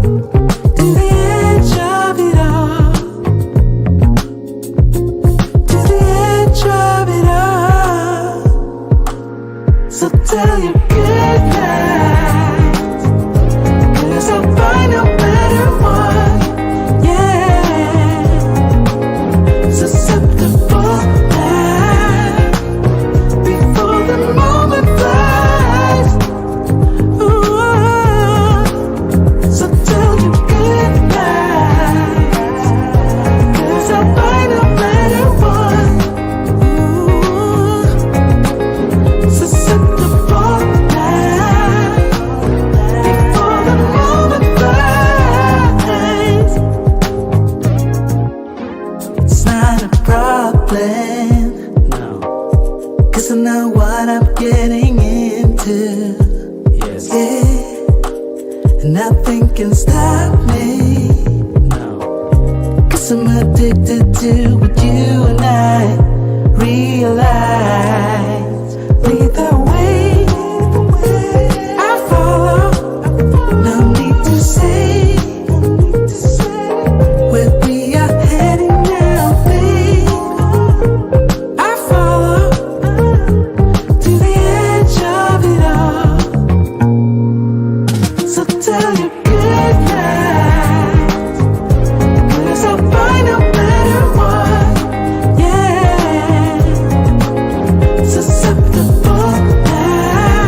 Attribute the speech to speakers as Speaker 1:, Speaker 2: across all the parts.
Speaker 1: to the edge of it all, to the edge of it all. So tell your good night, 'cause I'll find no better one, yeah. Susceptible now, before the moment flies. Ooh, so tell your good night, 'cause I'll find no better one. Ooh, susceptible now, before the moment flies. It's not a problem, no, 'cause I know what I'm getting into. Yes. Yeah. And nothing can stop me. No. 'Cause I'm addicted to what you and I realize. Lead the way, I follow. No need to say where we are heading now, babe. I follow to the edge of it all. So tell your good night, 'cause I'll find a better one, yeah. Susceptible now,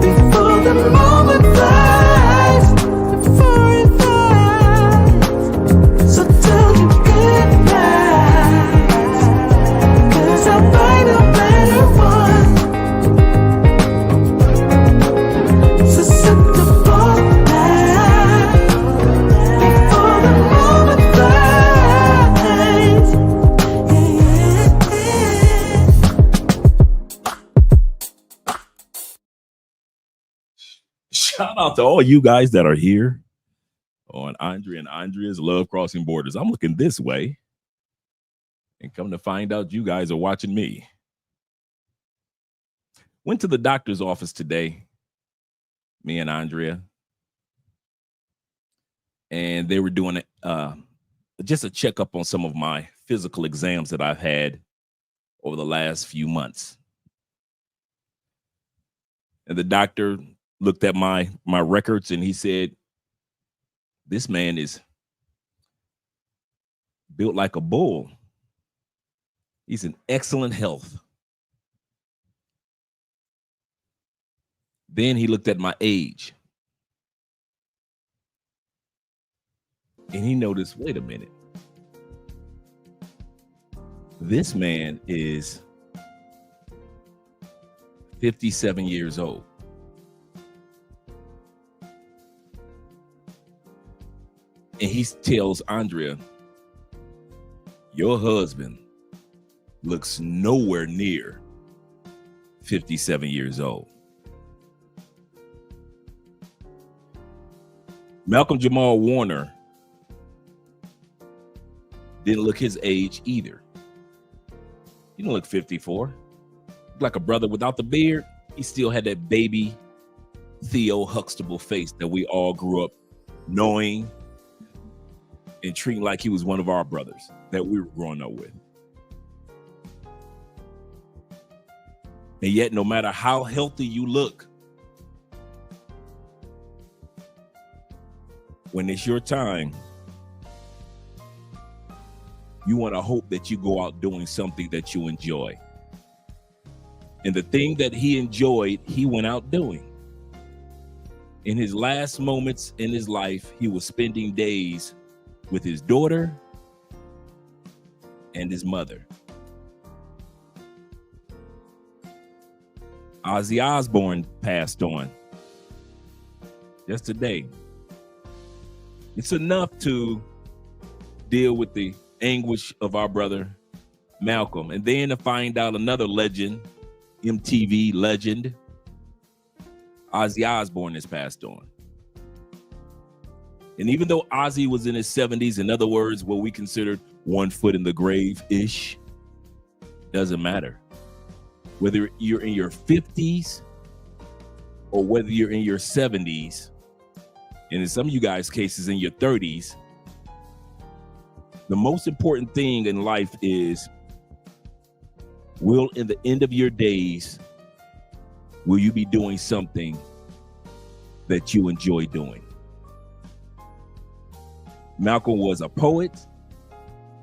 Speaker 1: before the moment flies, before it flies. So tell your good night, 'cause I'll find a better one. Susceptible now, before the moment flies.
Speaker 2: Shout out to all you guys that are here on Andrea and Andrea's Love Crossing Borders. I'm looking this way and come to find out you guys are watching me. Went to the doctor's office today, me and Andrea, and they were doing just a checkup on some of my physical exams that I've had over the last few months. And the doctor looked at my records and he said, this man is built like a bull. He's in excellent health. Then he looked at my age and he noticed, wait a minute. This man is 57 years old. And he tells Andrea, your husband looks nowhere near 57 years old. Malcolm Jamal Warner didn't look his age either. He didn't look 54. Like a brother without the beard. He still had that baby Theo Huxtable face that we all grew up knowing and treating like he was one of our brothers that we were growing up with. And yet, no matter how healthy you look, when it's your time, you want to hope that you go out doing something that you enjoy. And the thing that he enjoyed, he went out doing. In his last moments in his life, he was spending days with his daughter and his mother. Ozzy Osbourne passed on just today. It's enough to deal with the anguish of our brother Malcolm, and then to find out another legend, MTV legend, Ozzy Osbourne, has passed on. And even though Ozzy was in his 70s, in other words, what we considered one foot in the grave-ish, doesn't matter. Whether you're in your 50s or whether you're in your 70s, and in some of you guys' cases in your 30s, the most important thing in life is, in the end of your days, will you be doing something that you enjoy doing? Malcolm was a poet,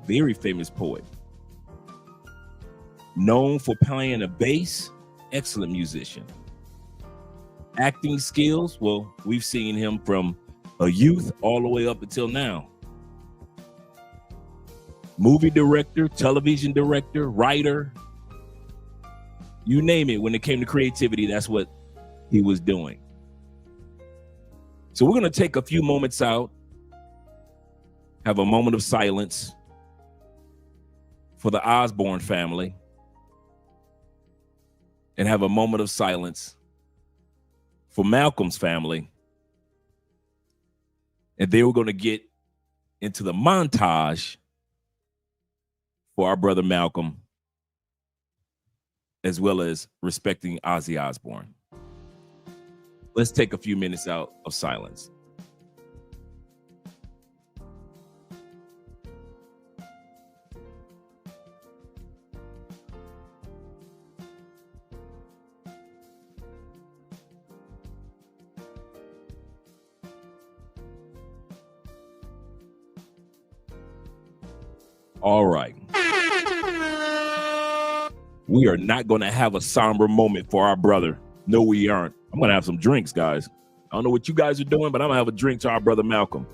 Speaker 2: very famous poet, known for playing the bass, excellent musician. Acting skills, well, we've seen him from a youth all the way up until now. Movie director, television director, writer, you name it. When it came to creativity, that's what he was doing. So we're going to take a few moments out, have a moment of silence for the Osborne family, and have a moment of silence for Malcolm's family. And then we're going to get into the montage for our brother Malcolm, as well as respecting Ozzy Osbourne. Let's take a few minutes out of silence. All right. We are not going to have a somber moment for our brother. No, we aren't. I'm going to have some drinks, guys. I don't know what you guys are doing, but I'm going to have a drink to our brother Malcolm.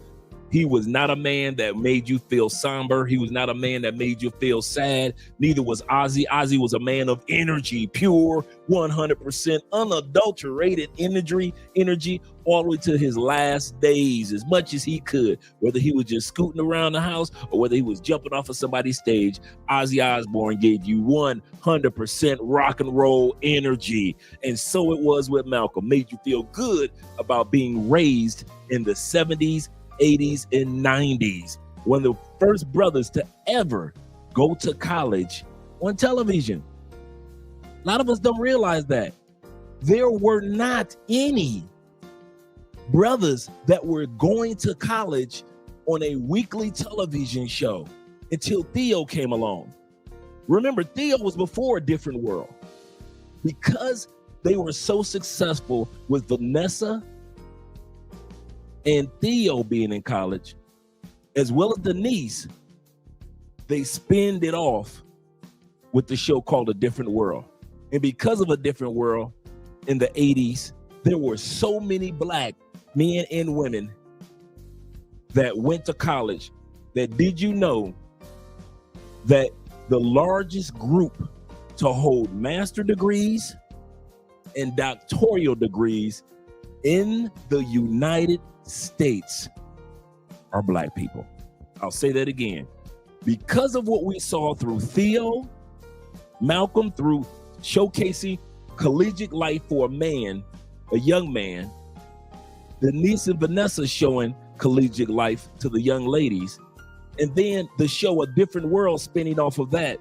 Speaker 2: He was not a man that made you feel somber. He was not a man that made you feel sad. Neither was Ozzy. Ozzy was a man of energy, pure, 100% unadulterated energy all the way to his last days, as much as he could. Whether he was just scooting around the house or whether he was jumping off of somebody's stage, Ozzy Osbourne gave you 100% rock and roll energy. And so it was with Malcolm. Made you feel good about being raised in the 70s, 80s, and 90s. One of the first brothers to ever go to college on television. A lot of us don't realize that. There were not any brothers that were going to college on a weekly television show until Theo came along. Remember, Theo was before A Different World. Because they were so successful with Vanessa and Theo being in college, as well as Denise, they spinned it off with the show called A Different World. And because of A Different World in the 80s, there were so many black men and women that went to college that, did you know that the largest group to hold master degrees and doctoral degrees in the United States are black people? I'll say that again. Because of what we saw through Theo, Malcolm, through showcasing collegiate life for a man, a young man, Denise and Vanessa showing collegiate life to the young ladies, and then the show A Different World spinning off of that,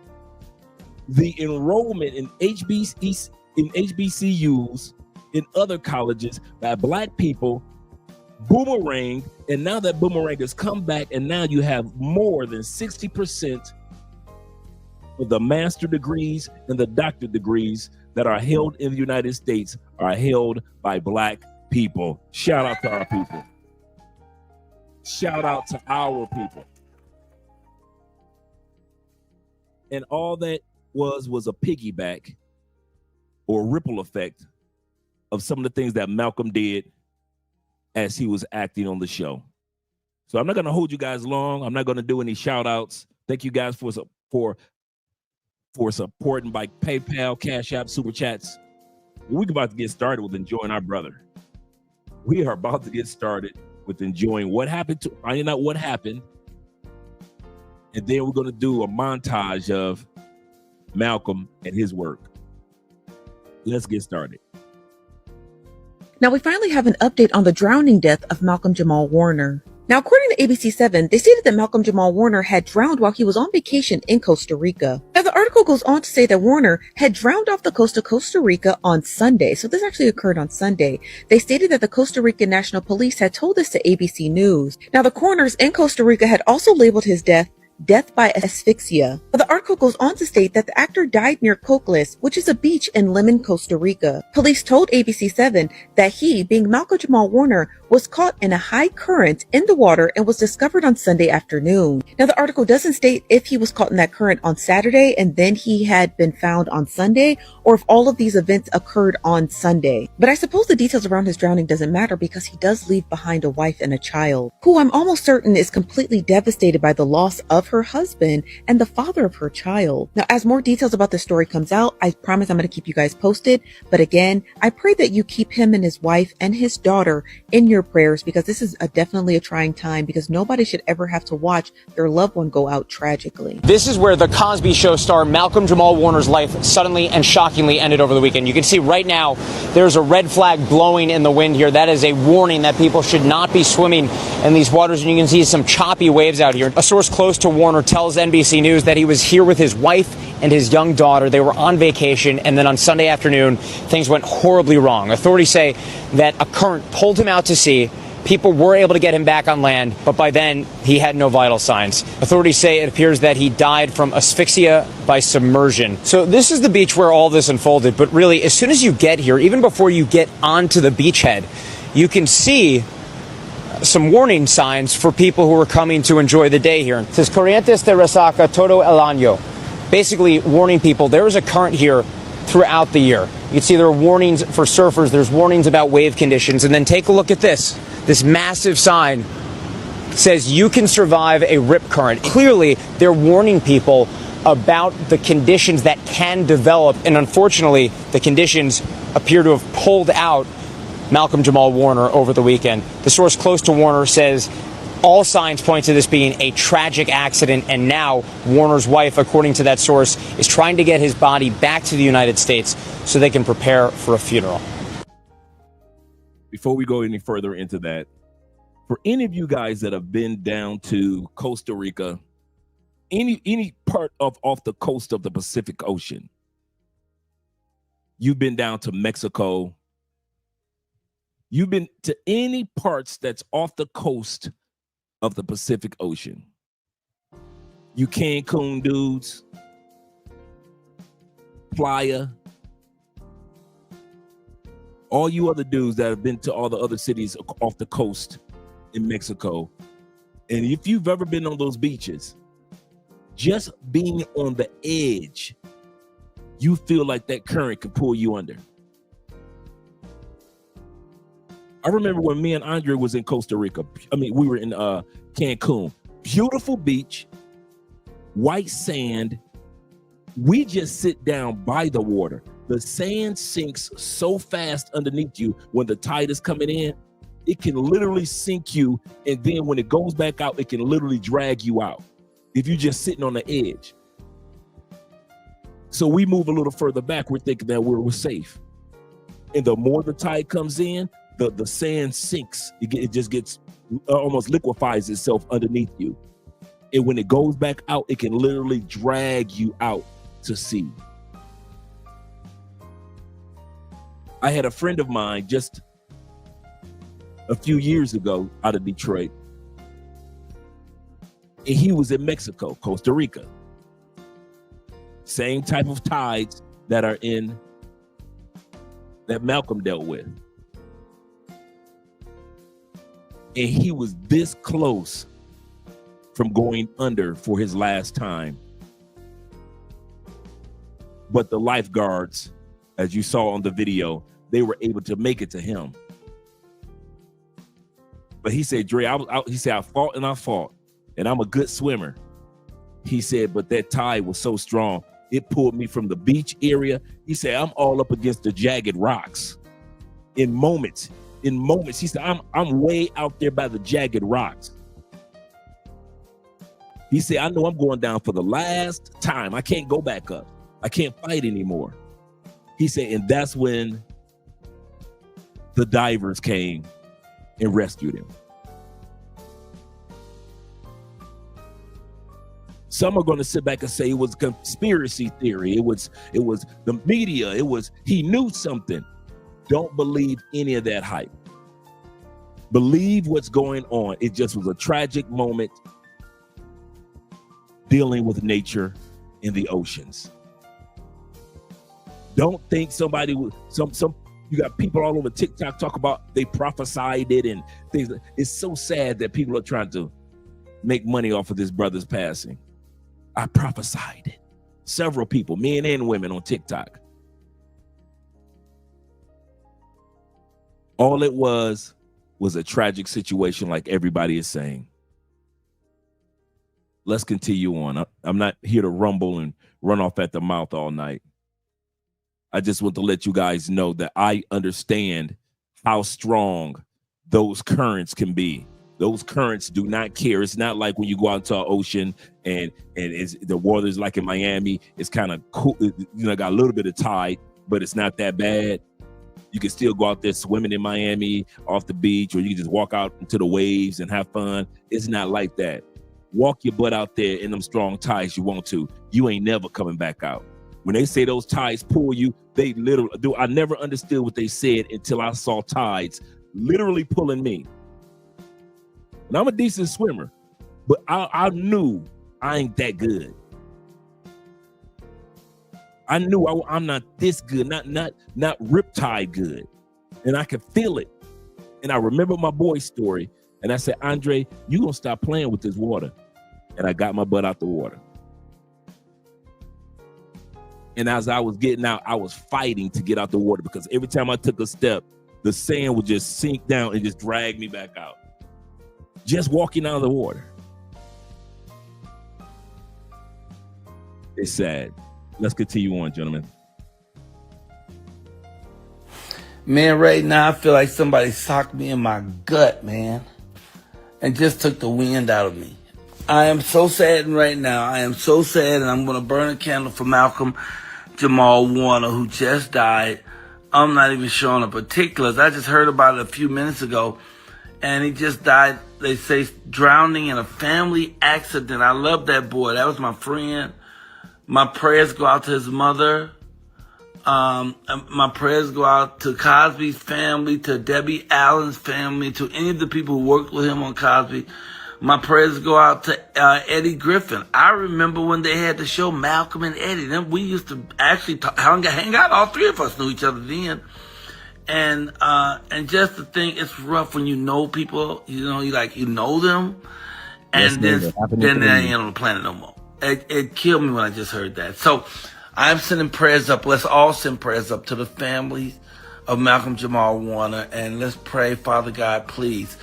Speaker 2: the enrollment in HBCUs, in other colleges by black people boomerang, and now that boomerang has come back, and now you have more than 60% of the master degrees and the doctor degrees that are held in the United States are held by black people. Shout out to our people. Shout out to our people. And all that was a piggyback or ripple effect of some of the things that Malcolm did as he was acting on the show. So I'm not going to hold you guys long. I'm not going to do any shout outs. Thank you guys for supporting by PayPal, Cash App, Super Chats. We're about to get started with enjoying our brother. We are about to get started with enjoying what happened, finding out what happened. And then we're going to do a montage of Malcolm and his work. Let's get started.
Speaker 3: Now we finally have an update on the drowning death of Malcolm Jamal Warner. Now, according to ABC7, they stated that Malcolm Jamal Warner had drowned while he was on vacation in Costa Rica. Now, the article goes on to say that Warner had drowned off the coast of Costa Rica on Sunday. So this actually occurred on Sunday. They stated that the Costa Rican National Police had told this to ABC News. Now, the coroners in Costa Rica had also labeled his death by asphyxia. But the article goes on to state that the actor died near Cocles, which is a beach in Limon, Costa Rica. Police told ABC7 that he, being Malcolm Jamal Warner, was caught in a high current in the water and was discovered on Sunday afternoon. Now, the article doesn't state if he was caught in that current on Saturday and then he had been found on Sunday, or if all of these events occurred on Sunday. But I suppose the details around his drowning doesn't matter because he does leave behind a wife and a child, who I'm almost certain is completely devastated by the loss of her husband and the father of her child. Now, as more details about this story comes out, I promise I'm going to keep you guys posted. But again, I pray that you keep him and his wife and his daughter in your prayers, because this is definitely a trying time, because nobody should ever have to watch their loved one go out tragically.
Speaker 4: This is where the Cosby Show star Malcolm Jamal Warner's life suddenly and shockingly ended over the weekend. You can see right now there's a red flag blowing in the wind here. That is a warning that people should not be swimming in these waters, and you can see some choppy waves out here. A source close to Warner tells NBC News that he was here with his wife and his young daughter. They were on vacation, and then on Sunday afternoon, things went horribly wrong. Authorities say that a current pulled him out to sea. People were able to get him back on land, but by then he had no vital signs. Authorities say it appears that he died from asphyxia by submersion. So this is the beach where all this unfolded, but really, as soon as you get here, even before you get onto the beachhead, you can see some warning signs for people who are coming to enjoy the day here. It says Corrientes de Resaca todo el año, basically warning people there is a current here throughout the year. You can see there are warnings for surfers, there's warnings about wave conditions, and then take a look at this. This massive sign says you can survive a rip current. Clearly, they're warning people about the conditions that can develop, and unfortunately, the conditions appear to have pulled out Malcolm Jamal Warner over the weekend. The source close to Warner says all signs point to this being a tragic accident, and now Warner's wife, according to that source, is trying to get his body back to the United States so they can prepare for a funeral.
Speaker 2: Before we go any further into that, for any of you guys that have been down to Costa Rica, any part of off the coast of the Pacific Ocean, you've been down to Mexico, you've been to any parts that's off the coast of the Pacific Ocean, you Cancun dudes, Playa, all you other dudes that have been to all the other cities off the coast in Mexico, and if you've ever been on those beaches, just being on the edge, you feel like that current can pull you under. I remember when me and Andre was in Costa Rica. We were in Cancun. Beautiful beach, white sand. We just sit down by the water. The sand sinks so fast underneath you when the tide is coming in, it can literally sink you. And then when it goes back out, it can literally drag you out if you're just sitting on the edge. So we move a little further back. We're thinking that we're safe. And the more the tide comes in, the sand sinks. It just gets almost liquefies itself underneath you. And when it goes back out, it can literally drag you out to sea. I had a friend of mine just a few years ago out of Detroit, and he was in Mexico, Costa Rica. Same type of tides that are in that Malcolm dealt with. And he was this close from going under for his last time. But the lifeguards, as you saw on the video, they were able to make it to him. But he said, Dre, he said, I fought, and I'm a good swimmer. He said, but that tide was so strong, it pulled me from the beach area. He said, I'm all up against the jagged rocks. In moments, he said, I'm way out there by the jagged rocks. He said, I know I'm going down for the last time. I can't go back up. I can't fight anymore. He said, and that's when the divers came and rescued him. Some are going to sit back and say it was a conspiracy theory. It was the media. He knew something. Don't believe any of that hype. Believe what's going on. It just was a tragic moment dealing with nature in the oceans. Don't think somebody would, you got people all over TikTok talk about they prophesied it and things. It's so sad that people are trying to make money off of this brother's passing. I prophesied it. Several people, men and women on TikTok. All it was a tragic situation like everybody is saying. Let's continue on. I'm not here to rumble and run off at the mouth all night. I just want to let you guys know that I understand how strong those currents can be. Those currents do not care. It's not like when you go out into an ocean and the water's like in Miami. It's kind of cool, got a little bit of tide, but it's not that bad. You can still go out there swimming in Miami off the beach, or you can just walk out into the waves and have fun. It's not like that. Walk your butt out there in them strong tides you want to. You ain't never coming back out. When they say those tides pull you, they literally do. I never understood what they said until I saw tides literally pulling me. And I'm a decent swimmer, but I knew I ain't that good. I knew I'm not this good, not riptide good. And I could feel it. And I remember my boy's story. And I said, Andre, you gonna stop playing with this water. And I got my butt out the water. And as I was getting out, I was fighting to get out the water because every time I took a step, the sand would just sink down and just drag me back out. Just walking out of the water. It's sad. Let's continue on, gentlemen.
Speaker 5: Man, right now I feel like somebody socked me in my gut, man, and just took the wind out of me. I am so saddened right now. I am so sad, and I'm going to burn a candle for Malcolm Jamal Warner, who just died. I'm not even sure on the particulars. I just heard about it a few minutes ago, and he just died, they say, drowning in a family accident. I love that boy. That was my friend. My prayers go out to his mother. My prayers go out to Cosby's family, to Debbie Allen's family, to any of the people who worked with him on Cosby. My prayers go out to Eddie Griffin. I remember when they had the show Malcolm and Eddie. Then we used to actually hang out. All three of us knew each other then. And just to think, it's rough when you know people. You know them, and yes, then they ain't on the planet no more. It killed me when I just heard that. So I'm sending prayers up. Let's all send prayers up to the families of Malcolm Jamal Warner. And let's pray, Father God, please,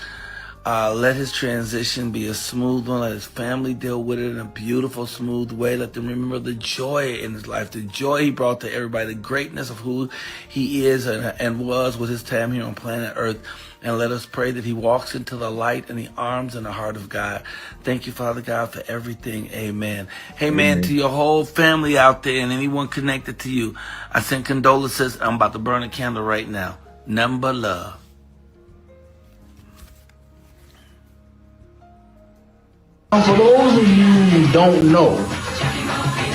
Speaker 5: let his transition be a smooth one. Let his family deal with it in a beautiful, smooth way. Let them remember the joy in his life, the joy he brought to everybody, the greatness of who he is and was with his time here on planet Earth. And let us pray that he walks into the light and the arms and the heart of God. Thank you, Father God, for everything. Amen. Hey, man, to your whole family out there and anyone connected to you, I send condolences. I'm about to burn a candle right now. Nothing but love.
Speaker 6: For those of you who don't know,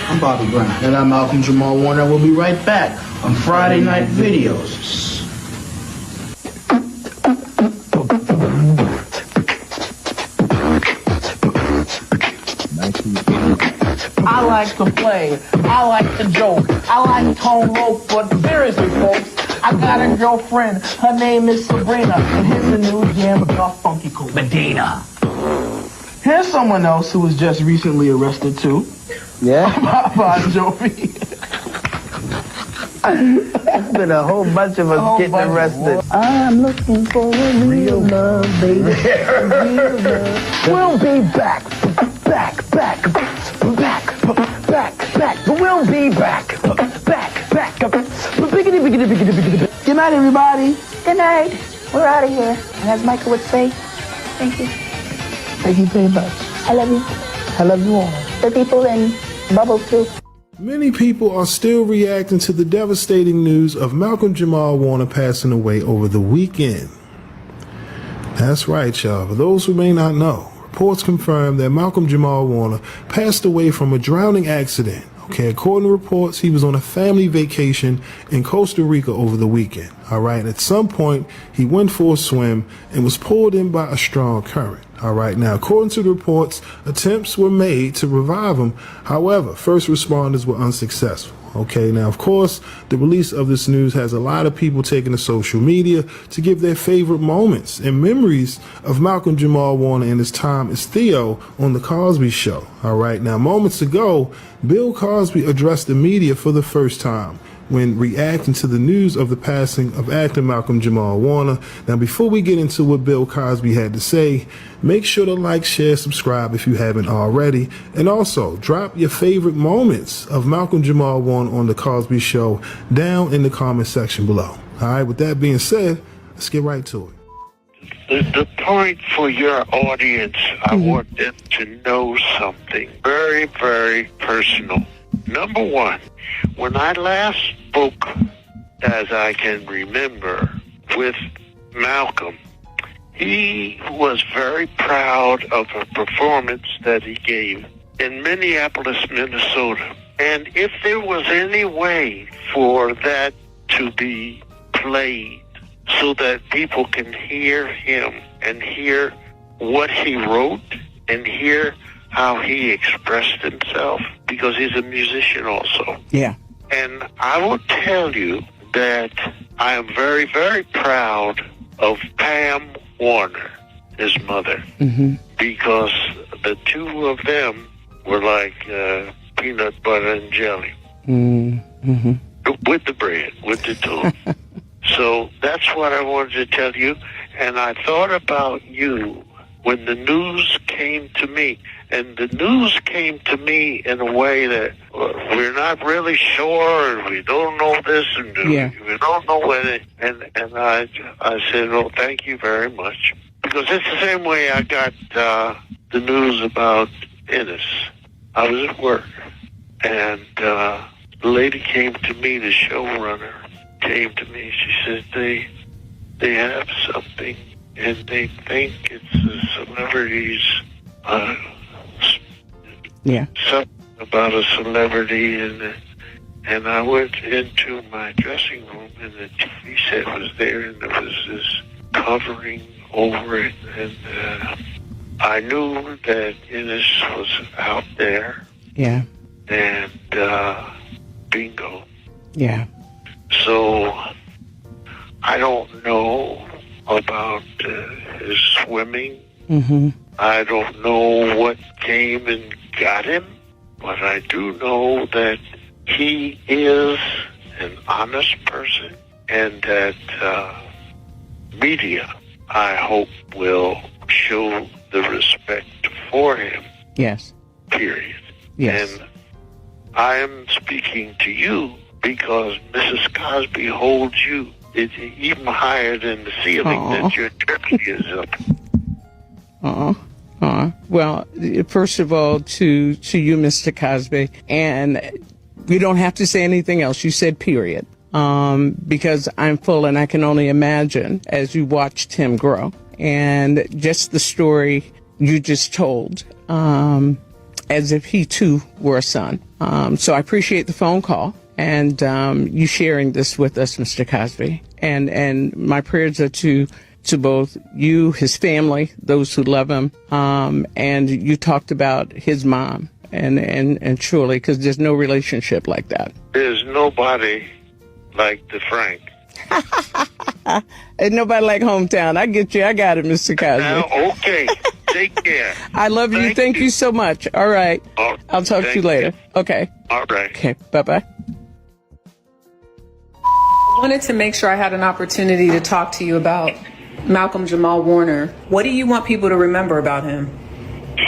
Speaker 6: I'm Bobby Brown. And I'm Malcolm Jamal Warner. We'll be right back on Friday Night Videos. I like to play. I like to joke. I like tone rope, but seriously, folks, I got a girlfriend. Her name is Sabrina, and here's the new jam about Funky Cool Medina. Here's someone else who was just recently arrested too. Yeah? Bon Jovi. There's been a whole bunch of us getting arrested. I'm looking for a real love, baby. Real love. We'll be back. Back. We'll be back. Back. Good night, everybody.
Speaker 7: Good night. We're out of here. And as Michael would say, thank you.
Speaker 6: Thank you very much.
Speaker 7: I love you.
Speaker 6: I love you all.
Speaker 7: The people in Bubbles too.
Speaker 8: Many people are still reacting to the devastating news of Malcolm Jamal Warner passing away over the weekend. That's right, y'all. For those who may not know, reports confirmed that Malcolm Jamal Warner passed away from a drowning accident. Okay, according to reports, he was on a family vacation in Costa Rica over the weekend. All right, at some point, he went for a swim and was pulled in by a strong current. All right, now, according to the reports, attempts were made to revive him. However, first responders were unsuccessful. Okay, now, of course, the release of this news has a lot of people taking to social media to give their favorite moments and memories of Malcolm Jamal Warner and his time as Theo on The Cosby Show. All right, now, moments ago, Bill Cosby addressed the media for the first time when reacting to the news of the passing of actor Malcolm Jamal Warner. Now, before we get into what Bill Cosby had to say, make sure to like, share, subscribe if you haven't already, and also drop your favorite moments of Malcolm Jamal Warner on The Cosby Show down in the comment section below. All right, with that being said, let's get right to it.
Speaker 9: The point for your audience, I want them to know something very, very personal. Number one, when I last spoke, as I can remember, with Malcolm, he was very proud of a performance that he gave in Minneapolis, Minnesota. And if there was any way for that to be played so that people can hear him and hear what he wrote and hear how he expressed himself, because he's a musician also.
Speaker 10: Yeah.
Speaker 9: And I will tell you that I am very, very proud of Pam Warner, his mother, because the two of them were like peanut butter and jelly. With the bread, with the toast. So that's what I wanted to tell you. And I thought about you when the news came to me. And the news came to me in a way that we're not really sure, and we don't know this, and we don't know when. And I said, oh, thank you very much. Because it's the same way I got the news about Ennis. I was at work, and the lady came to me, the showrunner came to me. She said, they have something, and they think it's a celebrity's... something about a celebrity, and I went into my dressing room, and the TV set was there, and there was this covering over it, and I knew that Ennis was out there.
Speaker 10: Yeah.
Speaker 9: And bingo.
Speaker 10: Yeah.
Speaker 9: So I don't know about his swimming. I don't know what came and got him, but I do know that he is an honest person, and that media, I hope, will show the respect for him.
Speaker 10: Yes.
Speaker 9: Period.
Speaker 10: Yes.
Speaker 9: And I am speaking to you because Mrs. Cosby holds you even higher than the ceiling that your turkey is up.
Speaker 10: Well, first of all, to you, Mr. Cosby, and you don't have to say anything else. You said period, because I'm full, and I can only imagine as you watched him grow, and just the story you just told, as if he too were a son. So I appreciate the phone call and you sharing this with us, Mr. Cosby, and my prayers are to both you, his family, those who love him, and you talked about his mom, and surely, because there's no relationship like that.
Speaker 9: There's nobody like the Frank.
Speaker 10: Ain't nobody like hometown. I get you. I got it, Mr. Cosby.
Speaker 9: Now, okay. Take care.
Speaker 10: I love you. Thank you so much. All right. I'll talk to you later. Okay.
Speaker 9: All right.
Speaker 10: Okay. Bye-bye.
Speaker 11: I wanted to make sure I had an opportunity to talk to you about Malcolm Jamal Warner. What do you want people to remember about him?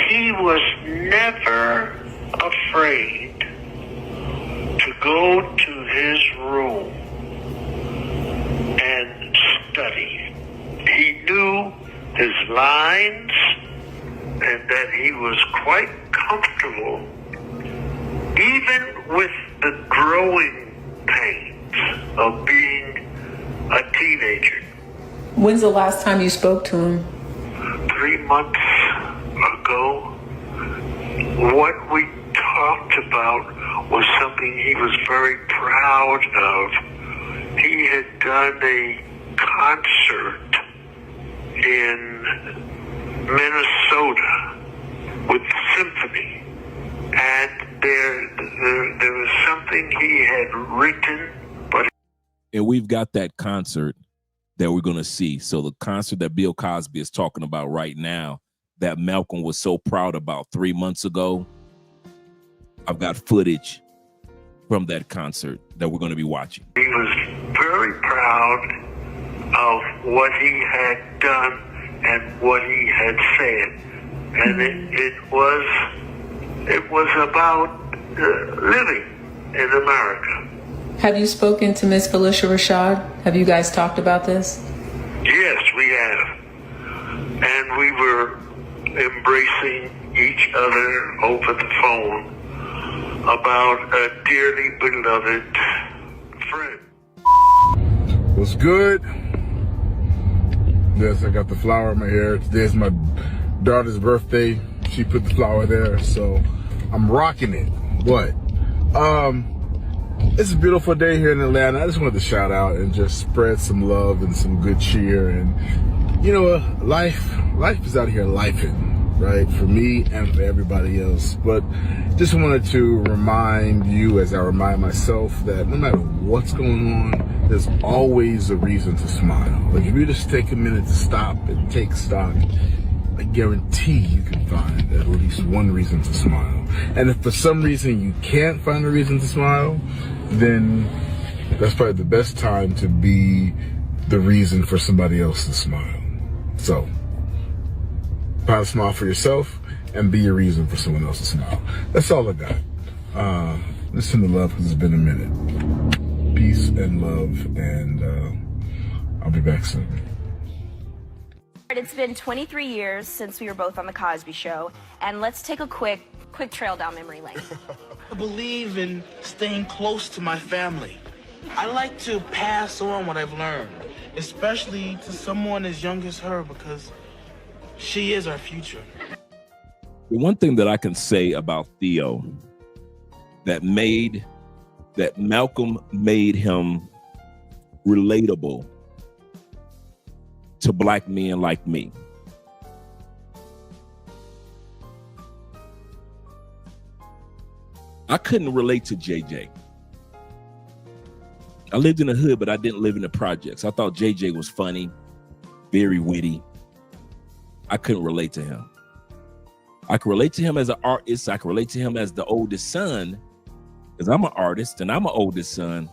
Speaker 9: He was never afraid to go to his room and study. He knew his lines, and that he was quite comfortable even with the growing pains of being a teenager.
Speaker 11: When's the last time you spoke to him?
Speaker 9: 3 months ago, what we talked about was something he was very proud of. He had done a concert in Minnesota with the symphony, and there was something he had written, but
Speaker 2: and we've got that concert that we're going to see. So the concert that Bill Cosby is talking about right now, that Malcolm was so proud about 3 months ago, I've got footage from that concert that we're going to be watching.
Speaker 9: He was very proud of what he had done and what he had said, and it was about living in America.
Speaker 11: Have you spoken to Miss Felicia Rashad? Have you guys talked about this?
Speaker 9: Yes, we have. And we were embracing each other over the phone about a dearly beloved friend.
Speaker 12: What's good? Yes, I got the flower in my hair. Today's my daughter's birthday. She put the flower there, so I'm rocking it. What? It's a beautiful day here in Atlanta. I just wanted to shout out and just spread some love and some good cheer. And you know, life is out here lifing, right? For me and for everybody else. But just wanted to remind you, as I remind myself, that no matter what's going on, there's always a reason to smile. Like if you just take a minute to stop and take stock, I guarantee you can find at least one reason to smile. And if for some reason you can't find a reason to smile, then that's probably the best time to be the reason for somebody else to smile. So, find a smile for yourself and be a reason for someone else to smile. That's all I got. Listen to love because it's been a minute. Peace and love, and I'll be back soon.
Speaker 13: It's been 23 years since we were both on The Cosby Show, and let's take a quick trail down memory lane.
Speaker 6: I believe in staying close to my family. I like to pass on what I've learned, especially to someone as young as her, because she is our future.
Speaker 2: The one thing that I can say about Theo that Malcolm made him relatable to black men like me. I couldn't relate to JJ. I lived in the hood, but I didn't live in the projects. I thought JJ was funny, very witty. I couldn't relate to him. I could relate to him as an artist. I could relate to him as the oldest son, because I'm an artist and I'm an oldest son.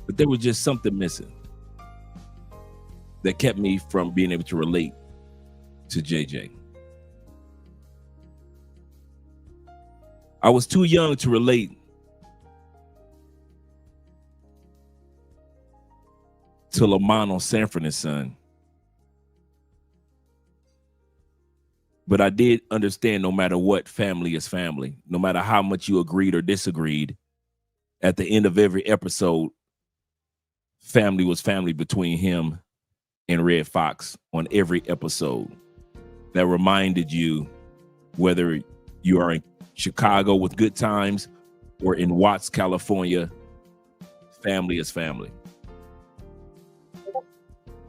Speaker 2: But there was just something missing that kept me from being able to relate to JJ. I was too young to relate to Lamont on Sanford and Son. But I did understand no matter what, family is family. No matter how much you agreed or disagreed, at the end of every episode, family was family between him and Red Fox on every episode. That reminded you, whether you are in Chicago with good times or in Watts, California, family is family.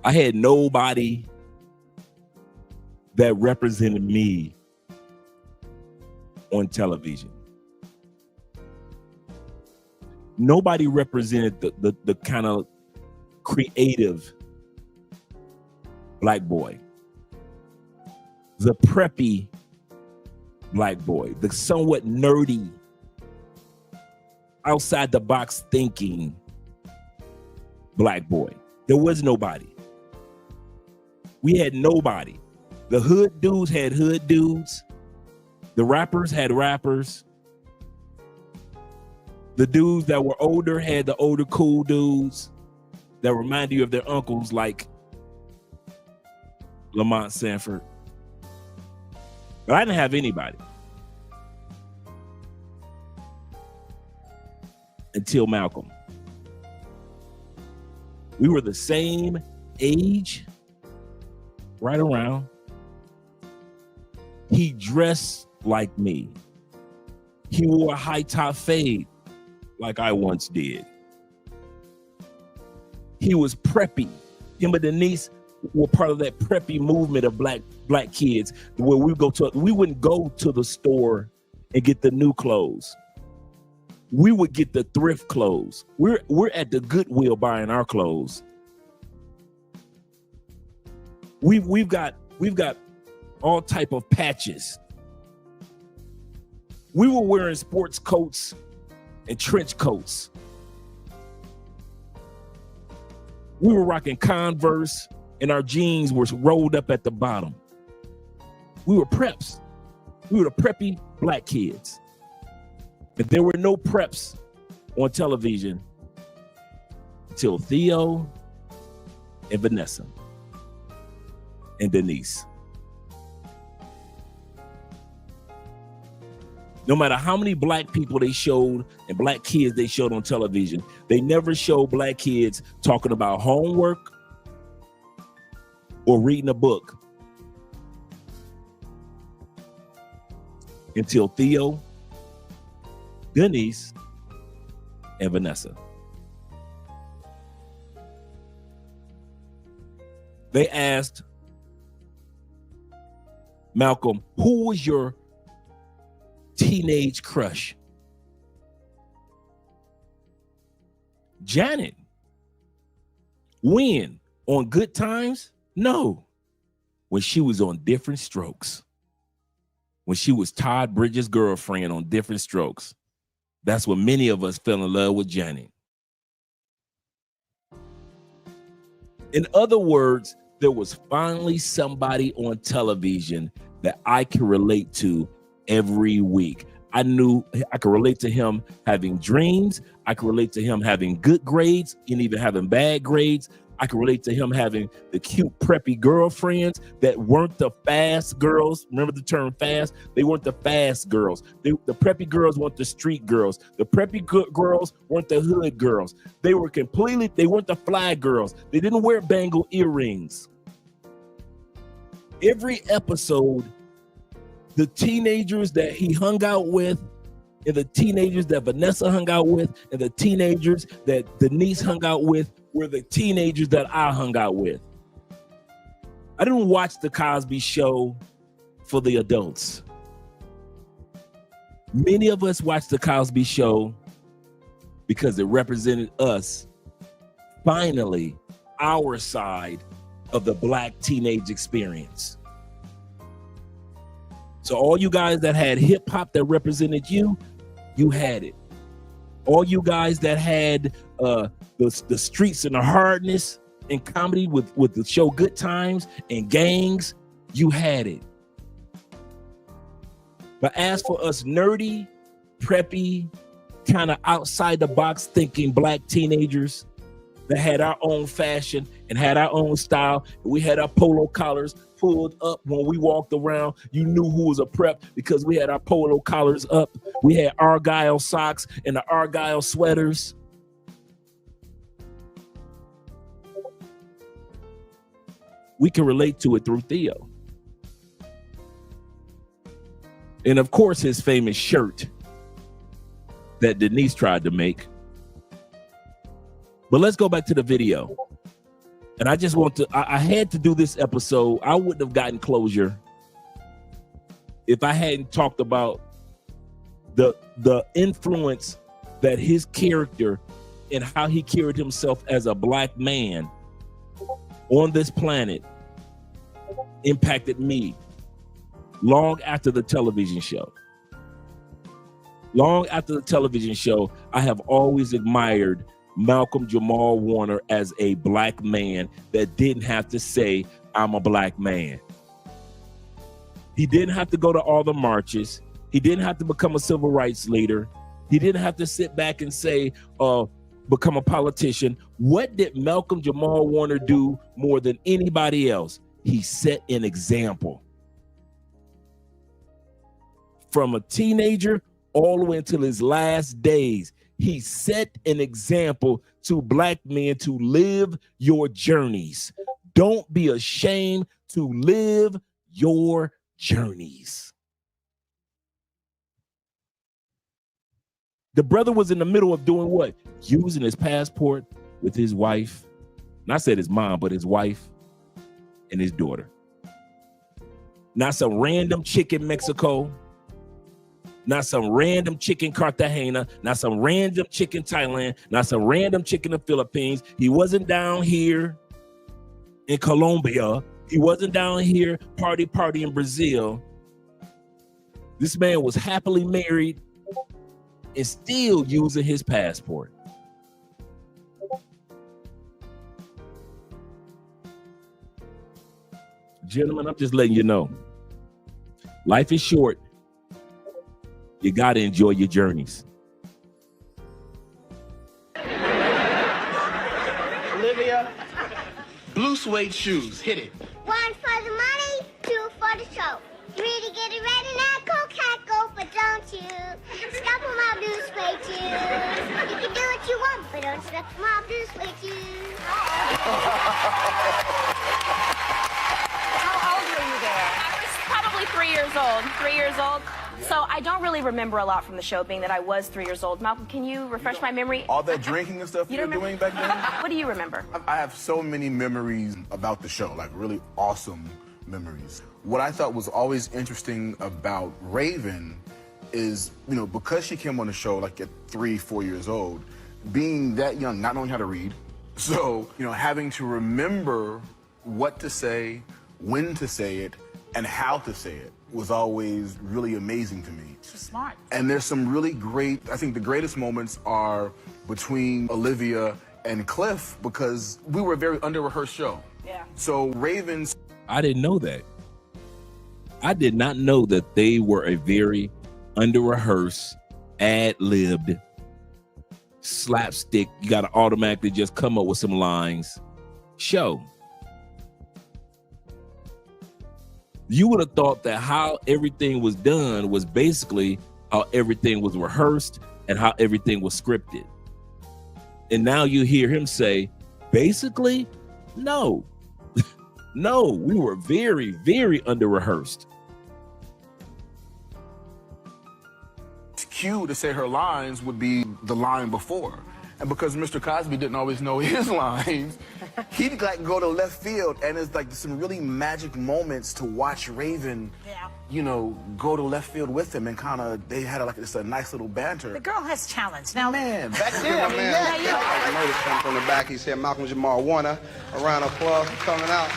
Speaker 2: I had nobody that represented me on television. Nobody represented the kind of creative black boy, the preppy black boy, the somewhat nerdy, outside the box thinking black boy. There was nobody. We had nobody. The hood dudes had hood dudes. The rappers had rappers. The dudes that were older had the older cool dudes that reminded you of their uncles, like Lamont Sanford. But I didn't have anybody until Malcolm. We were the same age, right around. He dressed like me. He wore a high top fade like I once did. He was preppy. Him and Denise were part of that preppy movement of black kids where we wouldn't go to the store and get the new clothes. We would get the thrift clothes. We're at the Goodwill buying our clothes. We've got all type of patches. We were wearing sports coats and trench coats. We were rocking Converse and our jeans were rolled up at the bottom. We were preps. We were the preppy black kids. But there were no preps on television until Theo and Vanessa and Denise. No matter how many black people they showed and black kids they showed on television, they never showed black kids talking about homework or reading a book until Theo, Denise, and Vanessa. They asked Malcolm, who was your teenage crush? Janet. When? On Good Times? No. When she was on Different Strokes. When she was Todd Bridges' girlfriend on Different Strokes. That's when many of us fell in love with Janet. In other words, there was finally somebody on television that I could relate to every week. I knew I could relate to him having dreams. I could relate to him having good grades and even having bad grades. I could relate to him having the cute preppy girlfriends that weren't the fast girls. Remember the term fast? They weren't the fast girls. The preppy girls weren't the street girls. The preppy girls weren't the hood girls. They weren't the fly girls. They didn't wear bangle earrings. Every episode, the teenagers that he hung out with and the teenagers that Vanessa hung out with and the teenagers that Denise hung out with were the teenagers that I hung out with. I didn't watch the Cosby Show for the adults. Many of us watched the Cosby Show because it represented us, finally, our side of the black teenage experience. So all you guys that had hip hop that represented you, you had it. All you guys that had the streets and the hardness in comedy with the show Good Times and Gangs, you had it. But as for us nerdy, preppy, kind of outside the box thinking black teenagers that had our own fashion and had our own style, and we had our polo collars pulled up when we walked around. You knew who was a prep because we had our polo collars up. We had Argyle socks and the Argyle sweaters. We can relate to it through Theo. And of course, his famous shirt that Denise tried to make. But let's go back to the video. And I just I had to do this episode. I wouldn't have gotten closure if I hadn't talked about the influence that his character and how he carried himself as a black man on this planet impacted me long after the television show. Long after the television show, I have always admired Malcolm Jamal Warner as a black man that didn't have to say, I'm a black man. He didn't have to go to all the marches. He didn't have to become a civil rights leader. He didn't have to sit back and say, become a politician. What did Malcolm Jamal Warner do more than anybody else? He set an example. From a teenager all the way until his last days, he set an example to black men to live your journeys. Don't be ashamed to live your journeys. The brother was in the middle of doing what? Using his passport with his wife. And I said his mom, but his wife and his daughter. Not some random chick in Mexico. Not some random chick in Cartagena. Not some random chick in Thailand. Not some random chick in the Philippines. He wasn't down here in Colombia. He wasn't down here party in Brazil. This man was happily married and still using his passport. Gentlemen, I'm just letting you know, life is short. You got to enjoy your journeys.
Speaker 6: Olivia, blue suede shoes. Hit it.
Speaker 14: 1 for the money, 2 for the show. 3 to get it ready now. Go, cat, go, but don't you stop on my blue suede shoes. You can do what you want, but don't step on my blue suede shoes.
Speaker 13: How old were you there? I was probably 3 years old. 3 years old. So I don't really remember a lot from the show, being that I was 3 years old. Malcolm, can you refresh my memory?
Speaker 15: All that drinking and stuff you were doing back then?
Speaker 13: What do you remember?
Speaker 15: I have so many memories about the show, like really awesome memories. What I thought was always interesting about Raven is, you know, because she came on the show like at 3, 4 years old, being that young, not knowing how to read, so, you know, having to remember what to say, when to say it, and how to say it was always really amazing to me.
Speaker 16: She's smart.
Speaker 15: And there's some really great, I think the greatest moments are between Olivia and Cliff, because we were a very under-rehearsed show.
Speaker 13: Yeah.
Speaker 15: So Raven's...
Speaker 2: I didn't know that. I did not know that they were a very under-rehearsed, ad-libbed, slapstick, you got to automatically just come up with some lines show. You would have thought that how everything was done was basically how everything was rehearsed and how everything was scripted. And now you hear him say, basically, no. No, we were very, very under-rehearsed.
Speaker 15: Cue to say her lines would be the line before. And because Mr. Cosby didn't always know his lines, he'd like go to left field, and it's like some really magic moments to watch Raven, you know, go to left field with him, and kind of they had like this a nice little banter.
Speaker 16: The girl has talents. Now,
Speaker 15: man, back
Speaker 17: My
Speaker 15: then,
Speaker 17: man, I noticed come from the back. He said, Malcolm Jamal Warner. A round of applause for coming out.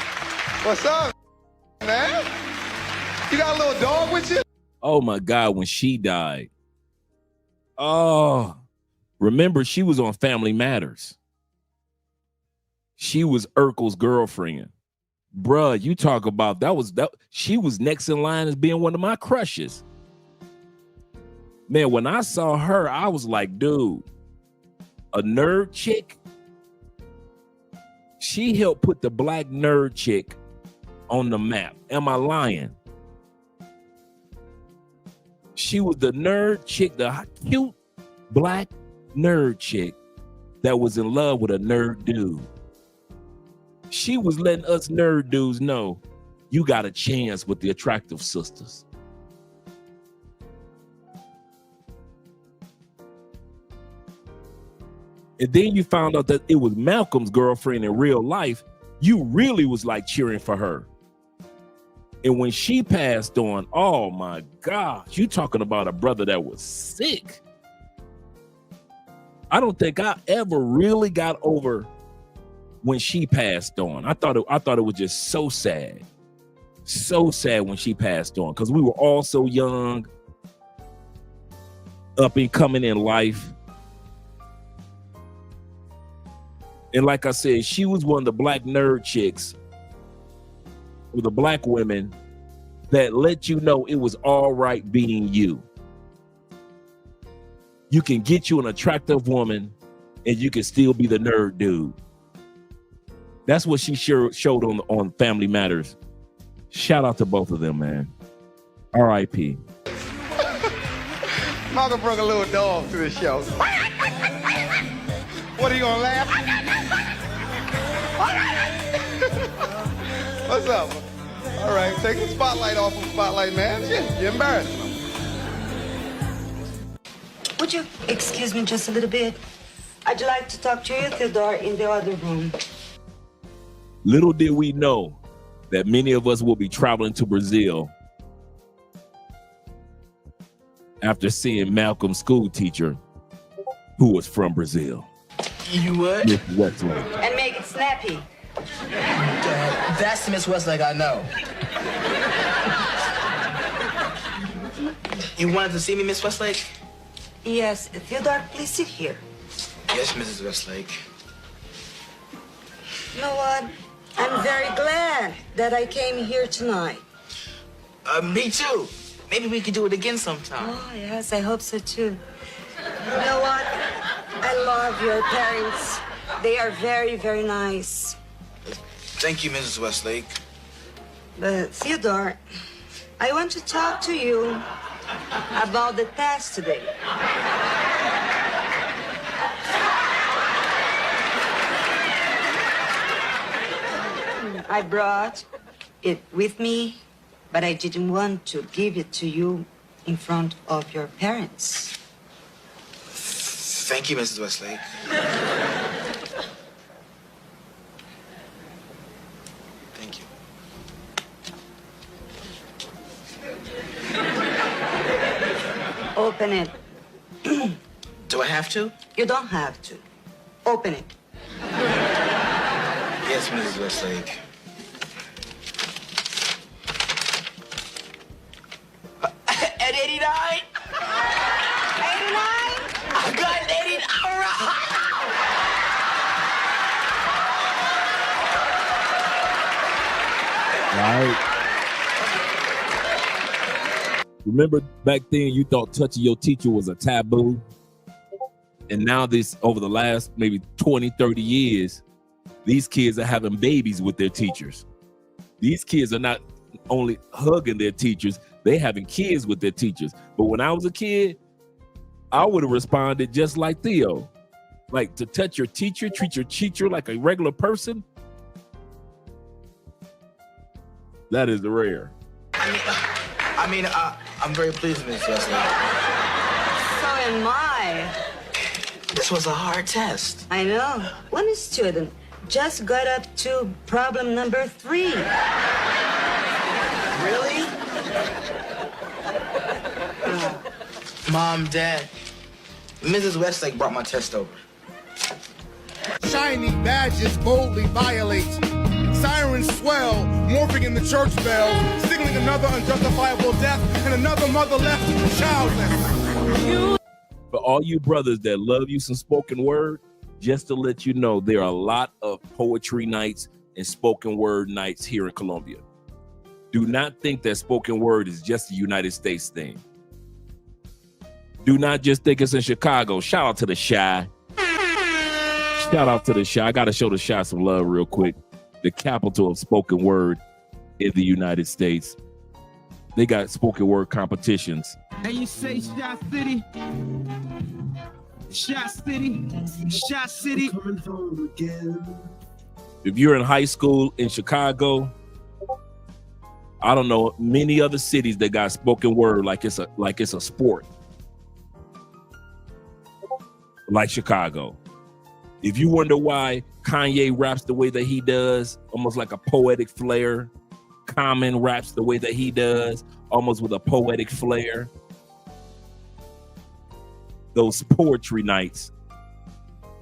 Speaker 17: What's up, man? You got a little dog with you?
Speaker 2: Oh my God, when she died. Oh, remember, she was on Family Matters. She was Urkel's girlfriend. Bruh, you talk about that. She was next in line as being one of my crushes. Man, when I saw her, I was like, dude, a nerd chick. She helped put the black nerd chick on the map. Am I lying? She was the nerd chick, the cute black nerd chick that was in love with a nerd dude. She was letting us nerd dudes know you got a chance with the attractive sisters. And then you found out that it was Malcolm's girlfriend in real life. You really was like cheering for her. And when she passed on, oh my gosh, you talking about a brother that was sick. I don't think I ever really got over when she passed on. I thought it was just so sad when she passed on, because we were all so young, up and coming in life. And like I said, she was one of the black nerd chicks with the black women that let you know it was all right being you. You can get you an attractive woman and you can still be the nerd dude. That's what she showed on Family Matters. Shout out to both of them, man. R.I.P.
Speaker 17: Malcolm brought a little dog to the show. What, are you gonna laugh? What's up? All right, take the spotlight off of Spotlight, man. Shit, you're embarrassing them.
Speaker 16: Would you excuse me just a little bit? I'd like to talk to you, Theodore, in the other room.
Speaker 2: Little did we know that many of us will be traveling to Brazil after seeing Malcolm's school teacher, who was from Brazil.
Speaker 18: You would?
Speaker 2: Miss Westlake.
Speaker 16: And make it snappy.
Speaker 18: That's the Miss Westlake I know. You wanted to see me, Miss Westlake?
Speaker 16: Yes, Theodore, please sit here.
Speaker 18: Yes, Mrs. Westlake.
Speaker 16: You know what? I'm very glad that I came here tonight.
Speaker 18: Me too. Maybe we could do it again sometime.
Speaker 16: Oh, yes, I hope so too. You know what? I love your parents. They are very, very nice.
Speaker 18: Thank you, Mrs. Westlake.
Speaker 16: But Theodore, I want to talk to you about the test today. I brought it with me, but I didn't want to give it to you in front of your parents.
Speaker 18: Thank you, Mrs. Westlake. Thank you.
Speaker 16: Open it.
Speaker 18: Do I have to?
Speaker 16: You don't have to. Open it.
Speaker 18: Yes, Mrs. Westlake. At 89? 89? I got an 89. All
Speaker 2: Right. Remember back then you thought touching your teacher was a taboo? And now this, over the last maybe 20, 30 years, these kids are having babies with their teachers. These kids are not only hugging their teachers, they're having kids with their teachers. But when I was a kid, I would have responded just like Theo. Like, to touch your teacher, treat your teacher like a regular person, that is rare.
Speaker 18: I'm very pleased, Miss Westlake.
Speaker 16: So am I.
Speaker 18: This was a hard test.
Speaker 16: I know. One student just got up to problem number 3.
Speaker 18: Really? Mom, Dad, Mrs. Westlake brought my test over.
Speaker 19: Shiny badges boldly violate. Sirens swell, morphing in the church bells, signaling another unjustifiable death and another mother left childless.
Speaker 2: For all you brothers that love you some spoken word, just to let you know, there are a lot of poetry nights and spoken word nights here in Colombia. Do not think that spoken word is just a United States thing. Do not just think it's in Chicago. Shout out to the Chi. Shout out to the Chi. I got to show the Chi some love real quick. The capital of spoken word in the United States. They got spoken word competitions.
Speaker 20: And you say Shot City, Shot City, Shot City. Coming home again.
Speaker 2: If you're in high school in Chicago, I don't know many other cities that got spoken word like it's a sport. Like Chicago. If you wonder why Kanye raps the way that he does, almost like a poetic flair, Common raps the way that he does, almost with a poetic flair. Those poetry nights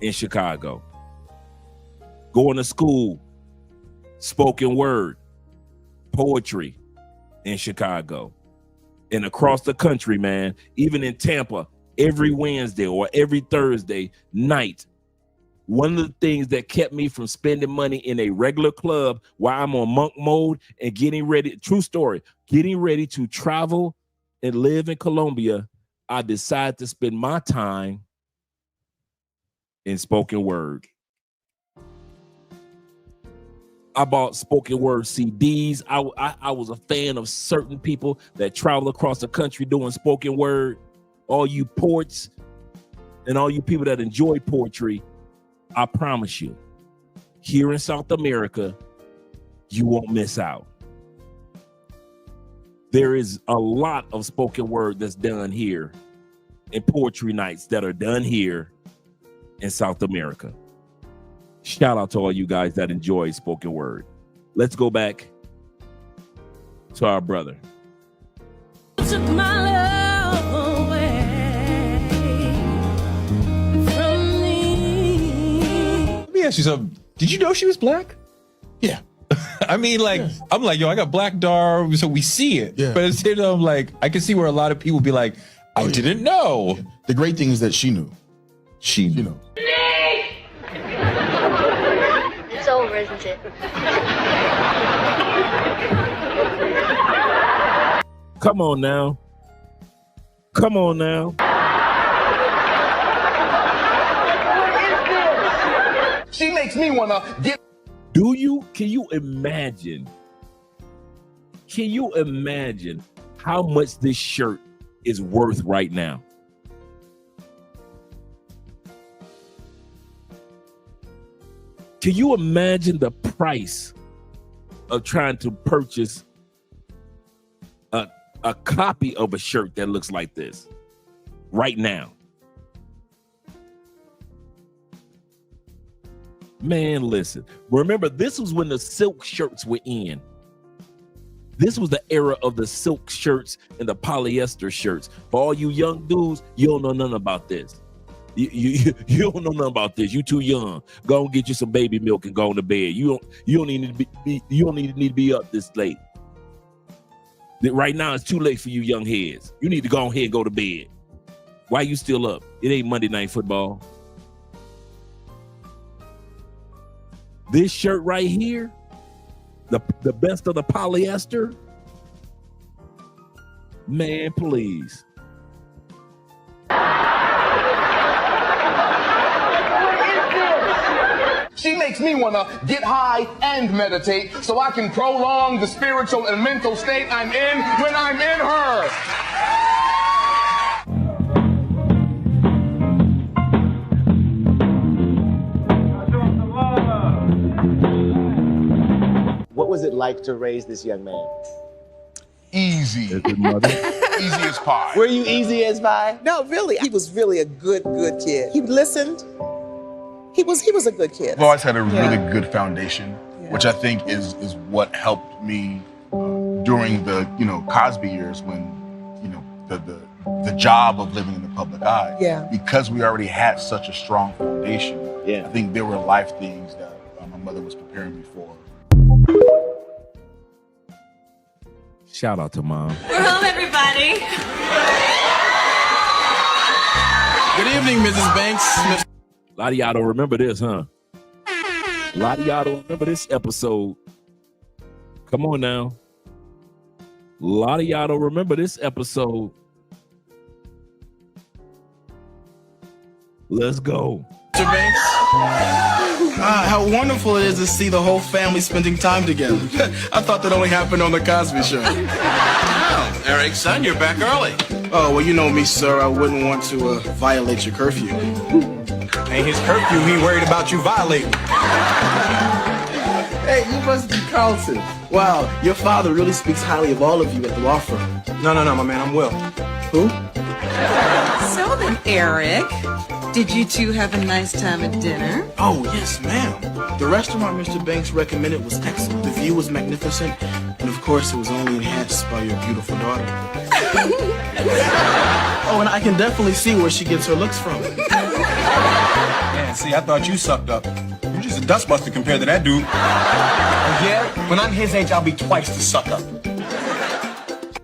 Speaker 2: in Chicago. Going to school, spoken word, poetry in Chicago. And across the country, man, even in Tampa, every Wednesday or every Thursday night. One of the things that kept me from spending money in a regular club while I'm on monk mode and getting ready, true story, getting ready to travel and live in Colombia, I decided to spend my time in spoken word. I bought spoken word CDs. I was a fan of certain people that travel across the country doing spoken word. All you poets and all you people that enjoy poetry, I promise you, here in South America, you won't miss out. There is a lot of spoken word that's done here and poetry nights that are done here in South America. Shout out to all you guys that enjoy spoken word. Let's go back to our brother.
Speaker 1: Took my love away from me.
Speaker 21: Let me ask you something. Did you know she was black?
Speaker 22: Yeah.
Speaker 21: I mean, like, I'm like, yo, I got black dar, so we see it.
Speaker 22: Yeah.
Speaker 21: But at the same time, like, I can see where a lot of people be like, I didn't know.
Speaker 22: Yeah. The great thing is that she knew.
Speaker 21: She knew.
Speaker 14: It's over, isn't it?
Speaker 2: Come on now. Come on now.
Speaker 17: She makes me wanna get.
Speaker 2: Can you imagine? Can you imagine how much this shirt is worth right now? Can you imagine the price of trying to purchase a copy of a shirt that looks like this right now? Man, listen. Remember, this was when the silk shirts were in. This was the era of the silk shirts and the polyester shirts. For all you young dudes, you don't know nothing about this. You don't know nothing about this. You too young. Go and get you some baby milk and go on to bed. You don't need to be up this late. Right now, it's too late for you young heads. You need to go ahead and go to bed. Why you still up? It ain't Monday Night Football. This shirt right here, the best of the polyester. Man, please.
Speaker 17: She makes me wanna get high and meditate so I can prolong the spiritual and mental state I'm in when I'm in her.
Speaker 23: What was it like to raise this young man?
Speaker 15: Easy. Easy as pie.
Speaker 23: Were you easy as pie?
Speaker 24: No, really. He was really a good kid. He listened. He was a good kid.
Speaker 15: I've always had a really good foundation, which I think is what helped me during the Cosby years when the job of living in the public eye.
Speaker 24: Yeah.
Speaker 15: Because we already had such a strong foundation.
Speaker 23: Yeah.
Speaker 15: I think there were life things that my mother was preparing me for.
Speaker 2: Shout out to Mom.
Speaker 1: We're home, everybody.
Speaker 18: Good evening, Mrs. Banks.
Speaker 2: A lot of y'all don't remember this, huh? A lot of y'all don't remember this episode. Come on now. A lot of y'all don't remember this episode. Let's go.
Speaker 18: Mr. Banks. How wonderful it is to see the whole family spending time together. I thought that only happened on the Cosby Show.
Speaker 25: Oh, Eric, son, you're back early.
Speaker 18: Oh, well, you know me, sir. I wouldn't want to violate your curfew.
Speaker 25: Ain't his curfew, he worried about you violating.
Speaker 18: Hey, you must be Carlton. Wow, your father really speaks highly of all of you at the law firm.
Speaker 25: No, my man, I'm Will.
Speaker 18: Who?
Speaker 26: So then, Eric, did you two have a nice time at dinner?
Speaker 18: Oh, yes, ma'am. The restaurant Mr. Banks recommended was excellent. The view was magnificent. And of course, it was only enhanced by your beautiful daughter. Oh, and I can definitely see where she gets her looks from.
Speaker 25: Yeah, see, I thought you sucked up. You're just a dustbuster compared to that dude. Yeah, when I'm his age, I'll be twice the suck up.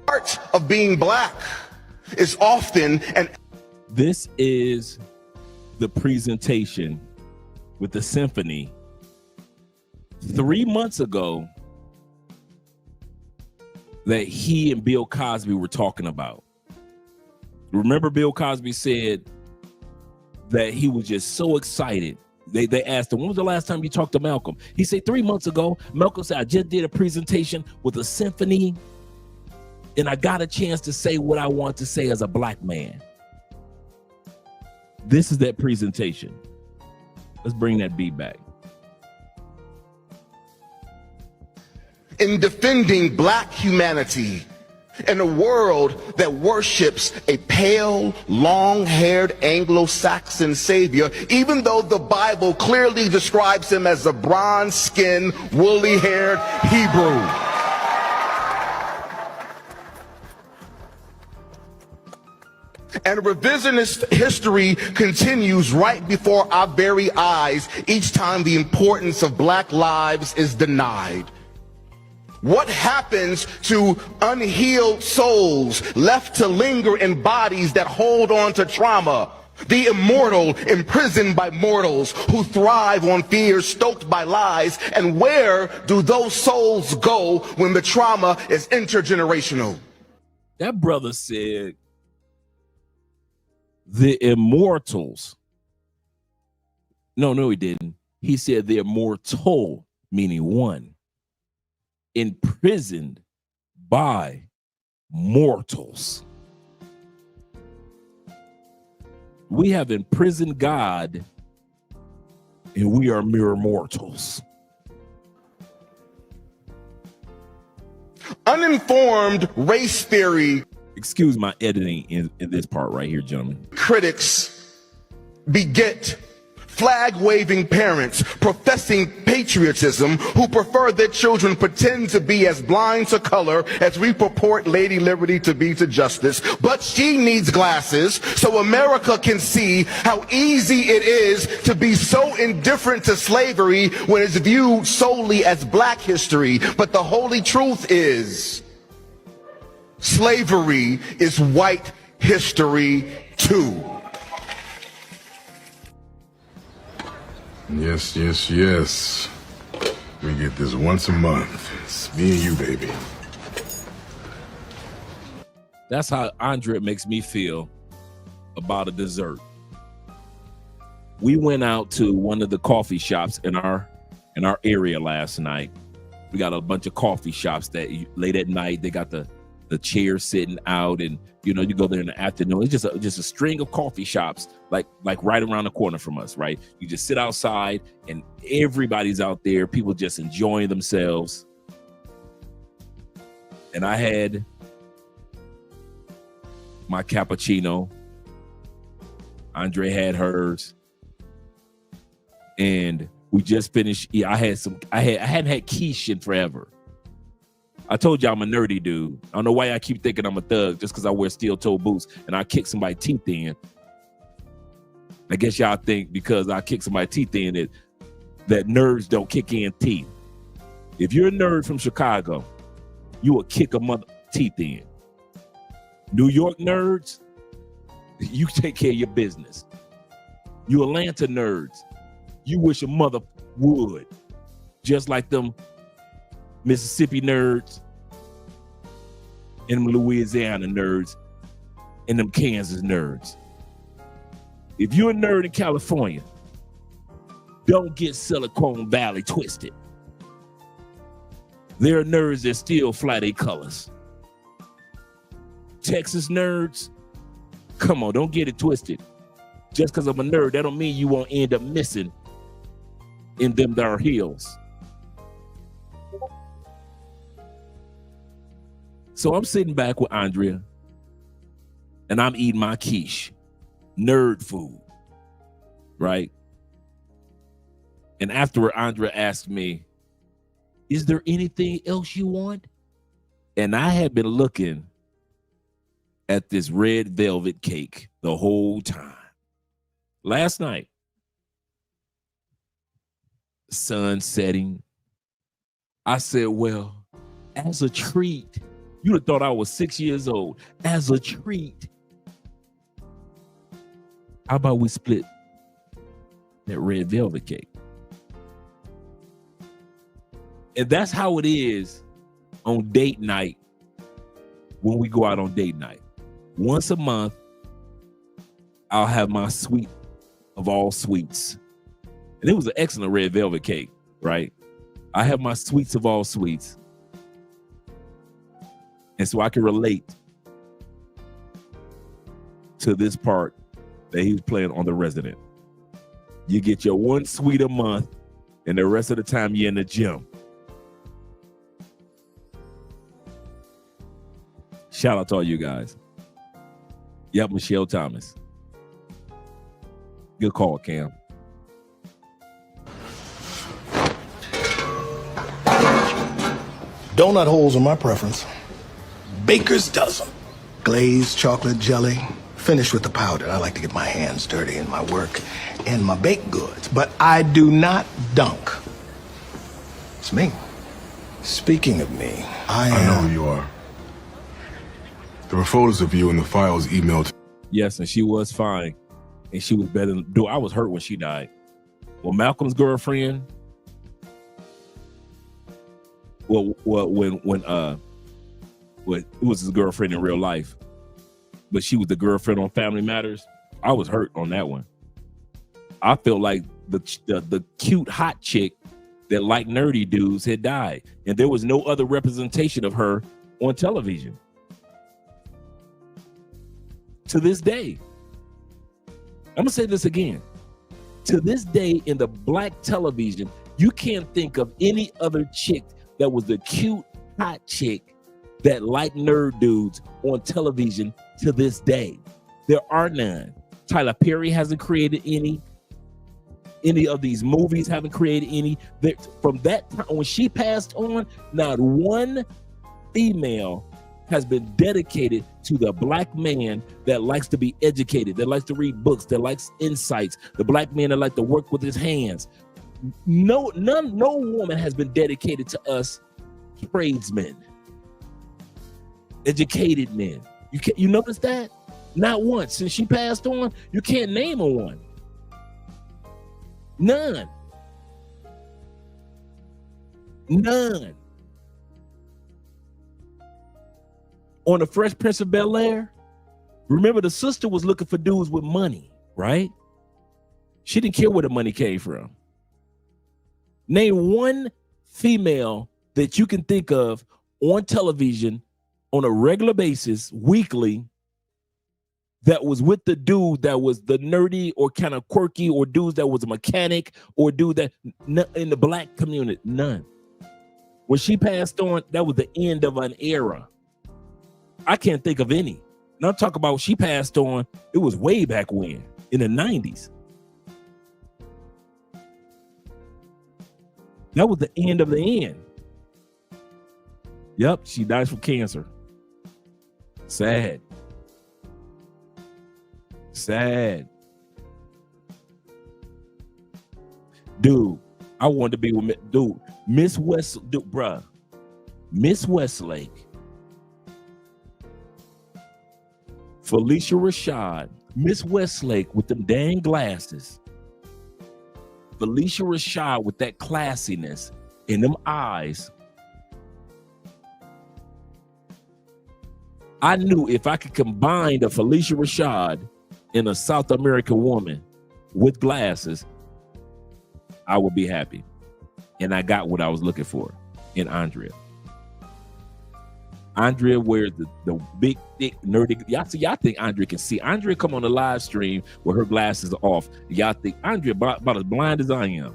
Speaker 17: Part of being black is often an.
Speaker 2: This is the presentation with the symphony 3 months ago that he and Bill Cosby were talking about. Remember, Bill Cosby said that he was just so excited. They asked him, when was the last time you talked to Malcolm? He said 3 months ago. Malcolm said, I just did a presentation with a symphony and I got a chance to say what I want to say as a black man. This is that presentation. Let's bring that beat back.
Speaker 17: In defending black humanity
Speaker 15: In a world that worships a pale, long-haired Anglo-Saxon savior, even though the Bible clearly describes him as a bronze-skinned, woolly-haired Hebrew. And revisionist history continues right before our very eyes each time the importance of black lives is denied. What happens to unhealed souls left to linger in bodies that hold on to trauma? The immortal imprisoned by mortals who thrive on fears stoked by lies. And where do those souls go when the trauma is intergenerational?
Speaker 2: That brother said the immortals. No, he didn't. He said the immortal, meaning one, imprisoned by mortals. We have imprisoned God, and we are mere mortals.
Speaker 15: Uninformed race theory.
Speaker 2: Excuse my editing in this part right here, gentlemen.
Speaker 15: Critics beget flag-waving parents professing patriotism who prefer their children pretend to be as blind to color as we purport Lady Liberty to be to justice. But she needs glasses so America can see how easy it is to be so indifferent to slavery when it's viewed solely as black history. But the holy truth is, slavery is white history too.
Speaker 12: Yes, yes, yes. We get this once a month. It's me and you, baby.
Speaker 2: That's how Andre makes me feel about a dessert. We went out to one of the coffee shops in our area last night. We got a bunch of coffee shops that late at night, they got the chairs sitting out, and you go there in the afternoon. It's just a string of coffee shops like right around the corner from us, right? You just sit outside and everybody's out there, people just enjoying themselves. And I had my cappuccino. Andre had hers. And we just finished. Yeah, I hadn't had quiche in forever. I told you I'm a nerdy dude. I don't know why I keep thinking I'm a thug just because I wear steel-toe boots and I kick somebody's teeth in. I guess y'all think because I kick somebody's teeth in that nerds don't kick in teeth. If you're a nerd from Chicago, you will kick a mother teeth in. New York nerds, you take care of your business. You Atlanta nerds, you wish a mother would. Just like them Mississippi nerds and them Louisiana nerds and them Kansas nerds. If you're a nerd in California, don't get Silicon Valley twisted. There are nerds that still fly their colors. Texas nerds, come on, don't get it twisted. Just because I'm a nerd, that don't mean you won't end up missing in them darn hills. So I'm sitting back with Andrea and I'm eating my quiche, nerd food, right? And afterward, Andrea asked me, is there anything else you want? And I had been looking at this red velvet cake the whole time. Last night, sun setting, I said, well, as a treat, you'd have thought I was 6 years old. As a treat, how about we split that red velvet cake? And that's how it is on date night when we go out on date night. Once a month, I'll have my sweet of all sweets. And it was an excellent red velvet cake, right? I have my sweets of all sweets. And so I can relate to this part that he was playing on The Resident. You get your one sweet a month, and the rest of the time you're in the gym. Shout out to all you guys. Yep, Michelle Thomas. Good call, Cam.
Speaker 3: Donut holes are my preference. Baker's dozen. Glazed chocolate jelly, finished with the powder. I like to get my hands dirty in my work and my baked goods, but I do not dunk. It's me. Speaking of me, I
Speaker 15: know who you are. There were photos of you in the files emailed.
Speaker 2: Yes, and she was fine. And she was better than, dude, I was hurt when she died. Well, Malcolm's girlfriend, when it was his girlfriend in real life, but she was the girlfriend on Family Matters. I was hurt on that one. I felt like the cute hot chick that liked nerdy dudes had died, and there was no other representation of her on television. To this day, I'm gonna say this again. To this day, in the black television, you can't think of any other chick that was the cute hot chick that liked nerd dudes on television to this day. There are none. Tyler Perry hasn't created any. Any of these movies haven't created any. From that time, when she passed on, not one female has been dedicated to the black man that likes to be educated, that likes to read books, that likes insights, the black man that likes to work with his hands. No woman has been dedicated to us tradesmen, educated men. You notice that? Not once. Since she passed on, you can't name a one. None. On the Fresh Prince of Bel-Air, remember the sister was looking for dudes with money, right? She didn't care where the money came from. Name one female that you can think of on television on a regular basis, weekly, that was with the dude that was the nerdy or kind of quirky, or dudes that was a mechanic, or dude that in the black community. None. When she passed on, that was the end of an era. I can't think of any. And I'm talking about she passed on, it was way back when, in the 90s. That was the end of the end. Yep, she died from cancer. Sad. Sad. Dude, I wanted to be with Miss Westlake, Felicia Rashad, Miss Westlake with them dang glasses, Felicia Rashad with that classiness in them eyes. I knew if I could combine a Felicia Rashad and a South American woman with glasses, I would be happy. And I got what I was looking for in Andrea. Andrea wears the big, thick, nerdy. Y'all think Andrea can see. Andrea come on the live stream with her glasses off. Y'all think Andrea about as blind as I am.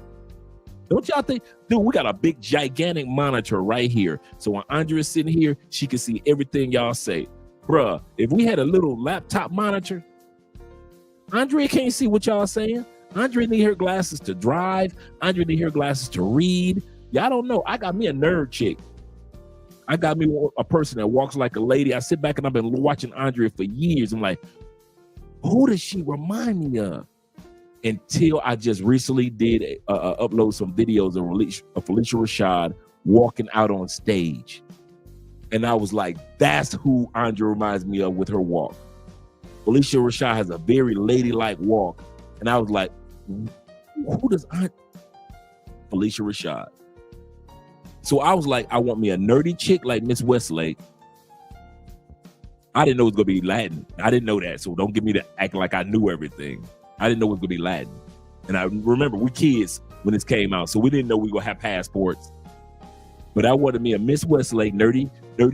Speaker 2: Don't y'all think? Dude, we got a big, gigantic monitor right here. So when Andrea's sitting here, she can see everything y'all say. Bruh, if we had a little laptop monitor, Andrea can't see what y'all saying. Andrea need her glasses to drive. Andrea need her glasses to read. Y'all don't know. I got me a nerd chick. I got me a person that walks like a lady. I sit back and I've been watching Andrea for years. I'm like, who does she remind me of? Until I just recently did upload some videos of Felicia Rashad walking out on stage. And I was like, that's who Andrea reminds me of with her walk. Felicia Rashad has a very ladylike walk. And I was like, who does Felicia Rashad? So I was like, I want me a nerdy chick like Miss Westlake. I didn't know it was going to be Latin. I didn't know that. So don't get me to act like I knew everything. I didn't know it was going to be Latin. And I remember we kids when this came out. So we didn't know we were going to have passports. But I wanted me a Miss Westlake, nerdy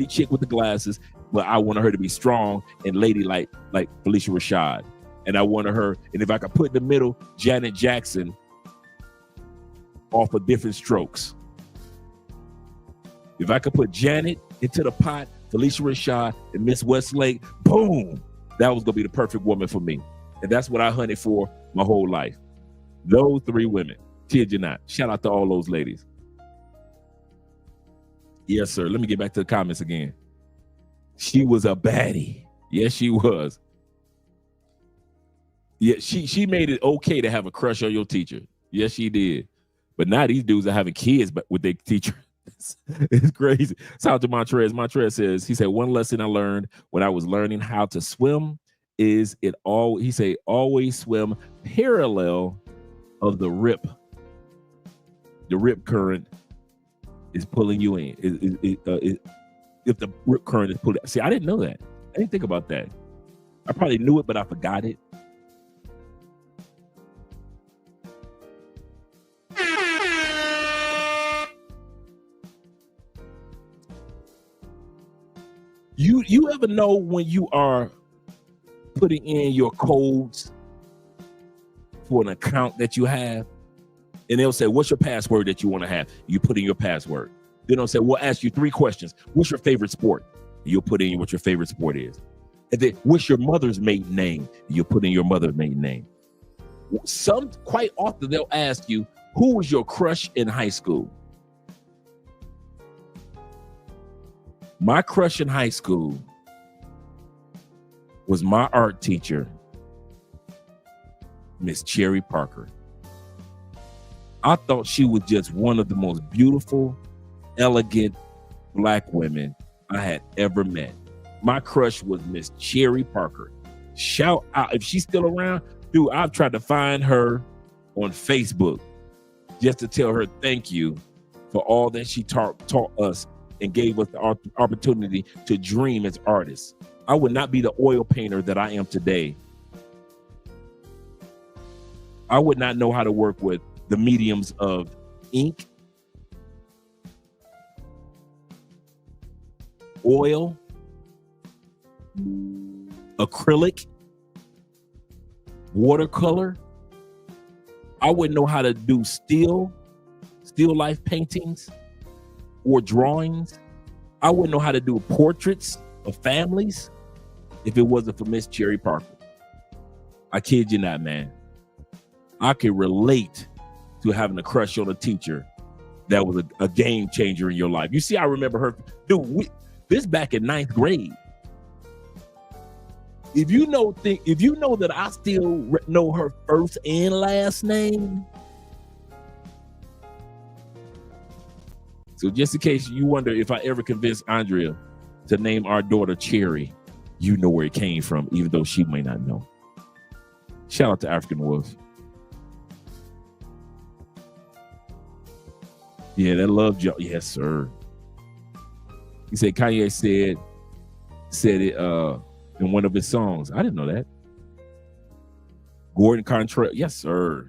Speaker 2: chick with the glasses. But I wanted her to be strong and ladylike like Felicia Rashad. And I wanted her, and if I could put in the middle, Janet Jackson off of Different Strokes. If I could put Janet into the pot, Felicia Rashad, and Miss Westlake, boom, that was gonna be the perfect woman for me. And that's what I hunted for my whole life. Those 3 women, kid you not. Shout out to all those ladies. Yes, sir. Let me get back to the comments again. She was a baddie. Yes, she was. Yeah, she made it okay to have a crush on your teacher. Yes, she did. But now these dudes are having kids but with their teacher. It's crazy. Shout out to Montrez. Montrez says, he said, one lesson I learned when I was learning how to swim is always swim parallel of the rip. The rip current is pulling you in. If the rip current is pulling, see, I didn't know that. I didn't think about that. I probably knew it, but I forgot it. You ever know when you are putting in your codes for an account that you have, and they'll say, what's your password that you want to have? You put in your password. Then they'll say, we'll ask you 3 questions. What's your favorite sport? You'll put in what your favorite sport is. And then what's your mother's maiden name? You'll put in your mother's maiden name. Quite often they'll ask you, who was your crush in high school? My crush in high school was my art teacher, Miss Cherry Parker. I thought she was just one of the most beautiful, elegant Black women I had ever met. My crush was Miss Cherry Parker. Shout out, if she's still around, dude, I've tried to find her on Facebook just to tell her thank you for all that she taught us and gave us the opportunity to dream as artists. I would not be the oil painter that I am today. I would not know how to work with the mediums of ink, oil, acrylic, watercolor. I wouldn't know how to do still life paintings or drawings. I wouldn't know how to do portraits of families if it wasn't for Miss Cherry Parker. I kid you not, man. I can relate to having a crush on a teacher that was a game changer in your life. You see, I remember her, dude, this back in 9th grade. If you know that I still know her first and last name. So just in case you wonder if I ever convinced Andrea to name our daughter Cherry, you know where it came from, even though she may not know. Shout out to African Wolf. Yeah, that love joke. Yes, sir. He said Kanye said it in one of his songs. I didn't know that. Gordon Contrail. Yes, sir.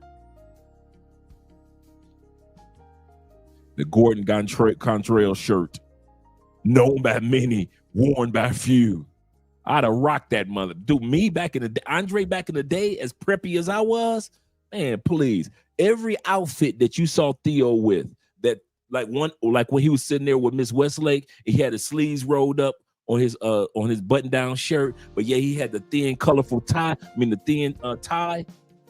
Speaker 2: The Gordon Contrail shirt, known by many, worn by few. I'd have rocked that mother. Dude, me back in the day, Andre back in the day, as preppy as I was, man, please. Every outfit that you saw Theo with, that like when he was sitting there with Miss Westlake, he had his sleeves rolled up on his button-down shirt, but yeah, he had the thin, colorful tie. The thin tie.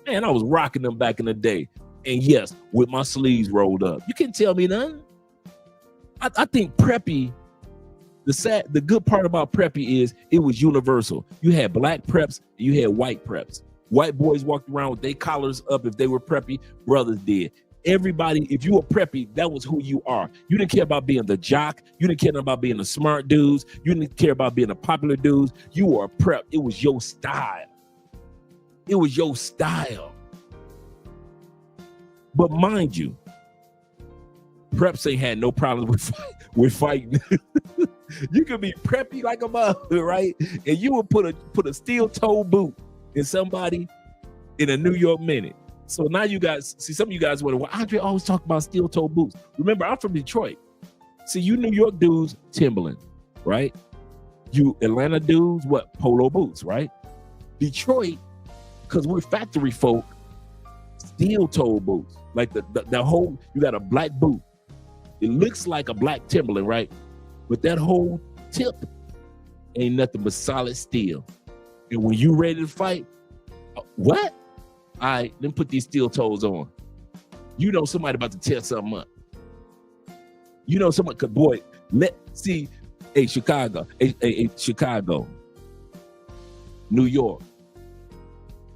Speaker 2: Man, I was rocking them back in the day. And yes, with my sleeves rolled up. You can't tell me nothing. I think preppy, the good part about preppy is it was universal. You had black preps, you had white preps. White boys walked around with their collars up if they were preppy, brothers did. Everybody, if you were preppy, that was who you are. You didn't care about being the jock. You didn't care about being the smart dudes. You didn't care about being the popular dudes. You were a prep. It was your style. It was your style. But mind you, preps ain't had no problem with fighting. You could be preppy like a mother, right? And you would put a steel toe boot in somebody in a New York Minute. So now you guys see, some of you guys wonder, well, Andre always talk about steel toe boots. Remember, I'm from Detroit. See, you New York dudes, Timberland, right? You Atlanta dudes, what? Polo boots, right? Detroit, because we're factory folk, steel toe boots. Like the whole, you got a black boot. It looks like a black Timberland, right? But that whole tip ain't nothing but solid steel. And when you ready to fight, what? All right, then put these steel toes on. You know somebody about to tear something up. You know somebody, boy, hey, Chicago, Chicago, New York.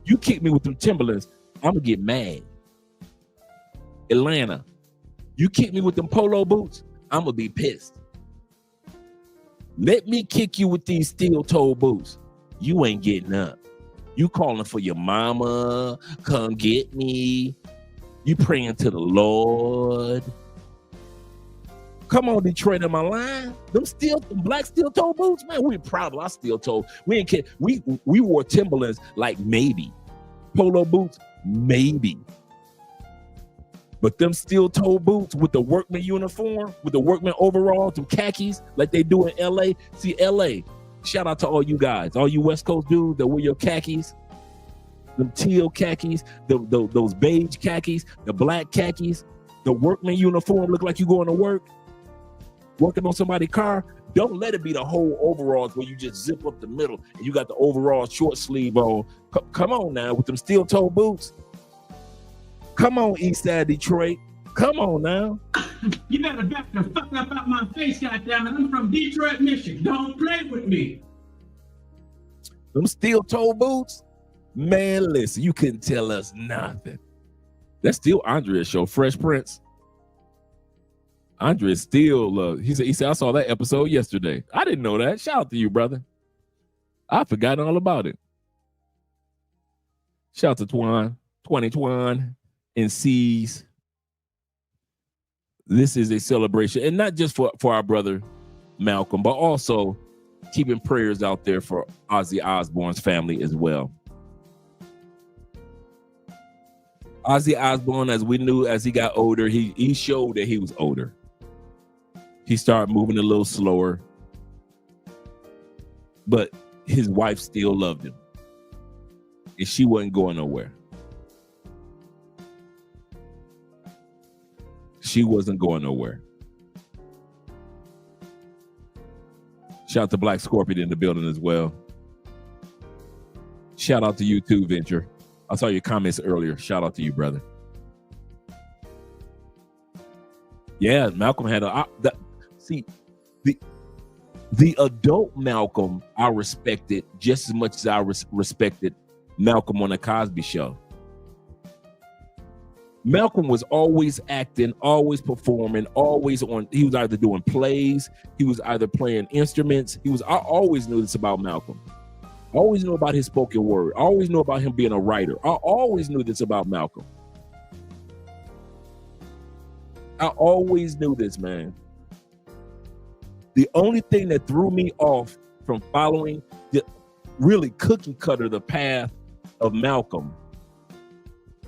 Speaker 2: You kick me with them Timberlands, I'm gonna get mad. Atlanta, you kick me with them polo boots, I'm gonna be pissed. Let me kick you with these steel toe boots. You ain't getting up. You calling for your mama, come get me. You praying to the Lord. Come on, Detroit, am I lying? Them black steel toe boots, man, we proud of our steel toe. We ain't care. We wore Timberlands like maybe. Polo boots, maybe. But them steel toe boots with the workman uniform, with the workman overalls, them khakis, like they do in LA. See, LA, shout out to all you guys, all you West Coast dudes that wear your khakis, them teal khakis, those beige khakis, the black khakis, the workman uniform look like you going to work, working on somebody's car. Don't let it be the whole overalls where you just zip up the middle and you got the overall short sleeve on. Come on now with them steel toe boots. Come on, East Side Detroit. Come on now.
Speaker 4: You better back the fuck up out my face, goddammit. I'm from Detroit, Michigan. Don't play with me.
Speaker 2: Them steel toe boots, man, listen, you couldn't tell us nothing. That's still Andrea's show, Fresh Prince. Andrea still, he said, I saw that episode yesterday. I didn't know that. Shout out to you, brother. I forgot all about it. Shout out to Twan, and C's. This is a celebration, and not just for our brother Malcolm, but also keeping prayers out there for Ozzy Osbourne's family as well. Ozzy Osbourne, as we knew, as he got older, he showed that he was older. He started moving a little slower, but his wife still loved him, and she wasn't going nowhere. She wasn't going nowhere. Shout out to Black Scorpion in the building as well. Shout out to you too, Venture. I saw your comments earlier. Shout out to you, brother. Yeah, Malcolm had the adult Malcolm I respected just as much as I respected Malcolm on the Cosby Show. Malcolm was always acting, always performing, always on. He was either doing plays, he was either playing instruments. I always knew this about Malcolm. I always knew about his spoken word. I always knew about him being a writer. I always knew this about Malcolm. I always knew this, man. The only thing that threw me off from following the really cookie cutter the path of Malcolm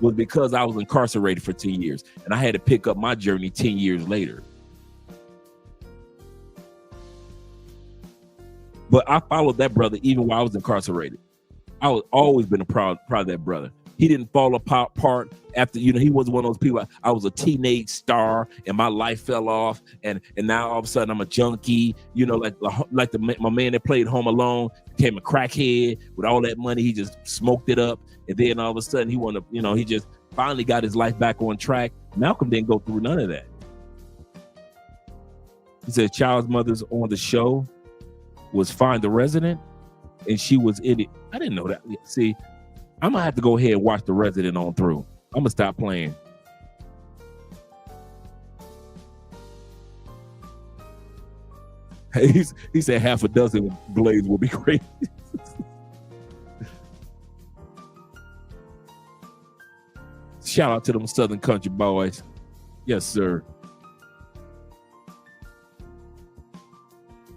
Speaker 2: was because I was incarcerated for 10 years and I had to pick up my journey 10 years later. But I followed that brother even while I was incarcerated. I was always been proud of that brother. He didn't fall apart after, he wasn't one of those people. I was a teenage star and my life fell off and now all of a sudden I'm a junkie, like my man that played Home Alone became a crackhead with all that money. He just smoked it up. And then all of a sudden he just finally got his life back on track. Malcolm didn't go through none of that. He said Child's mother's on the show was Find the Resident and she was in it. I didn't know that. See, I'm gonna have to go ahead and watch The Resident on through. I'm gonna stop playing. He said half a dozen blades will be great. Shout out to them Southern Country boys. Yes, sir.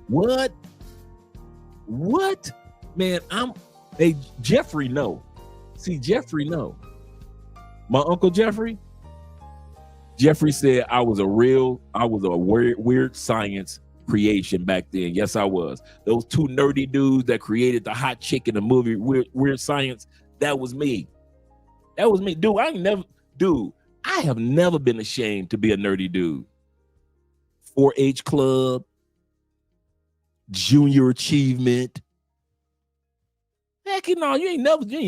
Speaker 2: What? Man, Jeffrey, no. See, Jeffrey, no. My Uncle Jeffrey said I was a weird science creation back then. Yes, I was. Those two nerdy dudes that created the hot chick in the movie Weird Science, that was me. That was me. Dude, I have never been ashamed to be a nerdy dude. 4-H club, junior achievement. Heck, you ain't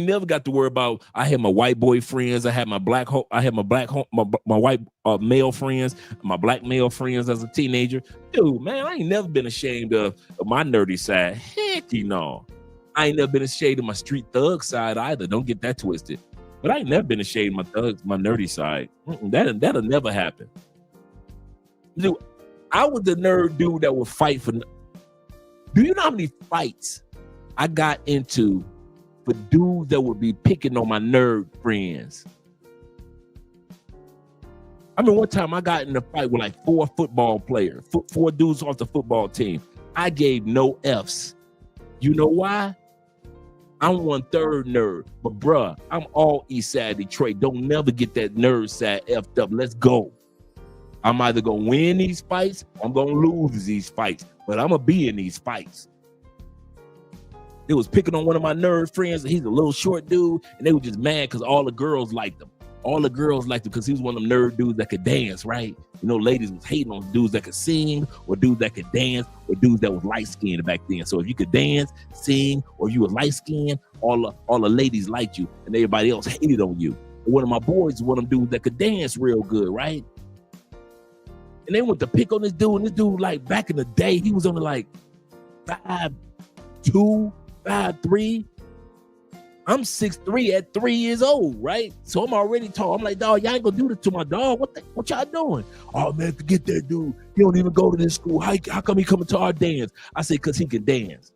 Speaker 2: never got to worry about. I had my white boy friends. I had my my white male friends, my black male friends as a teenager. Dude, man, I ain't never been ashamed of my nerdy side. Heck, I ain't never been ashamed of my street thug side either. Don't get that twisted. But I ain't never been ashamed of my nerdy side. That'll never happen. Dude, I was the nerd dude that would fight for. Do you know how many fights I got into for dudes that would be picking on my nerd friends? I mean, one time I got in a fight with like 4 football players, 4 dudes off the football team. I gave no Fs. You know why? I'm 1/3 nerd, but bruh, I'm all East Side Detroit. Don't never get that nerd side effed up. Let's go. I'm either gonna win these fights or I'm gonna lose these fights, but I'm gonna be in these fights. They was picking on one of my nerd friends. He's a little short dude, and they were just mad because all the girls liked him. All the girls liked him because he was one of them nerd dudes that could dance, right? You know, ladies was hating on dudes that could sing, or dudes that could dance, or dudes that was light-skinned back then. So if you could dance, sing, or you was light-skinned, all the ladies liked you, and everybody else hated on you. And one of my boys was one of them dudes that could dance real good, right? And they went to pick on this dude, and this dude, like, back in the day, he was only like 5'2", 5'3". I'm 6'3" at 3 years old, right? So I'm already tall. I'm like, dog, y'all ain't gonna do this to my dog. What y'all doing? Oh man, forget that dude. He don't even go to this school. How come he coming to our dance? I say, cause he can dance.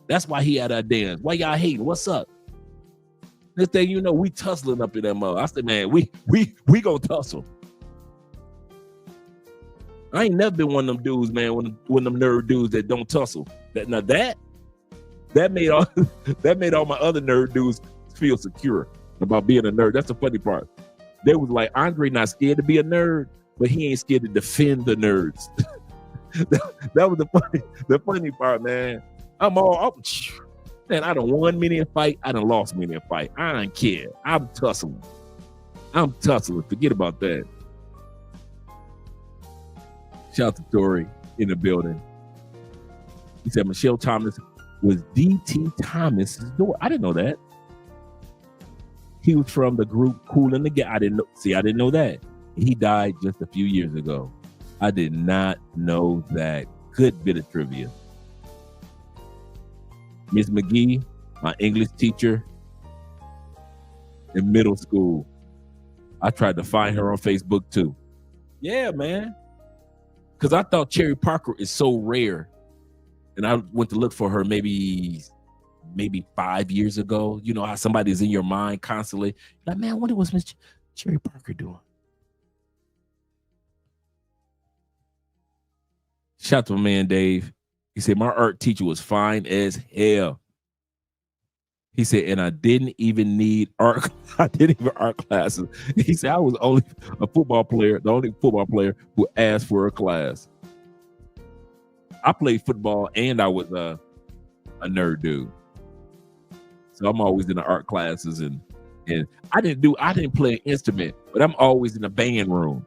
Speaker 2: That's why he at our dance. Why y'all hating? What's up? Next thing you know, we tussling up in that mother. I said, man, we gonna tussle. I ain't never been one of them dudes, man, one of them nerd dudes that don't tussle. That made all my other nerd dudes feel secure about being a nerd. That's the funny part. They was like, Andre not scared to be a nerd, but he ain't scared to defend the nerds. that was the funny part, man. Man, I done won many a fight. I done lost many a fight. I don't care. I'm tussling. Forget about that. Shout out to Tori in the building. He said Michelle Thomas was D.T. Thomas's daughter. I didn't know that. He was from the group Kool and the Gang. I didn't know that. He died just a few years ago. I did not know that. Good bit of trivia. Miss McGee, my English teacher in middle school. I tried to find her on Facebook too. Yeah, man. Because I thought Cherry Parker is so rare. And I went to look for her maybe 5 years ago. You know how somebody's in your mind constantly. Like, man, what was Miss Cherry Parker doing? Shout out to my man Dave. He said, my art teacher was fine as hell. He said, and I didn't even need art. I didn't even art classes. He said, I was only the only football player who asked for a class. I played football and I was a nerd dude. So I'm always in the art classes and I didn't play an instrument, but I'm always in the band room.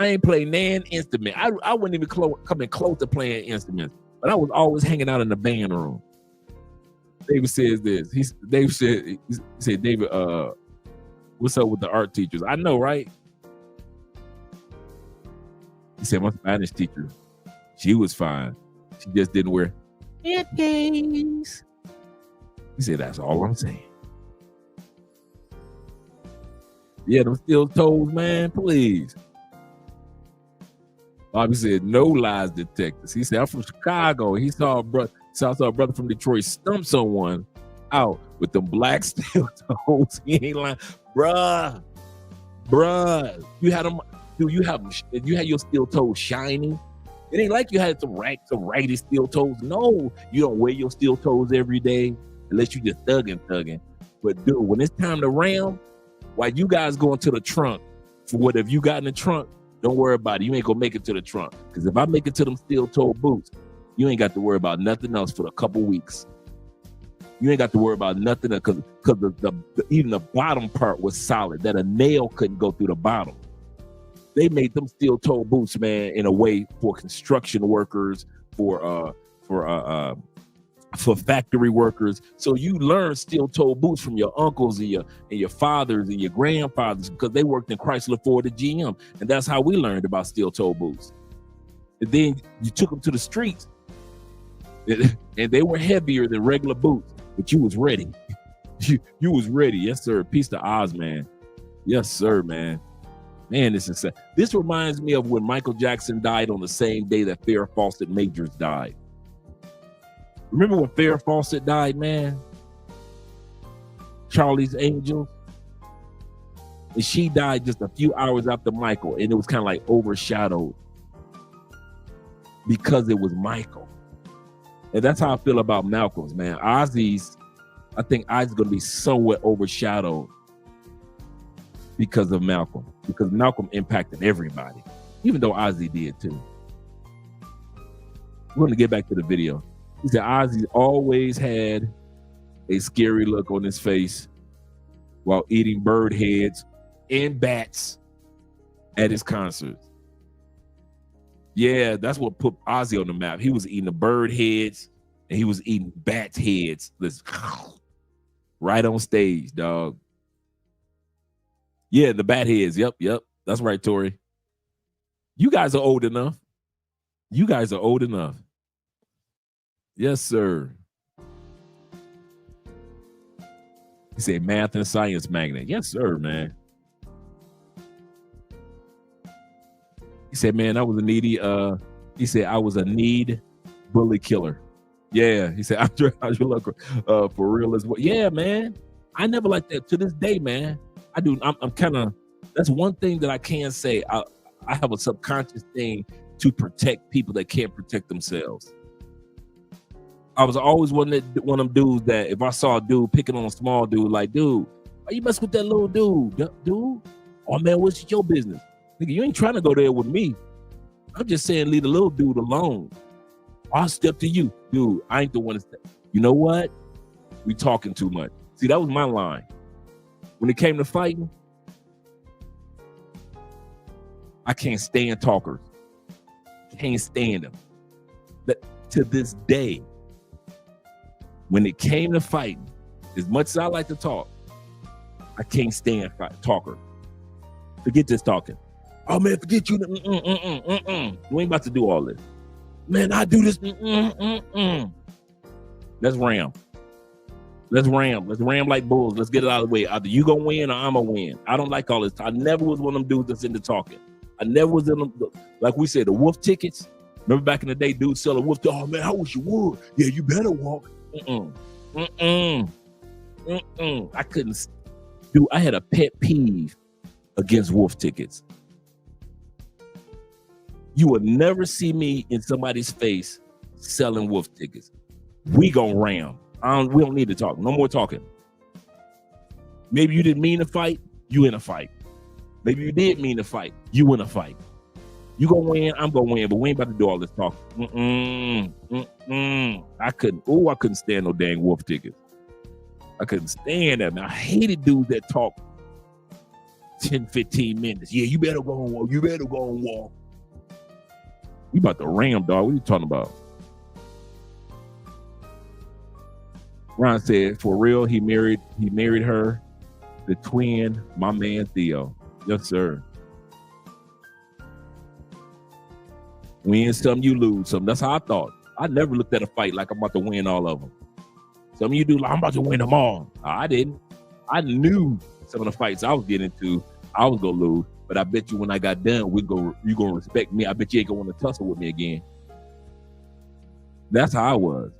Speaker 2: I ain't playing an instrument. I wouldn't even coming close to playing instruments, but I was always hanging out in the band room. David says this. David said, David, what's up with the art teachers? I know, right? He said, my Spanish teacher, she was fine. She just didn't wear headphones. He said, that's all I'm saying. Yeah, them steel toes, man, please. Bobby said, no lies detectors. He said, I'm from Chicago. He saw a brother from Detroit stump someone out with them black steel toes. He ain't lying. Bruh. You had them, dude, you had your steel toes shiny. It ain't like you had some raggedy steel toes. No, you don't wear your steel toes every day unless you just thugging. But dude, when it's time to ram, while you guys going to the trunk for whatever you got in the trunk, don't worry about it. You ain't gonna make it to the trunk. Because if I make it to them steel toe boots, you ain't got to worry about nothing else for a couple weeks. You ain't got to worry about nothing because even the bottom part was solid, that a nail couldn't go through the bottom. They made them steel toe boots, man, in a way for construction workers, for factory workers. So you learn steel-toe boots from your uncles and your fathers and your grandfathers because they worked in Chrysler, Ford, and GM, and that's how we learned about steel-toe boots. And then you took them to the streets, and they were heavier than regular boots, but you was ready. You was ready. Yes, sir. Peace to Oz, man. Yes, sir, man. Man, this is sad. This reminds me of when Michael Jackson died on the same day that Farrah Fawcett Majors died. Remember when Farrah Fawcett died, man? Charlie's Angels. And she died just a few hours after Michael, and it was kind of like overshadowed because it was Michael. And that's how I feel about Malcolm's, man. Ozzy's, I think Ozzy's going to be somewhat overshadowed because of Malcolm, because Malcolm impacted everybody, even though Ozzy did too. We're going to get back to the video. He said Ozzy always had a scary look on his face while eating bird heads and bats at his concerts. Yeah, that's what put Ozzy on the map. He was eating the bird heads and he was eating bat heads. Right on stage, dog. Yeah, the bat heads. Yep. That's right, Tori. You guys are old enough. Yes, sir. He said math and science magnet. Yes, sir, man. He said, man, I was a needy, he said, I was a need bully killer. Yeah, he said, how'd you look for real as well? Yeah, man. I never like that to this day, man. I do. I'm kind of, that's one thing that I can say. I have a subconscious thing to protect people that can't protect themselves. I was always one of them dudes that if I saw a dude picking on a small dude, like, dude, why you mess with that little dude? Dude? Oh, man, what's your business? Nigga, you ain't trying to go there with me. I'm just saying leave the little dude alone. I'll step to you. Dude, I ain't the one to step. You know what? We talking too much. See, that was my line. When it came to fighting, I can't stand talkers. Can't stand them. But to this day, when it came to fighting, as much as I like to talk, I can't stand talker. Forget this talking. Oh, man, forget you. You ain't about to do all this. Man, I do this. Let's ram. Let's ram like bulls. Let's get it out of the way. Either you gonna win or I'm gonna win. I don't like all this. I never was one of them dudes that's into talking. I never was in them, like we said, the wolf tickets. Remember back in the day, dudes sell a wolf ticket. Oh, man, I wish you would. Yeah, you better walk. I couldn't do. I had a pet peeve against wolf tickets. You would never see me in somebody's face selling wolf tickets. We gonna ram. We don't need to talk. No more talking. Maybe you didn't mean to fight. You in a fight. Maybe you did mean to fight. You in a fight. You gonna win. I'm gonna win. But we ain't about to do all this talking. I couldn't stand no dang wolf tickets. I couldn't stand that, man. I hated dudes that talk 10, 15 minutes. Yeah, you better go and walk. You better go and walk. We about to ram, dog. What are you talking about? Ron said, for real, he married her, the twin, my man Theo. Yes, sir. Win some, you lose some. That's how I thought. I never looked at a fight like I'm about to win all of them. Some of you do like, I'm about to win them all. I didn't. I knew some of the fights I was getting into, I was gonna lose. But I bet you when I got done, you gonna respect me. I bet you ain't gonna want to tussle with me again. That's how I was.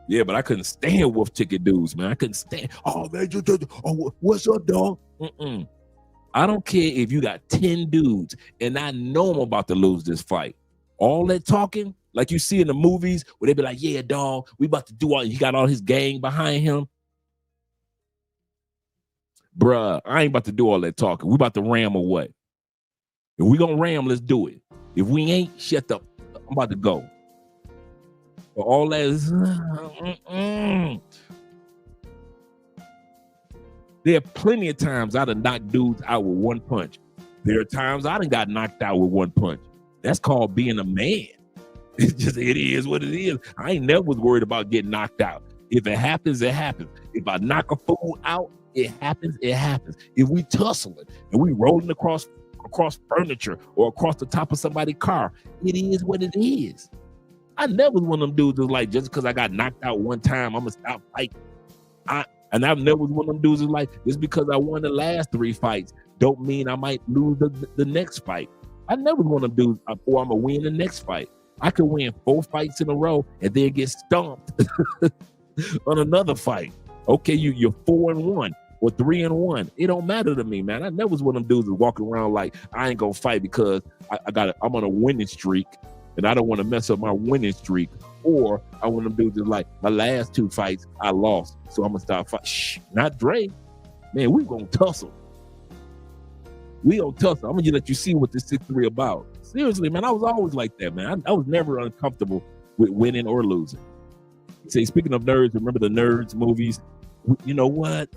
Speaker 2: Yeah, but I couldn't stand wolf ticket dudes, man. I couldn't stand. Oh, man, what's up, dog? I don't care if you got 10 dudes and I know I'm about to lose this fight. All that talking, like you see in the movies where they be like, yeah, dog, we about to do all, he got all his gang behind him. Bruh, I ain't about to do all that talking. We about to ram or what? If we gonna ram, let's do it. If we ain't, shut up. I'm about to go. But all that is, there are plenty of times I done knocked dudes out with one punch. There are times I done got knocked out with one punch. That's called being a man. It is what it is. I ain't never was worried about getting knocked out. If it happens, it happens. If I knock a fool out, it happens, it happens. If we tussling and we rolling across furniture or across the top of somebody's car, it is what it is. I never was one of them dudes that's like, just because I got knocked out one time, I'm gonna stop fighting. And I've never was one of them dudes that's like, just because I won the last 3 fights, don't mean I might lose the next fight. I never was one of them dudes, or I'm gonna win the next fight. I could win 4 fights in a row and then get stomped on another fight. Okay, you're 4-1 or 3-1. It don't matter to me, man. I never was one of them dudes that walking around like I ain't gonna fight because I'm on a winning streak and I don't want to mess up my winning streak. Or I want them dudes that like my last 2 fights I lost, so I'm gonna stop fighting. Shh, not Dre. Man, we gonna tussle. We gonna tussle. I'm gonna let you see what this 6'3" about. Seriously, man, I was always like that, man. I was never uncomfortable with winning or losing. Say, speaking of nerds, remember the Nerds movies? You know what?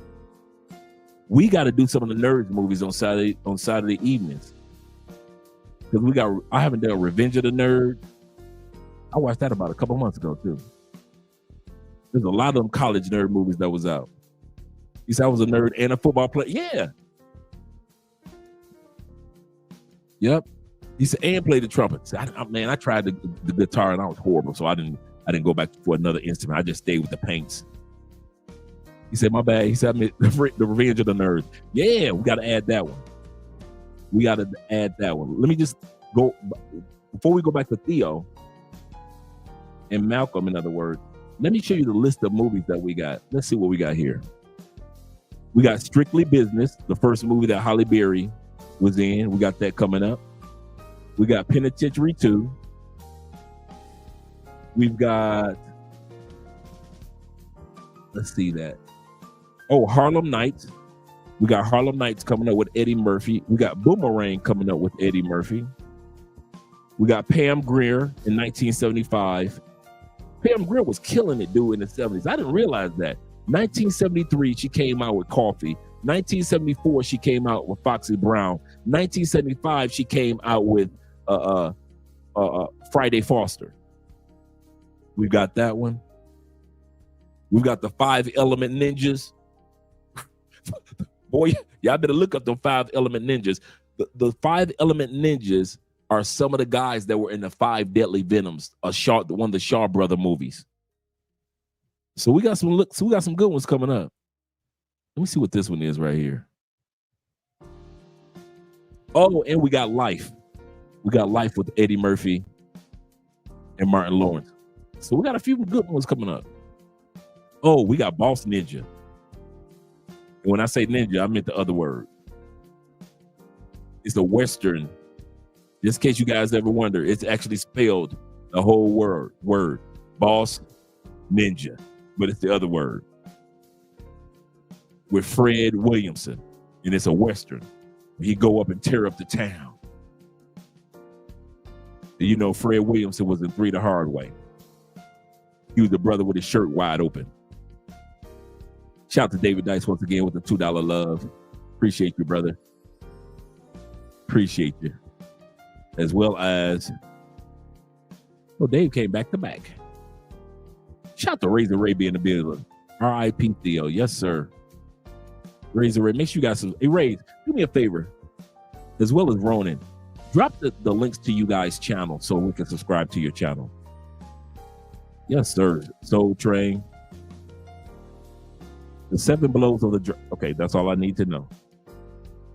Speaker 2: We got to do some of the Nerds movies on Saturday evenings. Because I haven't done Revenge of the Nerds. I watched that about a couple months ago, too. There's a lot of them college nerd movies that was out. You said I was a nerd and a football player? Yeah. Yep. He said, and play the trumpet. So I tried the guitar and I was horrible, so I didn't go back for another instrument. I just stayed with the paints. He said, my bad. He said, I mean, the Revenge of the Nerds. Yeah, we got to add that one. Let me just go, before we go back to Theo and Malcolm, in other words, let me show you the list of movies that we got. Let's see what we got here. We got Strictly Business, the first movie that Halle Berry was in. We got that coming up. We got Penitentiary 2. We've got, let's see that. Oh, Harlem Nights. We got Harlem Nights coming up with Eddie Murphy. We got Boomerang coming up with Eddie Murphy. We got Pam Grier in 1975. Pam Grier was killing it, dude, in the 70s. I didn't realize that. 1973, she came out with Coffee. 1974, she came out with Foxy Brown. 1975, she came out with Friday Foster. We got that one. We've got the 5 Element Ninjas. Boy, y'all better look up the 5 Element Ninjas. The 5 Element Ninjas are some of the guys that were in the 5 Deadly Venoms, one of the Shaw Brother movies. So we got some good ones coming up. Let me see what this one is right here. Oh, and we got Life. We got Life with Eddie Murphy and Martin Lawrence. So we got a few good ones coming up. Oh, we got Boss Ninja. And when I say ninja, I meant the other word. It's a Western. Just in case you guys ever wonder, it's actually spelled the whole word. Boss Ninja. But it's the other word. With Fred Williamson. And it's a Western. He go up and tear up the town. And you know, Fred Williamson was in 3 the Hard Way. He was the brother with his shirt wide open. Shout out to David Dice once again with the $2 love. Appreciate you, brother. Appreciate you. As well as, Dave came back to back. Shout out to Razor Ray being in the building. R.I.P. Theo. Yes, sir. Razor Ray, make sure you got some. Hey, Ray, do me a favor. As well as Ronan, drop the links to you guys' channel so we can subscribe to your channel. Yes, sir. Soul Train. The 7 blows of the okay, that's all I need to know.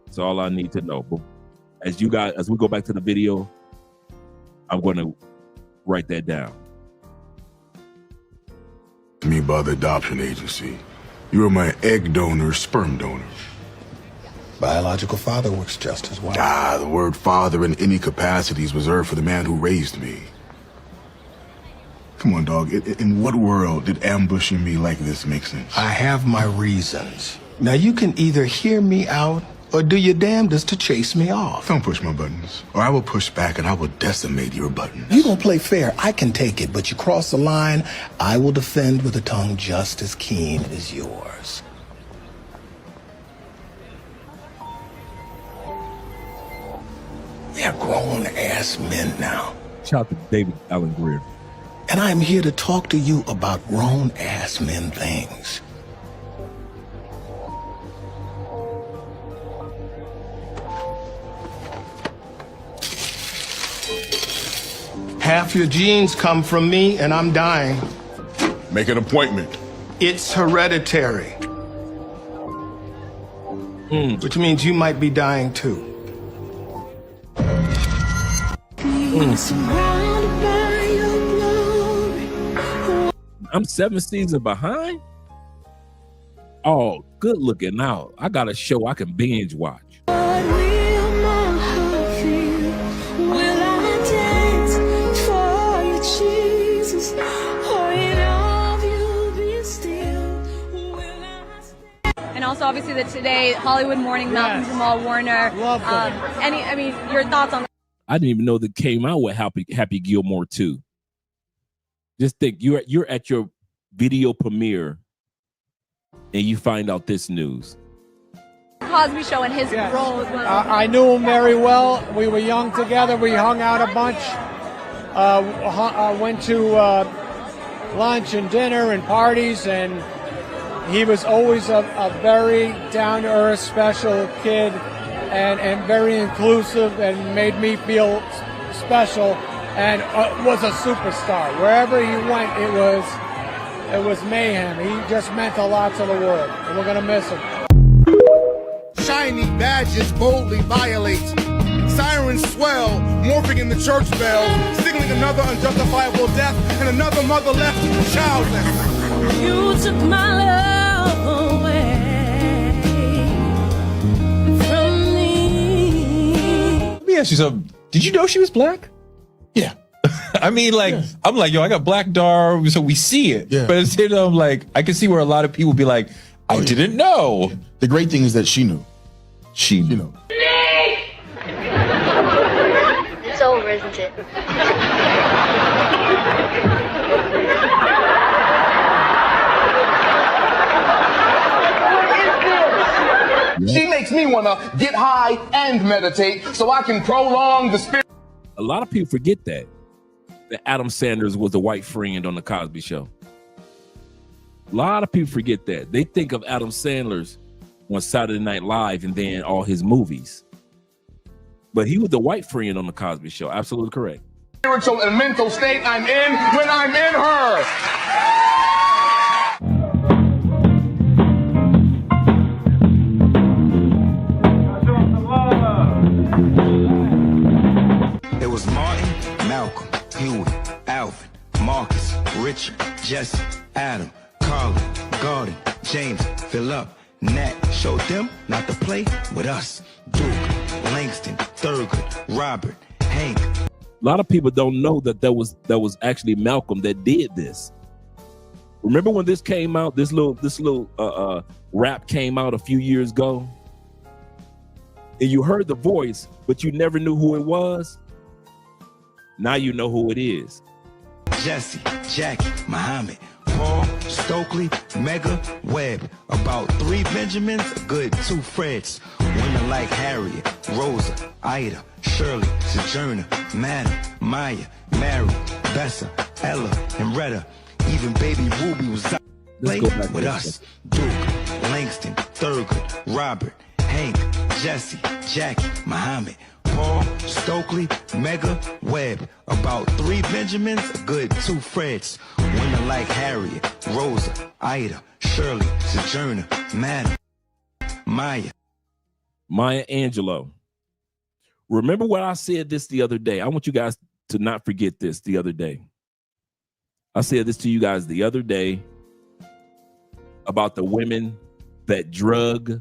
Speaker 2: That's all I need to know. But as we go back to the video, I'm going to write that down.
Speaker 5: Me by the adoption agency. You are my egg donor, sperm donor.
Speaker 3: Biological father works just as well.
Speaker 5: The word father in any capacity is reserved for the man who raised me. Come on, dog. In what world did ambushing me like this make sense?
Speaker 3: I have my reasons. Now, you can either hear me out or do your damnedest to chase me off.
Speaker 5: Don't push my buttons, or I will push back and I will decimate your buttons.
Speaker 3: You don't play fair. I can take it, but you cross the line, I will defend with a tongue just as keen as yours. We are grown-ass grown-ass men now.
Speaker 2: Shout out to David Allen Greer.
Speaker 3: And I'm here to talk to you about grown-ass men things. Half your genes come from me, and I'm dying.
Speaker 5: Make an appointment.
Speaker 3: It's hereditary. Which means you might be dying too.
Speaker 2: I'm 7 seasons behind? Oh, good looking out. I got a show I can binge watch.
Speaker 13: And also, obviously, that today, Hollywood Morning, Malcolm Jamal Warner.
Speaker 20: Love them.
Speaker 13: I mean, your thoughts on
Speaker 2: I didn't even know that came out with Happy Gilmore 2. Just think, you're at your video premiere and you find out this news.
Speaker 13: Cosby Show and his role as well.
Speaker 20: I knew him very well. We were young together. We hung out a bunch. Went to lunch and dinner and parties, and he was always a very down-to-earth, special kid, and very inclusive, and made me feel special, and was a superstar. Wherever he went, it was mayhem. He just meant a lot to the world, and we're gonna miss him.
Speaker 19: Shiny badges boldly violate. Sirens swell, morphing in the church bells, signaling another unjustifiable death, and another mother left childless.
Speaker 1: You took my love away from me.
Speaker 21: Let me ask you something. Did you know she was black?
Speaker 22: Yeah.
Speaker 21: I mean, like, I'm like, yo, I got black dar, so we see it.
Speaker 22: Yeah.
Speaker 21: But at the same time, like, I can see where a lot of people be like, I didn't know.
Speaker 22: Yeah. The great thing is that she knew.
Speaker 21: She knew.
Speaker 14: It's over, isn't it?
Speaker 17: She makes me want to get high and meditate so I can prolong the spirit.
Speaker 2: A lot of people forget that Adam Sanders was a white friend on the Cosby Show. A lot of people forget that. They think of Adam Sandler's on Saturday Night Live and then all his movies. But he was the white friend on the Cosby Show. Absolutely correct.
Speaker 17: Spiritual and mental state I'm in when I'm in her.
Speaker 6: It was Martin, Malcolm, Huey, Alvin, Marcus, Richard, Jesse, Adam, Carly, Gordon, James, Philip, Nat. Showed them not to play with us. Duke, Langston, Thurgood, Robert, Hank.
Speaker 2: A lot of people don't know that was actually Malcolm that did this. Remember when this came out? This little rap came out a few years ago, and you heard the voice, but you never knew who it was. Now you know who it is.
Speaker 6: Jesse, Jackie, Muhammad, Paul, Stokely, Mega, Webb. About 3 Benjamins, a good 2 Freds. Women like Harriet, Rosa, Ida, Shirley, Sojourner, Madam, Maya, Mary, Bessa, Ella, and Retta. Even baby Ruby was out with us. Duke, Langston, Thurgood, Robert, Hank, Jesse, Jackie, Muhammad, Paul, Stokely, Mega, Webb. About 3 Benjamins, a good 2 Freds. Women like Harriet, Rosa, Ida, Shirley, Sojourner, Madam, Maya
Speaker 2: Angelou. Remember what I said this the other day. I want you guys to not forget this the other day. I said this to you guys the other day about the women that drug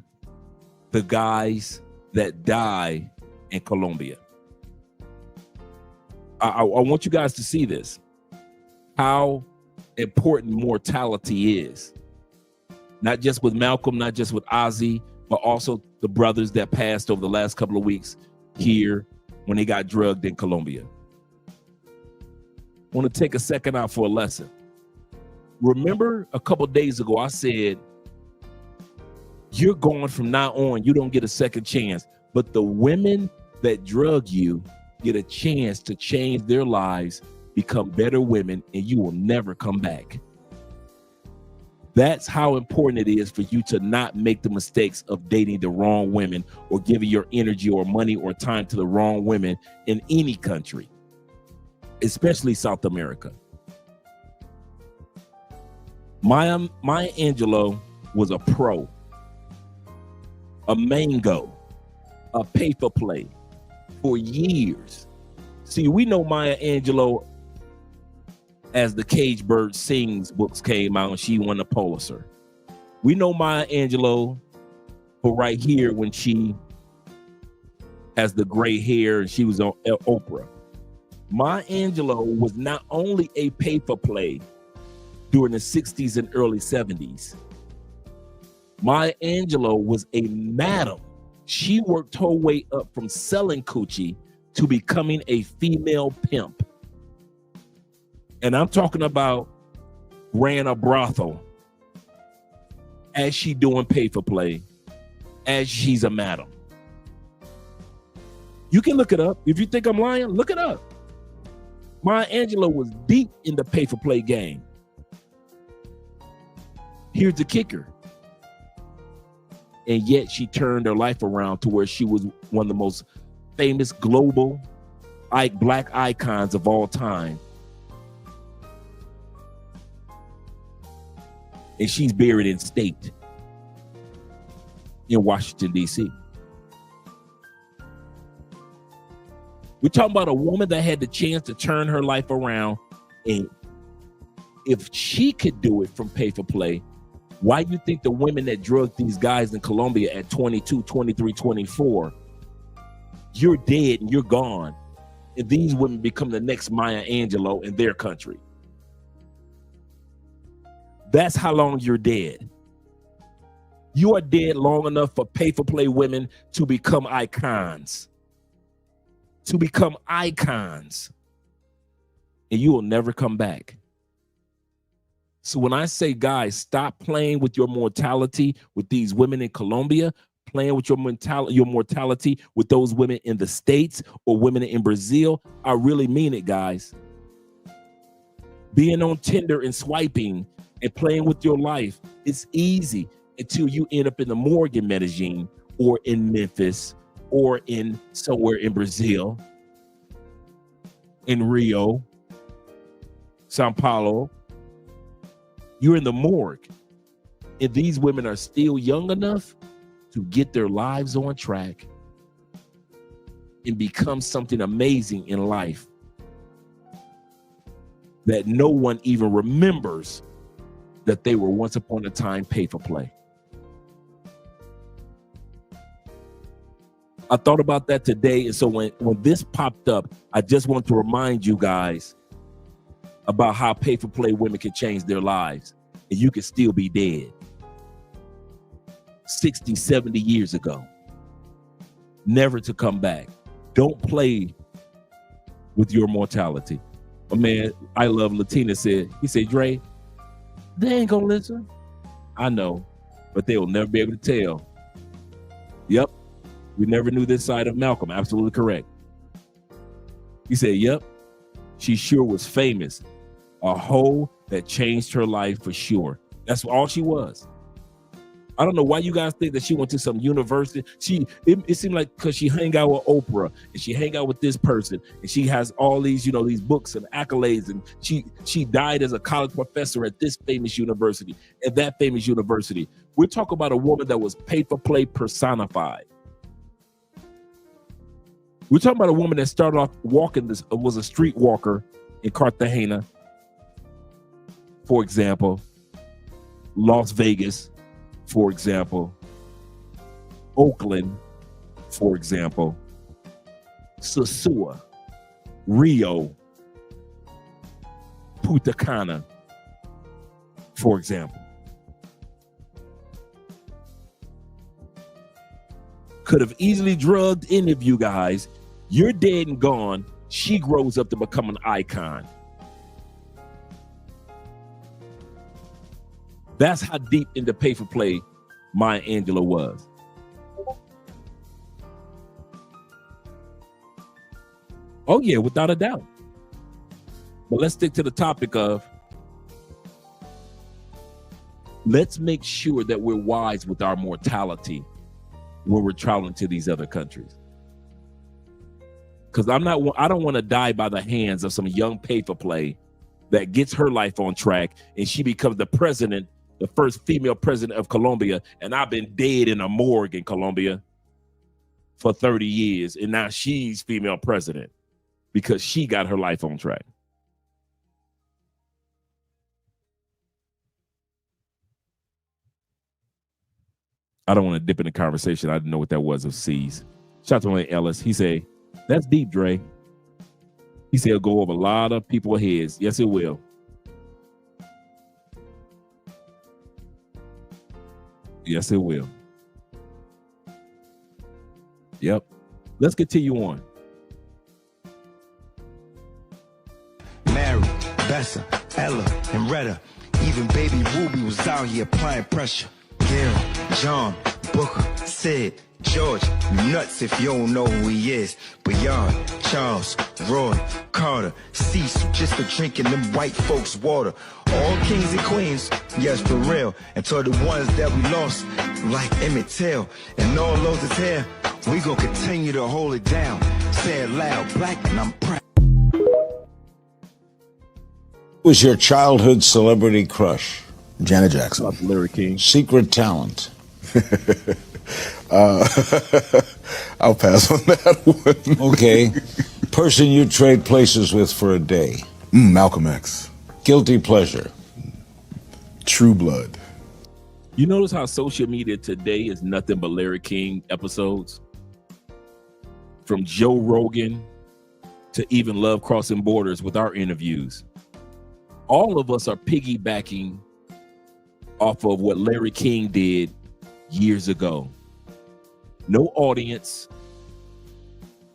Speaker 2: the guys that die in Colombia. I want you guys to see this, how important mortality is. Not just with Malcolm, not just with Ozzy, but also the brothers that passed over the last couple of weeks here when they got drugged in Colombia. I want to take a second out for a lesson. Remember a couple days ago, I said, you're going from now on, you don't get a second chance. But the women that drug you get a chance to change their lives, become better women, and you will never come back. That's how important it is for you to not make the mistakes of dating the wrong women or giving your energy or money or time to the wrong women in any country, especially South America. Maya Angelou was a pro, a mango, a paper play for years. See, we know Maya Angelou as the Cage Bird Sings books came out and she won the Pulitzer. We know Maya Angelou for right here when she has the gray hair and she was on Oprah. Maya Angelou was not only a paper play during the 60s and early 70s. Maya Angelou was a madam. She worked her way up from selling coochie to becoming a female pimp. And I'm talking about ran a brothel as she doing paper play, as she's a madam. You can look it up. If you think I'm lying, look it up. Maya Angelou was deep in the paper play game. Here's the kicker. And yet she turned her life around to where she was one of the most famous global black icons of all time. And she's buried in state in Washington, D.C. We're talking about a woman that had the chance to turn her life around. And if she could do it from paper play, why do you think the women that drugged these guys in Colombia at 22, 23, 24, you're dead and you're gone, and these women become the next Maya Angelou in their country? That's how long you're dead. You are dead long enough for paper play women to become icons. To become icons. And you will never come back. So when I say, guys, stop playing with your mortality with these women in Colombia, playing with your mortality with those women in the States or women in Brazil, I really mean it, guys. Being on Tinder and swiping and playing with your life, it's easy until you end up in the morgue in Medellin or in Memphis or in somewhere in Brazil, in Rio, Sao Paulo. You're in the morgue. And these women are still young enough to get their lives on track and become something amazing in life that no one even remembers that they were once upon a time paper play. I thought about that today, and so when this popped up, I just want to remind you guys about how paper play women can change their lives, and you can still be dead 60, 70 years ago, never to come back. Don't play with your mortality. A man I love, Latina, said, Dre, they ain't gonna listen. I know, but they will never be able to tell. Yep, we never knew this side of Malcolm. Absolutely correct. He said, yep, she sure was famous. A hoe that changed her life for sure. That's all she was. I don't know why you guys think that she went to some university. It seemed like because she hang out with Oprah and she hang out with this person and she has all these, these books and accolades, and she died as a college professor at this famous university and that famous university. We're talking about a woman that was paper play personified. We're talking about a woman that started off was a street walker in Cartagena, for example, Las Vegas, for example, Oakland, for example, Sosua, Rio, Punta Cana, for example. Could have easily drugged any of you guys. You're dead and gone. She grows up to become an icon. That's how deep into paper play Maya Angelou was. Oh, yeah, without a doubt. But let's stick to the topic of let's make sure that we're wise with our mortality when we're traveling to these other countries. Because I don't want to die by the hands of some young pay-for-play that gets her life on track and she becomes the president, the first female president of Colombia, and I've been dead in a morgue in Colombia for 30 years, and now she's female president because she got her life on track. I don't want to dip in the conversation. I didn't know what that was of C's. Shout out to Wayne Ellis. He said, that's deep, Dre. He said it'll go over a lot of people's heads. Yes, it will. Yes, it will. Yep. Let's continue on.
Speaker 6: Mary, Bessa, Ella, and Retta. Even baby Ruby was out here applying pressure. Gail, John, Booker, Sid, George, nuts if you don't know who he is. Beyond, Charles, Roy, Carter, Cecil, just for drinking them white folks' water. All kings and queens, yes, for real. And to the ones that we lost, like Emmett Till and all those that's here, we gonna continue to hold it down. Say it loud, black, and I'm proud.
Speaker 7: Who was your childhood celebrity crush?
Speaker 3: Janet Jackson.
Speaker 2: Larry King.
Speaker 7: Secret talent.
Speaker 3: I'll pass on that one.
Speaker 7: Okay. Person you trade places with for a day.
Speaker 3: Malcolm X.
Speaker 7: Guilty pleasure.
Speaker 3: True Blood.
Speaker 2: You notice how social media today is nothing but Larry King episodes? From Joe Rogan to even Love Crossing Borders with our interviews. All of us are piggybacking off of what Larry King did years ago. No audience,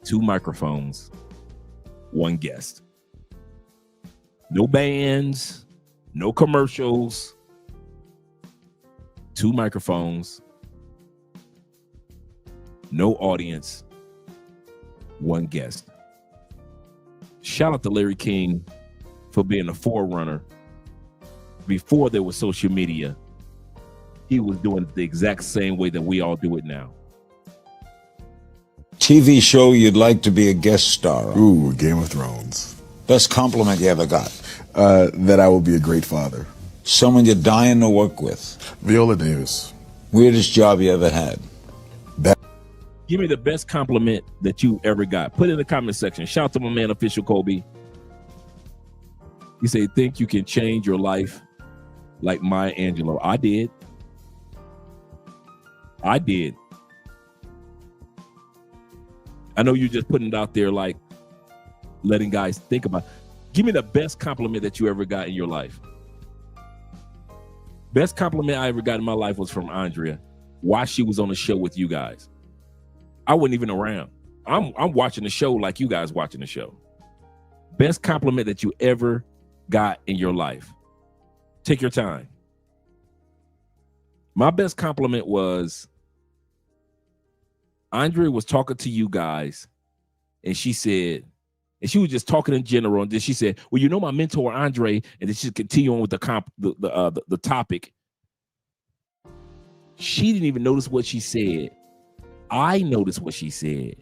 Speaker 2: 2 microphones, 1 guest. No bands, no commercials, 2 microphones, no audience, 1 guest. Shout out to Larry King for being a forerunner. Before there was social media, he was doing it the exact same way that we all do it now.
Speaker 7: TV show you'd like to be a guest star on?
Speaker 3: Ooh, Game of Thrones.
Speaker 7: Best compliment you ever got?
Speaker 3: That I will be a great father.
Speaker 7: Someone you're dying to work with?
Speaker 3: Viola Davis.
Speaker 7: Weirdest job you ever had?
Speaker 2: Give me the best compliment that you ever got. Put it in the comment section. Shout out to my man, Official Kobe. He said, think you can change your life like Maya Angelou. I did. I know you're just putting it out there, like letting guys think about it. Give me the best compliment that you ever got in your life. Best compliment I ever got in my life was from Andrea while she was on the show with you guys. I wasn't even around. I'm watching the show like you guys watching the show. Best compliment that you ever got in your life. Take your time. My best compliment was Andrea was talking to you guys, and she said, and she was just talking in general, and then she said, well, you know my mentor, Andre, and then she's continuing with the topic. She didn't even notice what she said. I noticed what she said.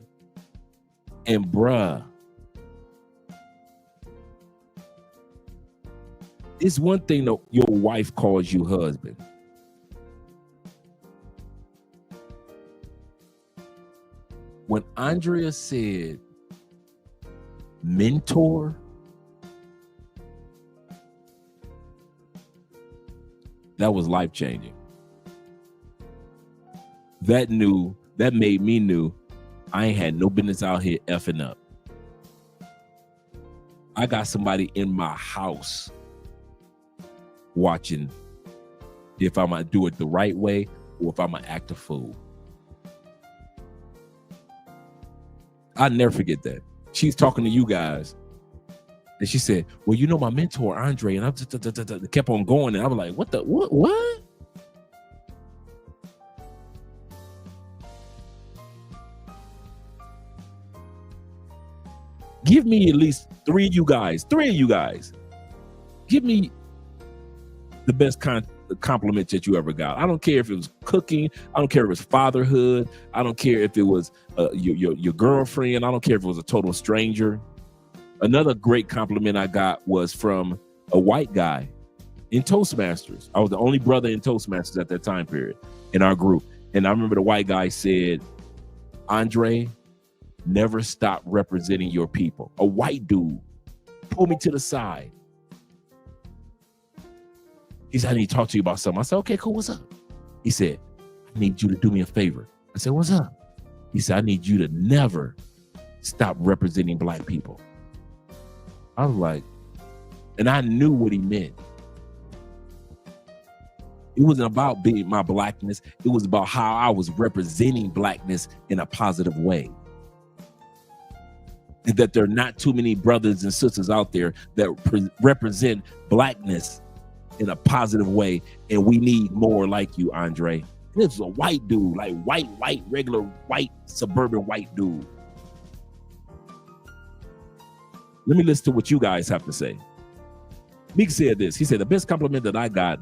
Speaker 2: And bruh, it's one thing that your wife calls you husband. When Andrea said mentor, that was life-changing. That made me know I ain't had no business out here effing up. I got somebody in my house watching if I'm gonna do it the right way or if I'm gonna act a fool. I'll never forget that. She's talking to you guys, and she said, well, you know my mentor, Andre, and I kept on going, and I was like, what? Give me at least three of you guys. Give me the best compliment that you ever got. I don't care if it was cooking. I don't care if it was fatherhood. I don't care if it was your girlfriend. I don't care if it was a total stranger. Another great compliment I got was from a white guy in Toastmasters. I was the only brother in Toastmasters at that time period in our group. And I remember the white guy said, Andre, never stop representing your people. A white dude pulled me to the side. He said, I need to talk to you about something. I said, okay, cool, what's up? He said, I need you to do me a favor. I said, what's up? He said, I need you to never stop representing black people. I was like, and I knew what he meant. It wasn't about being my blackness. It was about how I was representing blackness in a positive way. And that there are not too many brothers and sisters out there that represent blackness in a positive way. And we need more like you, Andre. And this was a white dude, like white, regular white, suburban white dude. Let me listen to what you guys have to say. Meek said this. He said, the best compliment that I got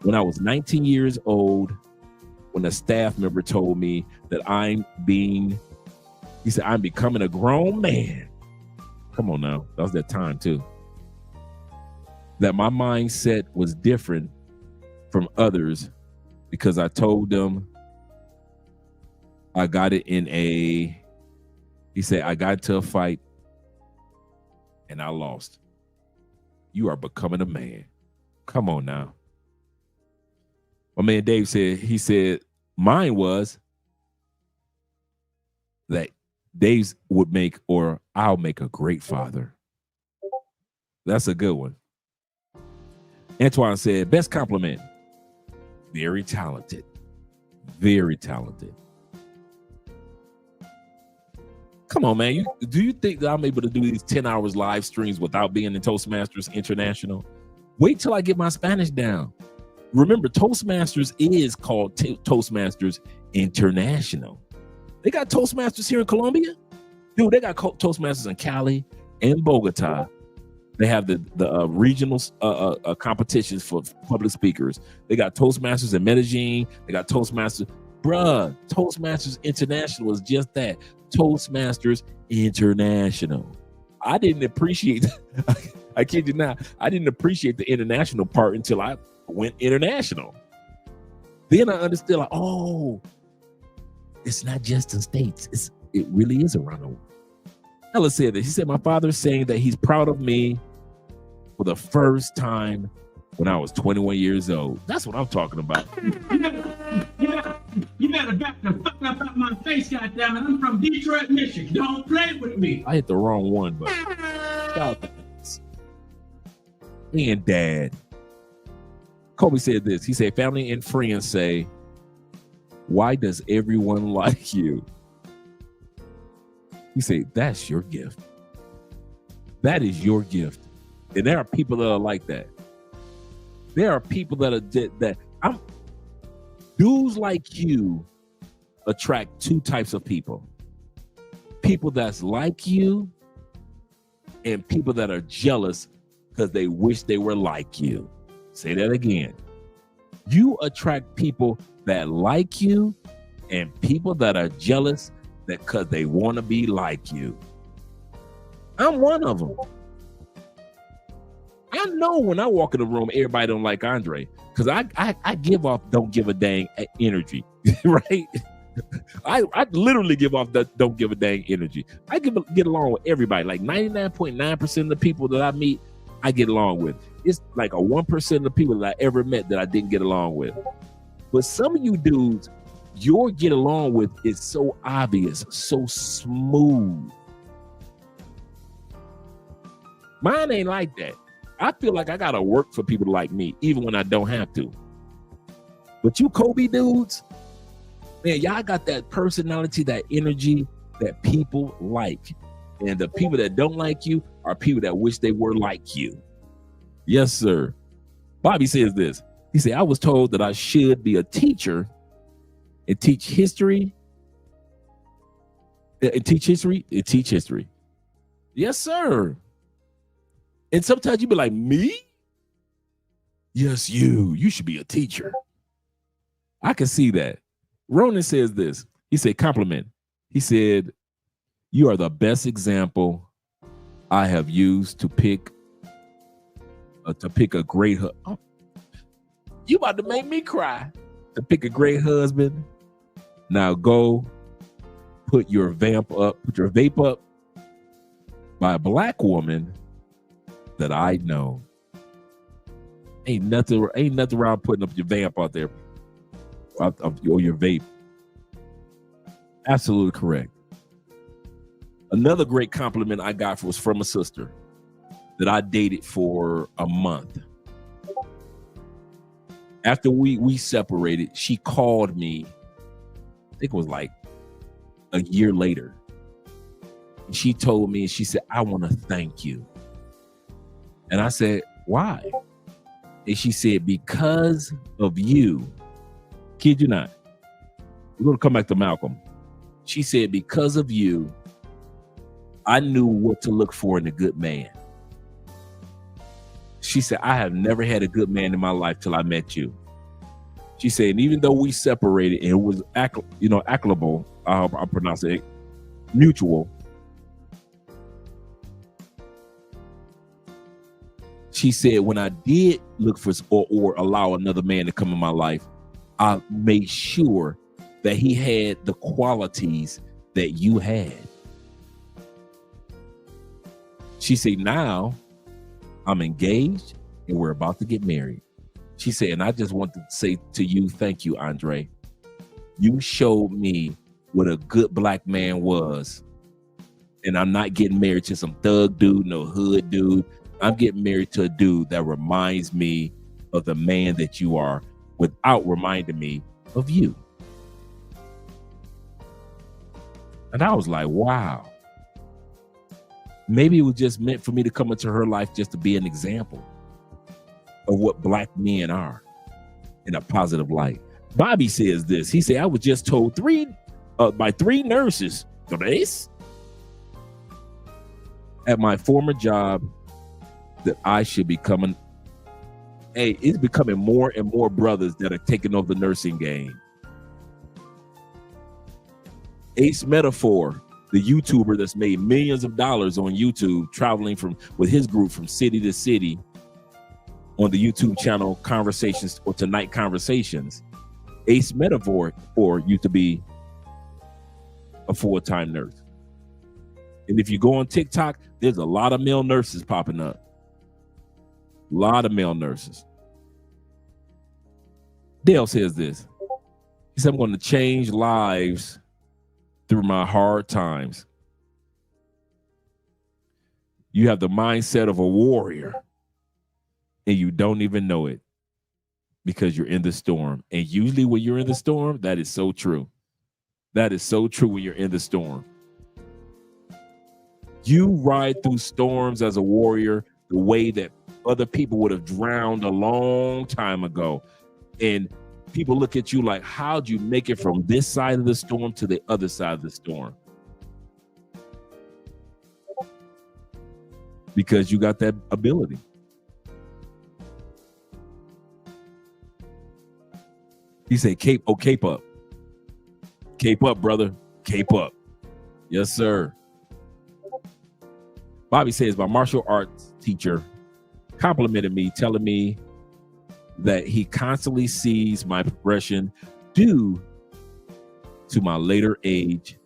Speaker 2: when I was 19 years old, when a staff member told me that I'm becoming a grown man. Come on now. That was that time too. That my mindset was different from others because I told them I got it he said, I got into a fight and I lost. You are becoming a man. Come on now. My man Dave said, he said, mine was that Dave's would make, or I'll make a great father. That's a good one. Antoine said, best compliment. Very talented. Very talented. Come on, man. Do you think that I'm able to do these 10 hours live streams without being in Toastmasters International? Wait till I get my Spanish down. Remember, Toastmasters is called Toastmasters International. They got Toastmasters here in Colombia. Dude, they got Toastmasters in Cali and Bogota. They have the regional competitions for public speakers. They got Toastmasters in Medellin. They got Toastmasters. Bruh, Toastmasters International is just that. Toastmasters International. I didn't appreciate, I kid you not, I didn't appreciate the international part until I went international. Then I understood, like, oh, it's not just in states. It really is around the world. Ella said this. He said, my father's saying that he's proud of me for the first time when I was 21 years old. That's what I'm talking about.
Speaker 4: You better back the fuck up out my face, goddammit. I'm from Detroit, Michigan. Don't play with me.
Speaker 2: I hit the wrong one, but and Dad. Kobe said this. He said, family and friends say, why does everyone like you? He said, that's your gift. That is your gift. And there are people that are like that. There are people that are dudes like you attract two types of people. People that's like you and people that are jealous because they wish they were like you. Say that again. You attract people that like you and people that are jealous because they want to be like you. I'm one of them. I know when I walk in the room, everybody don't like Andre because I give off don't give a dang energy, right? I literally give off that don't give a dang energy. I get along with everybody. Like 99.9% of the people that I meet, I get along with. It's like a 1% of the people that I ever met that I didn't get along with. But some of you dudes, your get along with is so obvious, so smooth. Mine ain't like that. I feel like I gotta work for people to like me, even when I don't have to. But you Kobe dudes, man, y'all got that personality, that energy that people like. And the people that don't like you are people that wish they were like you. Yes, sir. Bobby says this. He said, I was told that I should be a teacher and teach history. Teach history. Yes, sir. And sometimes you be like, me? Yes, you. You should be a teacher. I can see that. Ronan says this. He said, compliment. He said, you are the best example I have used to pick a great husband. Oh, you about to make me cry. To pick a great husband. Now go put your vape up by a black woman that I know. Ain't nothing wrong putting up your vamp out there or your vape. Absolutely correct. Another great compliment I got was from a sister that I dated for a month. After we separated, she called me, I think it was like a year later. She told me, she said, I want to thank you. And I said, why? And she said, because of you, kid you not, we're going to come back to Malcolm. She said, because of you, I knew what to look for in a good man. She said, I have never had a good man in my life till I met you. She said, and even though we separated and it was applicable, I'll pronounce it, mutual. She said, when I did look for or allow another man to come in my life, I made sure that he had the qualities that you had. She said, now I'm engaged and we're about to get married. She said, and I just want to say to you, thank you, Andre. You showed me what a good black man was. And I'm not getting married to some thug dude, no hood dude. I'm getting married to a dude that reminds me of the man that you are without reminding me of you. And I was like, wow. Maybe it was just meant for me to come into her life just to be an example of what black men are in a positive light. Bobby says this. He said, I was just told by three nurses at my former job that I should become it's becoming more and more brothers that are taking over the nursing game. Ace Metaphor, the YouTuber that's made millions of dollars on YouTube, traveling with his group from city to city on the YouTube channel Conversations or Tonight Conversations. Ace Metaphor used to be a full-time nurse. And if you go on TikTok, there's a lot of male nurses popping up. A lot of male nurses. Dale says this. He said, I'm going to change lives through my hard times. You have the mindset of a warrior and you don't even know it because you're in the storm. And usually when you're in the storm, that is so true. That is so true when you're in the storm. You ride through storms as a warrior the way that other people would have drowned a long time ago. And people look at you like, how'd you make it from this side of the storm to the other side of the storm? Because you got that ability. He said, cape up. Cape up, brother. Cape up. Yes, sir. Bobby says, my martial arts teacher complimented me, telling me that he constantly sees my progression due to my later age.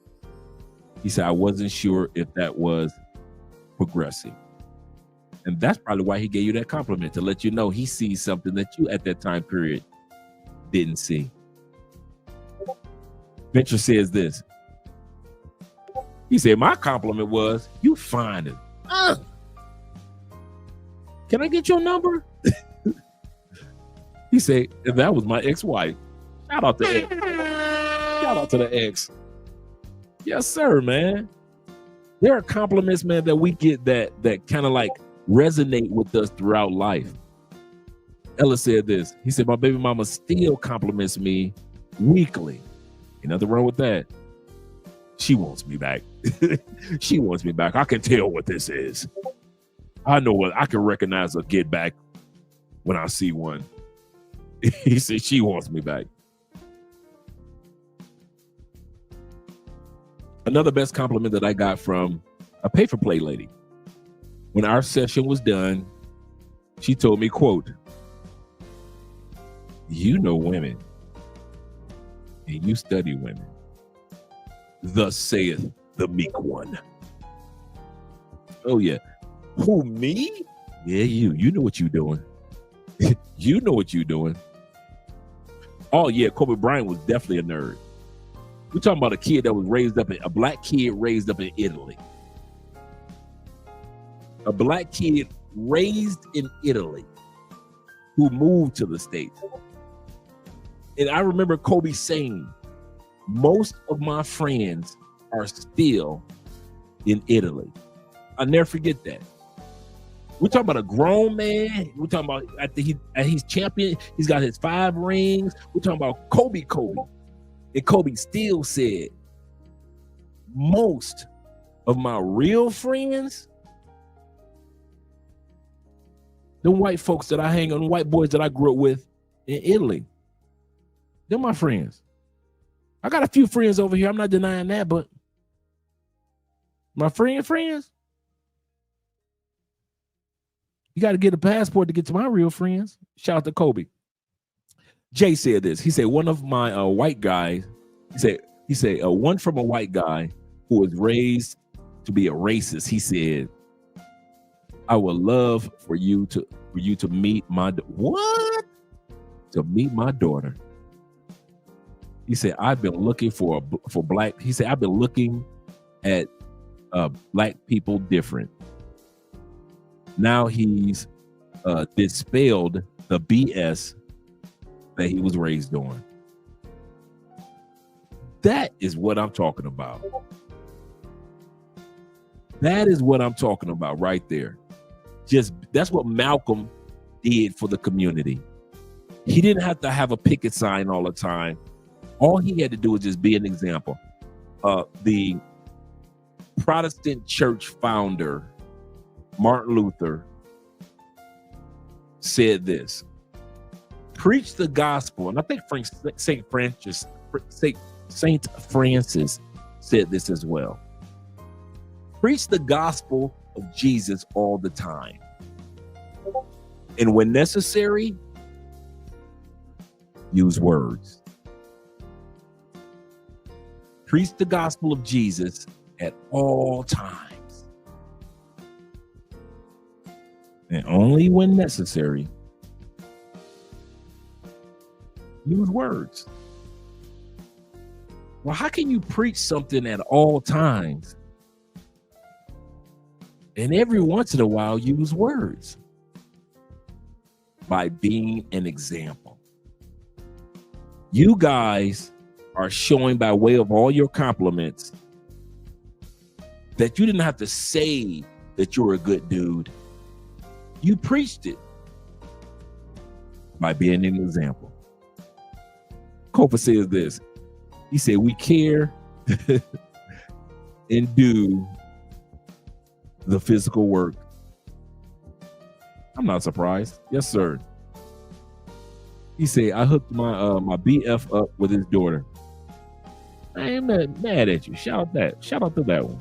Speaker 2: He said, I wasn't sure if that was progressing. And that's probably why he gave you that compliment, to let you know he sees something that you at that time period didn't see. Venture says this. He said, my compliment was, you fine it. Can I get your number? He said, that was my ex-wife. Shout out to X. Shout out to the ex. Yes, sir, man. There are compliments, man, that we get that kind of like resonate with us throughout life. Ella said this. He said, my baby mama still compliments me weekly. Ain't nothing wrong with that. She wants me back. She wants me back. I can tell what this is. I know what I can recognize a get back when I see one. He said she wants me back. Another best compliment that I got from a pay-for-play lady. When our session was done, she told me, quote, "You know women and you study women. Thus saith the meek one." Oh, yeah. Who, me? Yeah, you. You know what you're doing. You know what you're doing. Oh, yeah, Kobe Bryant was definitely a nerd. We're talking about a kid that was raised up a black kid raised up in Italy. A black kid raised in Italy who moved to the States. And I remember Kobe saying, most of my friends are still in Italy. I'll never forget that. We're talking about a grown man. We're talking about after he's champion. He's got his 5 rings. We're talking about Kobe. And Kobe still said, most of my real friends, the white folks that I hang on, white boys that I grew up with in Italy, they're my friends. I got a few friends over here. I'm not denying that, but my friends, you got to get a passport to get to my real friends. Shout out to Kobe. Jay said this. He said, one of my white guys, he said, one from a white guy who was raised to be a racist. He said, I would love for you to meet my to meet my daughter. He said, I've been looking for black. He said, I've been looking at black people different. Now he's dispelled the BS that he was raised on. That is what I'm talking about. That is what I'm talking about right there. That's what Malcolm did for the community. He didn't have to have a picket sign all the time. All he had to do was just be an example. The Protestant church founder, Martin Luther, said this: preach the gospel. And I think Saint Francis said this as well. Preach the gospel of Jesus all the time. And when necessary, use words. Preach the gospel of Jesus at all times. And only when necessary, use words. Well, how can you preach something at all times and every once in a while use words? By being an example. You guys are showing by way of all your compliments that you didn't have to say that you're a good dude. You preached it by being an example. Kofa says this. He said, we care and do the physical work. I'm not surprised. Yes, sir. He said, I hooked my BF up with his daughter. I ain't mad at you. Shout out to that one.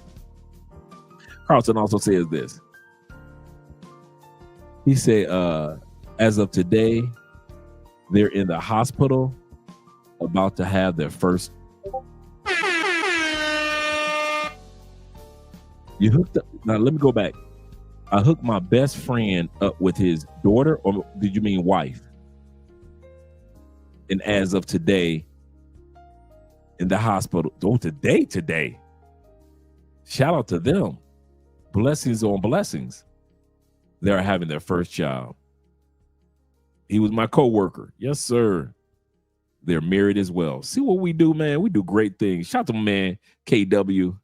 Speaker 2: Carlton also says this. He said, as of today, they're in the hospital about to have their first. You hooked up. Now, let me go back. I hooked my best friend up with his daughter, or did you mean wife? And as of today, in the hospital. Oh, today. Shout out to them. Blessings on blessings. They're having their first child. He was my co-worker. Yes, sir. They're married as well. See what we do, man? We do great things. Shout out to my man, KW,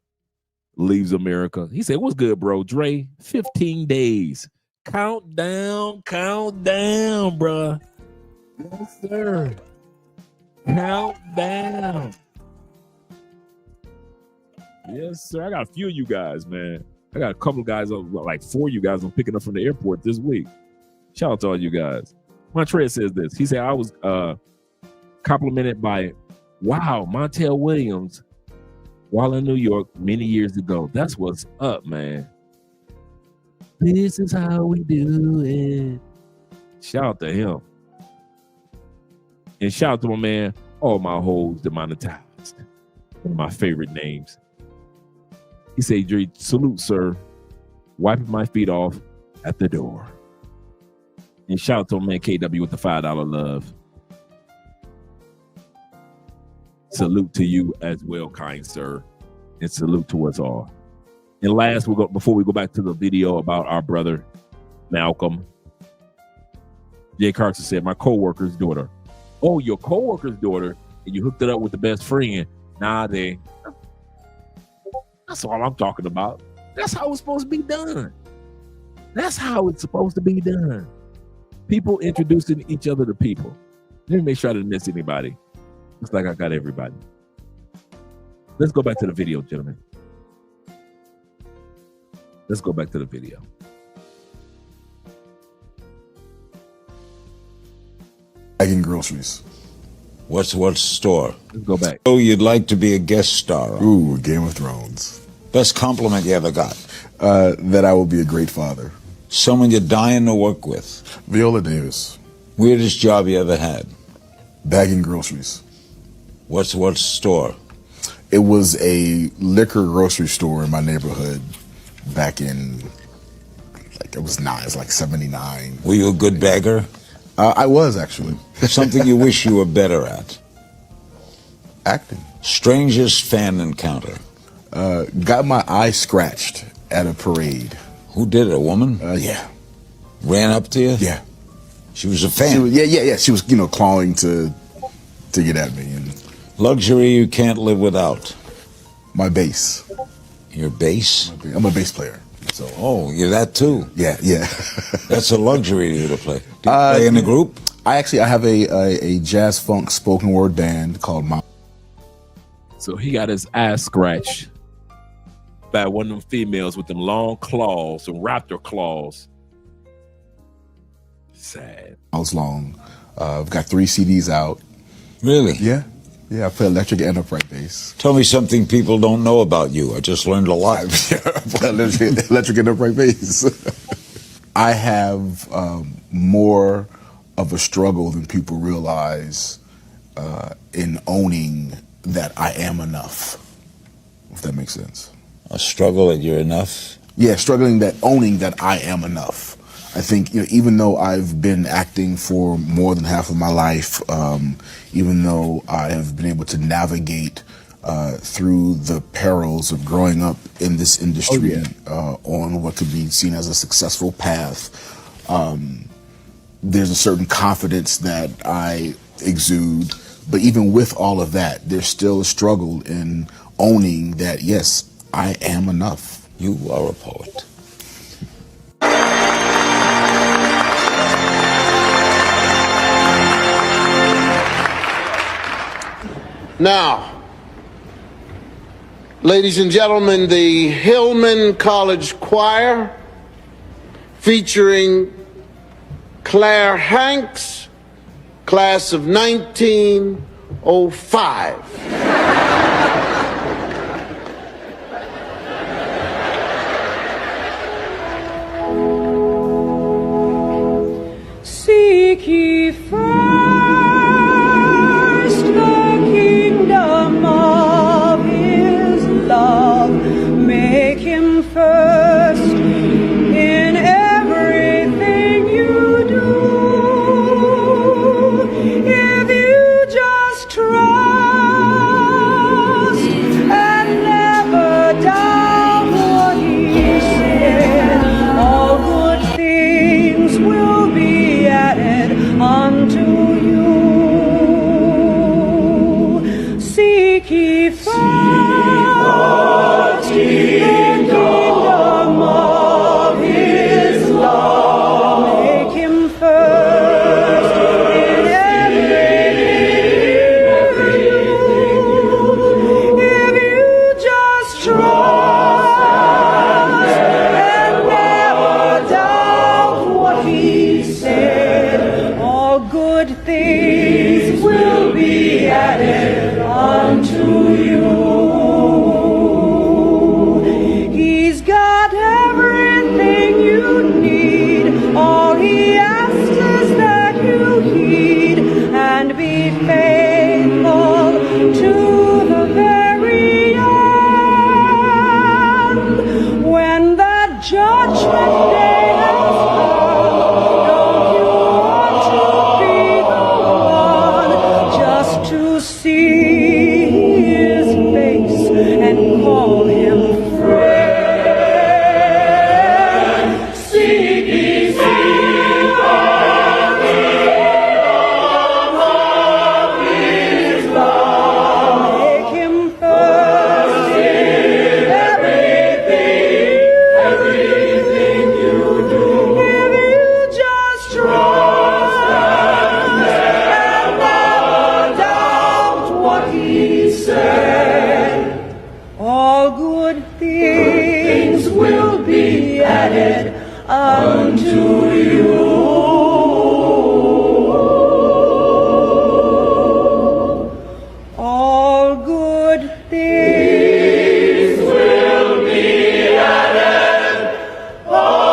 Speaker 2: leaves America. He said, what's good, bro? Dre, 15 days. Count down, bruh. Yes, sir. Count down. Yes, sir. I got a few of you guys, man. I got a couple of guys, like 4 of you guys I'm picking up from the airport this week. Shout out to all you guys. Montreal says this. He said, I was complimented by, wow, Montel Williams while in New York many years ago. That's what's up, man. This is how we do it. Shout out to him. And shout out to my man, all my hoes demonetized. One of my favorite names. He said, Dre, salute, sir. Wiping my feet off at the door. And shout out to my man KW with the $5 love. Salute to you as well, kind sir. And salute to us all. And last, before we go back to the video about our brother, Malcolm, Jay Carson said, my co-worker's daughter. Oh, your co-worker's daughter, and you hooked it up with the best friend. Nah, that's all I'm talking about. That's how it's supposed to be done. That's how it's supposed to be done. People introducing each other to people. Let me make sure I didn't miss anybody. Looks like I got everybody. Let's go back to the video, gentlemen. Let's go back to the video.
Speaker 5: Bagging groceries.
Speaker 7: What's store?
Speaker 2: Let's go back.
Speaker 7: Oh, you'd like to be a guest star on?
Speaker 5: Ooh, Game of Thrones.
Speaker 7: Best compliment you ever got?
Speaker 5: That I will be a great father.
Speaker 7: Someone you're dying to work with?
Speaker 5: Viola Davis.
Speaker 7: Weirdest job you ever had?
Speaker 5: Bagging groceries.
Speaker 7: What's store?
Speaker 5: It was a liquor grocery store in my neighborhood back in, it was like 79.
Speaker 7: Were you a good bagger?
Speaker 5: I was, actually.
Speaker 7: Something you wish you were better at?
Speaker 5: Acting.
Speaker 7: Strangest fan encounter?
Speaker 5: Got my eye scratched at a parade.
Speaker 7: Who did it, a woman?
Speaker 5: Yeah.
Speaker 7: Ran up to you?
Speaker 5: Yeah.
Speaker 7: She was a fan?
Speaker 5: Yeah. She was, clawing to get at me. And
Speaker 7: luxury you can't live without?
Speaker 5: My bass.
Speaker 7: Your bass?
Speaker 5: I'm a bass player. So.
Speaker 7: Oh, you're that too?
Speaker 5: Yeah.
Speaker 7: That's a luxury to you to play. Do you play in a group?
Speaker 5: I have a jazz funk spoken word band called My.
Speaker 2: So he got his ass scratched by one of them females with them long claws, some raptor claws. Sad.
Speaker 5: I was long. I've got 3 CDs out.
Speaker 7: Really?
Speaker 5: Yeah, I play electric and upright bass.
Speaker 7: Tell me something people don't know about you. I just learned a lot.
Speaker 5: Electric and upright bass. I have more of a struggle than people realize in owning that I am enough, if that makes sense.
Speaker 7: A struggle that you're enough?
Speaker 5: Yeah, owning that I am enough. I think, even though I've been acting for more than half of my life, even though I have been able to navigate through the perils of growing up in this industry on what could be seen as a successful path, there's a certain confidence that I exude. But even with all of that, there's still a struggle in owning that, yes, I am enough.
Speaker 7: You are a poet.
Speaker 8: Now, ladies and gentlemen, the Hillman College Choir, featuring Claire Hanks, class of 1905.
Speaker 9: Seek ye first the kingdom of his love. Make him first in everything you do. If you just trust things will be added unto you. He's got everything you need. All he asks is that you heed and be faithful to the very end. When the judgment day has come, don't you want to be the one just to see his face and call him friend? Seek ye his love. Make him first in everything you do. If you just trust and never doubt what he said, all good things will be added unto you. All good things will be added unto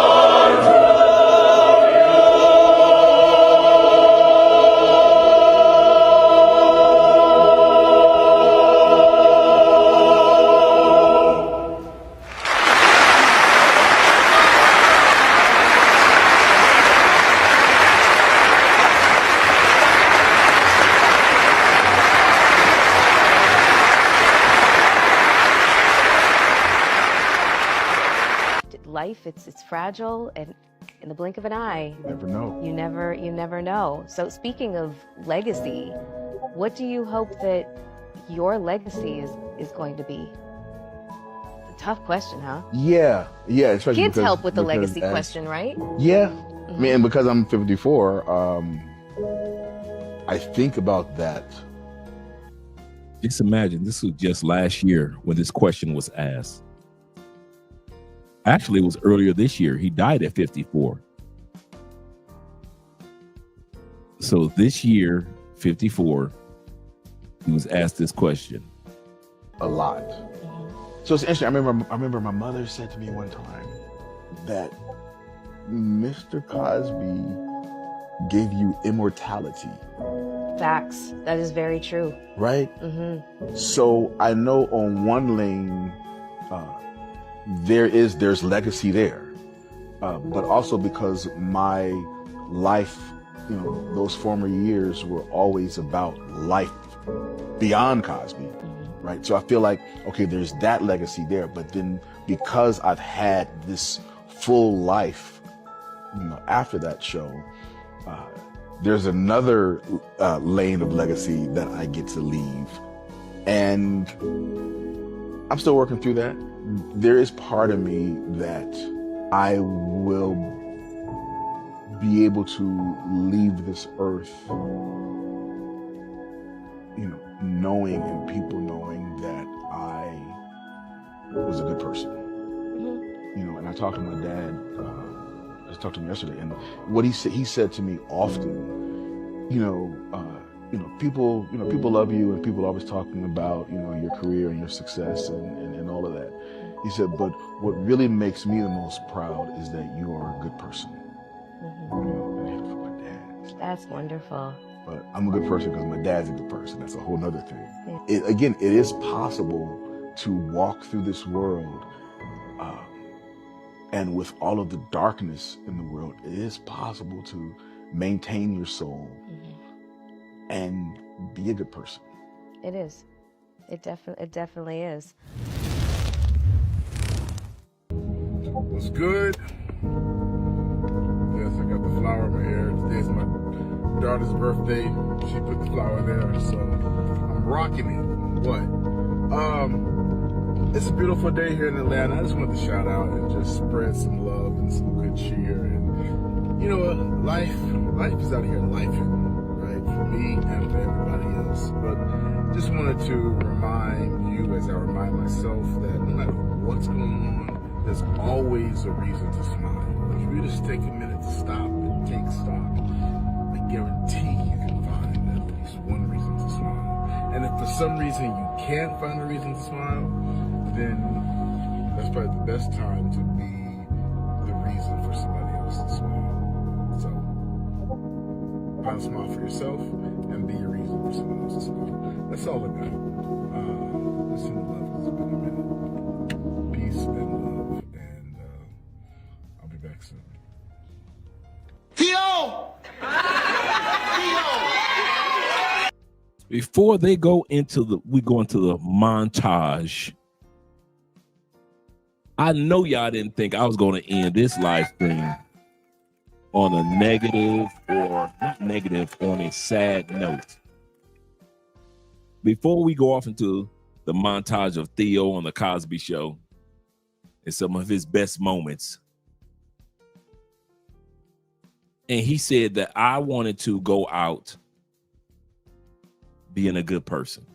Speaker 10: Life, it's fragile, and in the blink of an eye,
Speaker 15: You never know.
Speaker 10: you never know. So speaking of legacy, what do you hope that your legacy is going to be? It's a tough question, huh?
Speaker 15: Yeah, especially
Speaker 10: Kids
Speaker 15: because-
Speaker 10: help with the
Speaker 15: because
Speaker 10: legacy
Speaker 15: as-
Speaker 10: question, right?
Speaker 15: Yeah, I mean, and because I'm 54, I think about that.
Speaker 2: Just imagine, this was just last year when this question was asked. Actually, it was earlier this year. He died at 54. So this year, 54, he was asked this question.
Speaker 15: A lot. So it's interesting. I remember my mother said to me one time that Mr. Cosby gave you immortality.
Speaker 10: Facts. That is very true.
Speaker 15: Right?
Speaker 10: Mm-hmm.
Speaker 15: So I know on one lane, there's legacy there, but also because my life, those former years were always about life beyond Cosby, right? So I feel like, okay, there's that legacy there, but then because I've had this full life, after that show, there's another lane of legacy that I get to leave, and I'm still working through that. There is part of me that I will be able to leave this earth, knowing and people knowing that I was a good person. And I talked to my dad, I just talked to him yesterday, and what he said to me often, people love you, and people are always talking about, your career and your success and all of that. He said, but what really makes me the most proud is that you are a good person. And he for my dad.
Speaker 10: That's wonderful.
Speaker 15: But I'm a good person because my dad's a good person. That's a whole nother thing. Yeah. It is possible to walk through this world, and with all of the darkness in the world, it is possible to maintain your soul and be a good person.
Speaker 10: It is. It definitely is.
Speaker 12: What's good? Yes, I got the flower in my hair. Today's my daughter's birthday. She put the flower there, so I'm rocking it. What? It's a beautiful day here in Atlanta. I just wanted to shout out and just spread some love and some good cheer. And life is out here lifing, right? For me and for everybody else. But just wanted to remind you, as I remind myself, that no matter what's going on, there's always a reason to smile. If you just take a minute to stop and take stock, I guarantee you can some reason you can't find a reason to smile, then that's probably the best time to be the reason for somebody else to smile. So find a smile for yourself and be a reason for someone else to smile. That's all I got. Listen to love. It's been a minute. Peace and love, and I'll be back soon.
Speaker 2: Before they go into the montage, I know y'all didn't think I was going to end this live stream on a negative, or not negative, on a sad note. Before we go off into the montage of Theo on the Cosby Show and some of his best moments, and he said that I wanted to go out being a good person.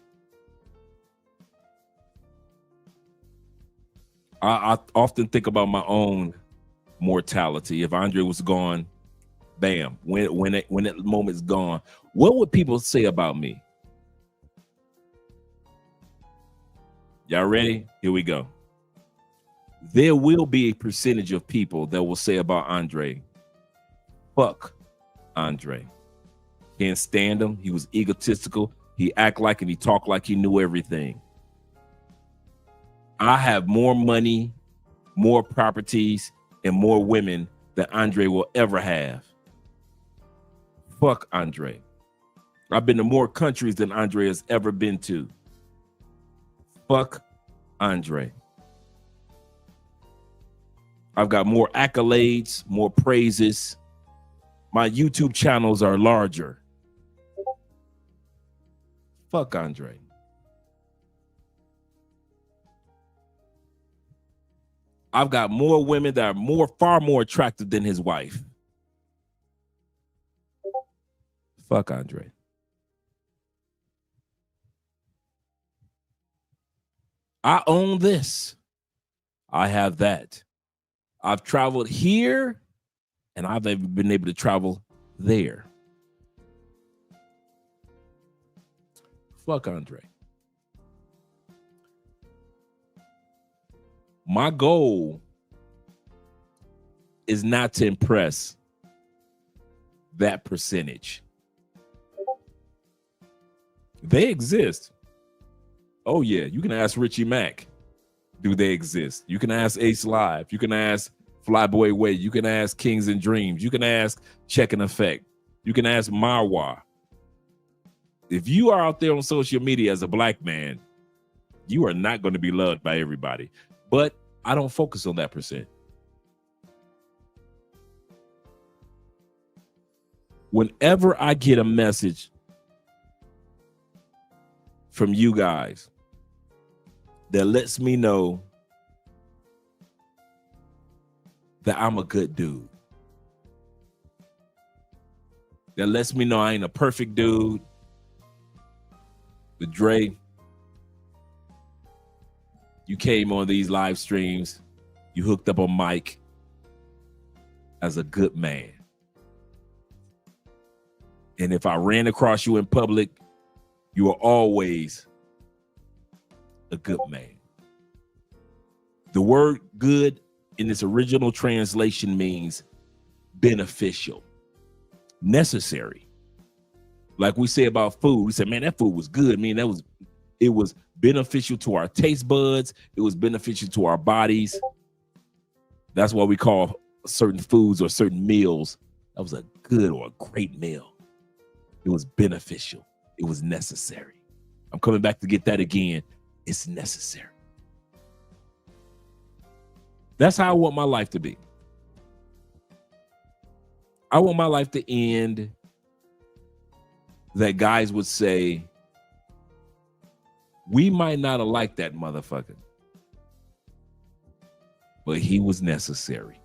Speaker 2: I often think about my own mortality. If Andre was gone, bam, when that moment's gone, what would people say about me? Y'all ready? Here we go. There will be a percentage of people that will say about Andre, fuck Andre. Can't stand him. He was egotistical. He act like and he talked like he knew everything. I have more money, more properties, and more women than Andre will ever have. Fuck Andre. I've been to more countries than Andre has ever been to. Fuck Andre. I've got more accolades, more praises. My YouTube channels are larger. Fuck Andre. I've got more women that are far more attractive than his wife. Fuck Andre. I own this. I have that. I've traveled here and I've been able to travel there. Fuck Andre. My goal is not to impress that percentage. They exist. Oh yeah, you can ask Richie Mack. Do they exist? You can ask Ace Live. You can ask Flyboy Wade. You can ask Kings and Dreams. You can ask Check and Effect. You can ask Marwa. If you are out there on social media as a black man, you are not going to be loved by everybody. But I don't focus on that percent. Whenever I get a message from you guys that lets me know that I'm a good dude, that lets me know I ain't a perfect dude, but Dre, you came on these live streams, you hooked up on mic as a good man. And if I ran across you in public, you were always a good man. The word good in its original translation means beneficial, necessary. Like we say about food, we say, man, that food was good. I mean, it was beneficial to our taste buds. It was beneficial to our bodies. That's why we call certain foods or certain meals, that was a good or a great meal. It was beneficial. It was necessary. I'm coming back to get that again. It's necessary. That's how I want my life to be. I want my life to end that guys would say, we might not have liked that motherfucker, but he was necessary.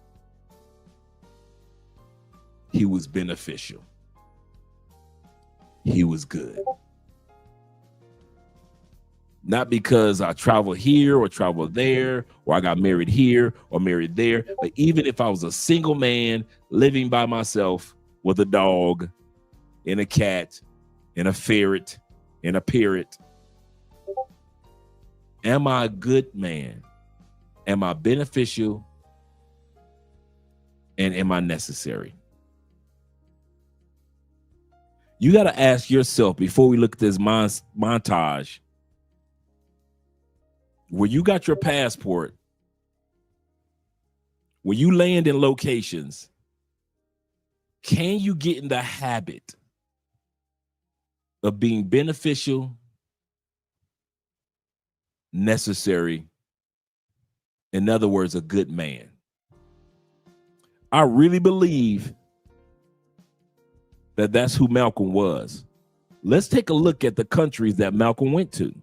Speaker 2: He was beneficial. He was good. Not because I traveled here or traveled there, or I got married here or married there, but even if I was a single man living by myself with a dog and a cat and a ferret and a parrot Am I a good man? Am I beneficial? And am I necessary? You got to ask yourself before we look at this montage, where you got your passport, when you land in locations, can you get in the habit of being beneficial, necessary, in other words, a good man? I really believe that that's who Malcolm was. Let's take a look at the countries that Malcolm went to.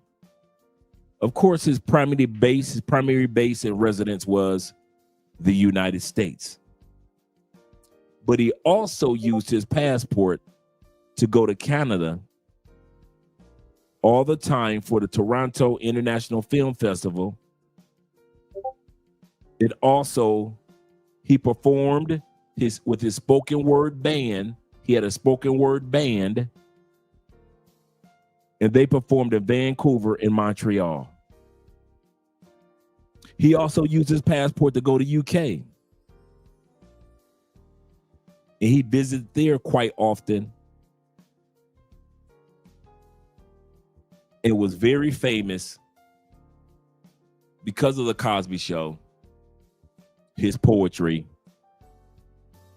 Speaker 2: Of course, his primary base and residence was the United States. But he also used his passport to go to Canada all the time for the Toronto International Film Festival. It also, he performed with his spoken word band. He had a spoken word band, and they performed in Vancouver and Montreal. He also used his passport to go to UK. And he visited there quite often. It was very famous because of the Cosby Show, his poetry,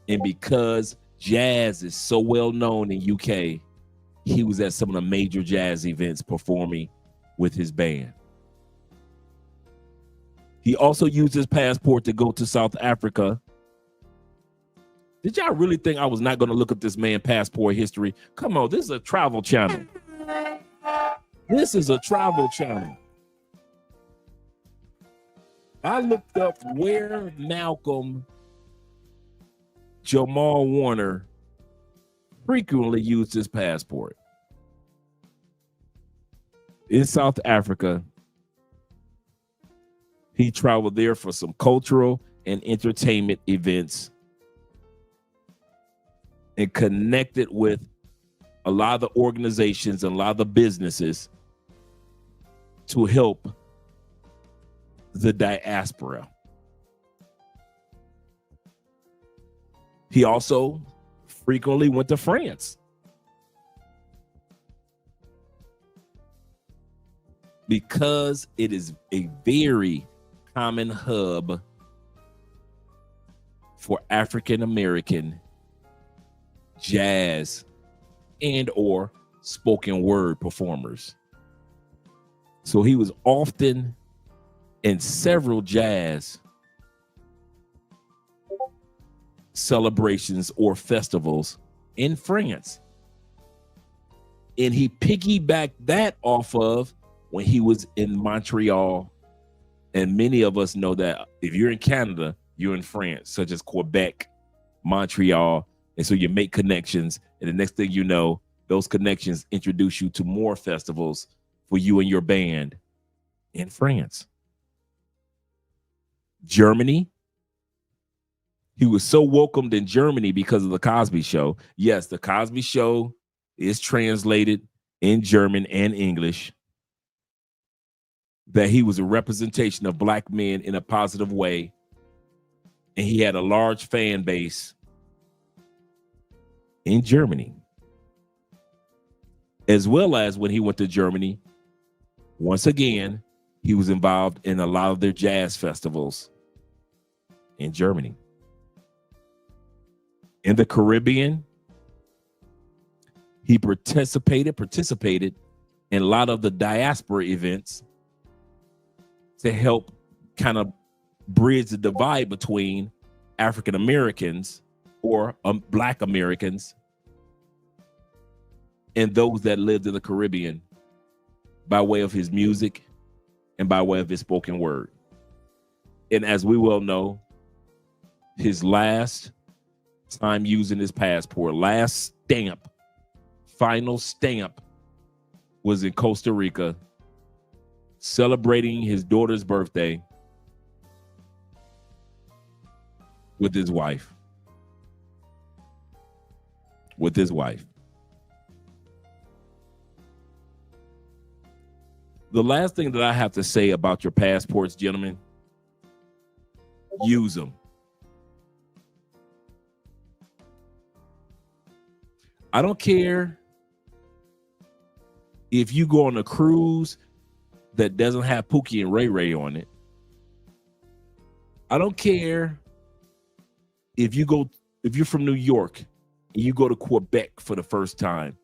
Speaker 2: and because jazz is so well known in UK, he was at some of the major jazz events performing with his band. He also used his passport to go to South Africa. Did y'all really think I was not going to look up this man's passport history? Come on, this is a travel channel. This is a travel channel. I looked up where Malcolm Jamal Warner frequently used his passport. In South Africa, he traveled there for some cultural and entertainment events and connected with a lot of the organizations and a lot of the businesses to help the diaspora. He also frequently went to France because it is a very common hub for African American jazz and or spoken word performers. So he was often in several jazz celebrations or festivals in France. And he piggybacked that off of when he was in Montreal. And many of us know that if you're in Canada, you're in France, such as Quebec, Montreal. And so you make connections. And the next thing you know, those connections introduce you to more festivals for you and your band in France. Germany. He was so welcomed in Germany because of the Cosby Show. Yes, the Cosby Show is translated in German and English, that he was a representation of black men in a positive way. And he had a large fan base in Germany. As well as when he went to Germany, once again, he was involved in a lot of their jazz festivals in Germany. In the Caribbean, he participated in a lot of the diaspora events to help kind of bridge the divide between African Americans or Black Americans and those that lived in the Caribbean by way of his music and by way of his spoken word. And as we well know, his last time using his passport, last stamp, final stamp, was in Costa Rica, celebrating his daughter's birthday with his wife. The last thing that I have to say about your passports, gentlemen, use them. I don't care if you go on a cruise that doesn't have Pookie and Ray Ray on it. I don't care if you're from New York and you go to Quebec for the first time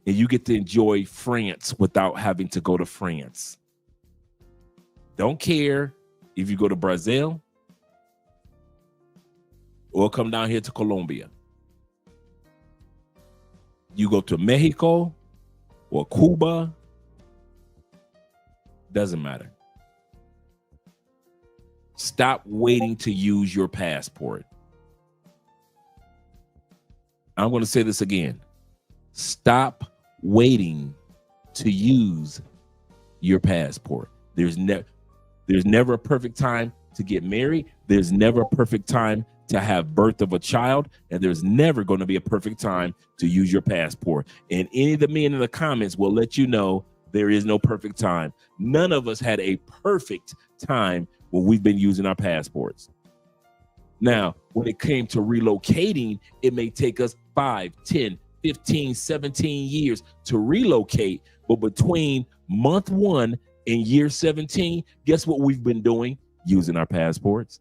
Speaker 2: and you get to enjoy France without having to go to France. Don't care if you go to Brazil or come down here to Colombia. You go to Mexico or Cuba, doesn't matter. Stop waiting to use your passport. I'm going to say this again. Stop waiting to use your passport. There's never a perfect time to get married. There's never a perfect time to have birth of a child, and there's never going to be a perfect time to use your passport. And any of the men in the comments will let you know there is no perfect time. None of us had a perfect time when we've been using our passports. Now, when it came to relocating, it may take us 5, 10, 15, 17 years to relocate. But between month 1 and year 17, guess what we've been doing? Using our passports.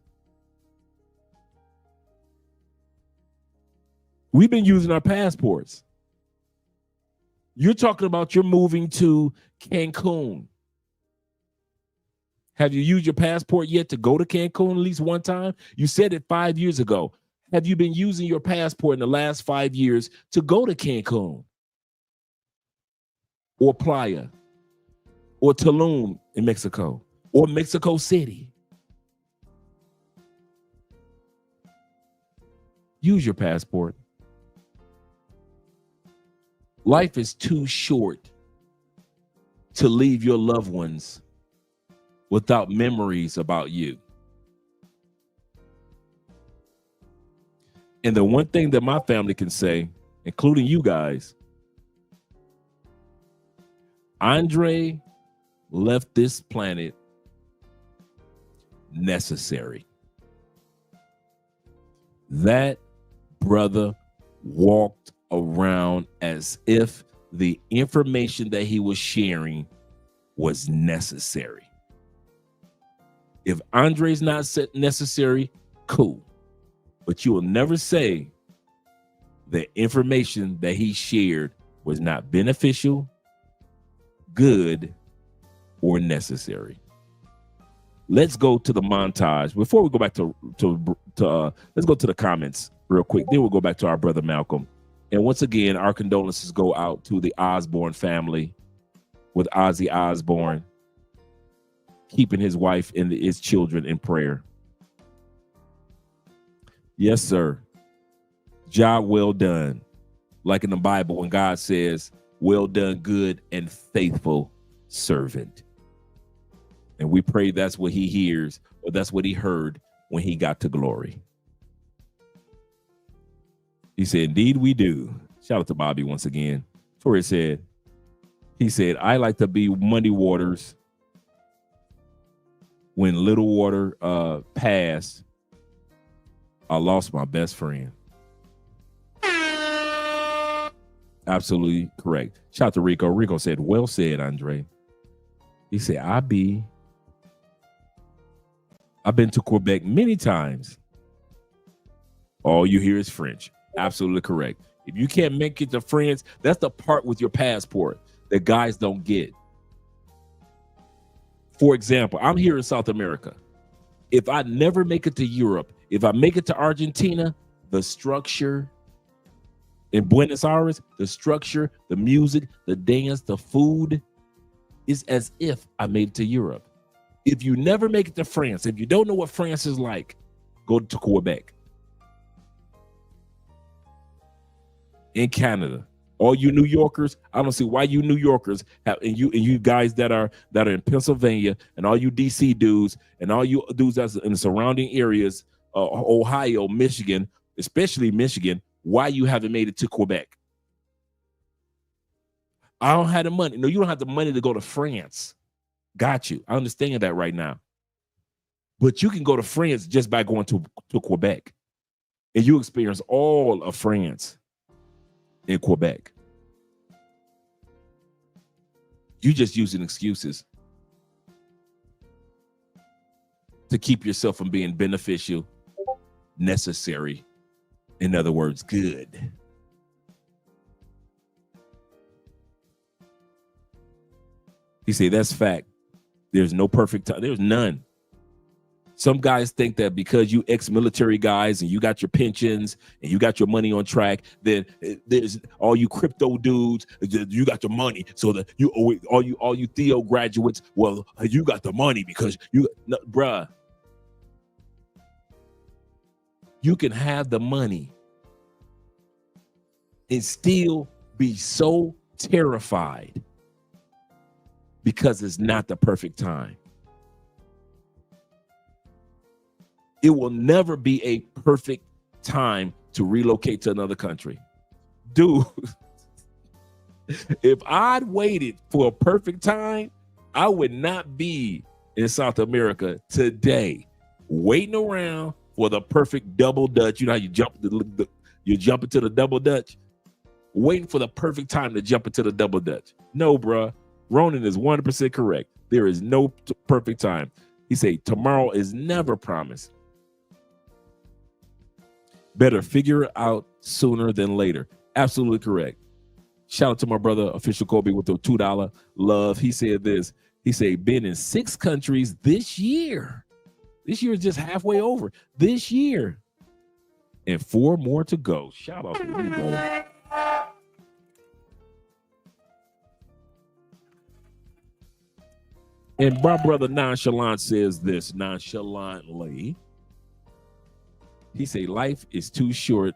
Speaker 2: We've been using our passports. You're talking about you're moving to Cancun. Have you used your passport yet to go to Cancun at least one time? You said it 5 years ago. Have you been using your passport in the last 5 years to go to Cancun or Playa or Tulum in Mexico or Mexico City? Use your passport. Life is too short to leave your loved ones without memories about you. And the one thing that my family can say, including you guys, Andre left this planet necessary. That brother walked around as if the information that he was sharing was necessary. If Andre's not necessary, cool. But you will never say the information that he shared was not beneficial, good, or necessary. Let's go to the montage. Before we go back to let's go to the comments real quick. Then we'll go back to our brother Malcolm. And once again, our condolences go out to the Osborne family with Ozzy Osbourne, keeping his wife and his children in prayer. Yes, sir. Job well done. Like in the Bible, when God says, well done, good and faithful servant. And we pray that's what he hears, or that's what he heard when he got to glory. He said, indeed we do. Shout out to Bobby once again. Tori said, he said, I like to be muddy waters when little water passed. I lost my best friend. Absolutely correct. Shout out to Rico. Rico said, well said, Andre. He said, I've been to Quebec many times. All you hear is French. Absolutely correct. If you can't make it to France, that's the part with your passport that guys don't get. For example, I'm here in South America. If I never make it to Europe, if I make it to Argentina, the structure in Buenos Aires, the structure, the music, the dance, the food is as if I made it to Europe. If you never make it to France, if you don't know what France is like, go to Quebec. In Canada, all you New Yorkers, I don't see why you New Yorkers have, and you guys that are in Pennsylvania, and all you DC dudes, and all you dudes that's in the surrounding areas, Ohio, Michigan, especially Michigan, why you haven't made it to Quebec? I don't have the money. No, you don't have the money to go to France. Got you. I understand that right now. But you can go to France just by going to Quebec. And you experience all of France in Quebec. You just using excuses to keep yourself from being beneficial, necessary. In other words, good. He said, that's fact. There's no perfect time. There's none. Some guys think that because you ex-military guys and you got your pensions and you got your money on track, then there's all you crypto dudes, you got your money. So that you all you Theo graduates, well, you got the money because you, no, bruh. You can have the money and still be so terrified because it's not the perfect time. It will never be a perfect time to relocate to another country. Dude, if I'd waited for a perfect time, I would not be in South America today, waiting around for the perfect double Dutch. You know how you jump into the double Dutch? Waiting for the perfect time to jump into the double Dutch. No, bruh. Ronan is 100% correct. There is no perfect time. He said, tomorrow is never promised. Better figure it out sooner than later. Absolutely correct. Shout out to my brother, Official Kobe, with the $2 love. He said this. He said, been in 6 countries this year. This year is just halfway over. This year. And 4 more to go. Shout out to you, brother. And my brother Nonchalant says this nonchalantly. He say, life is too short.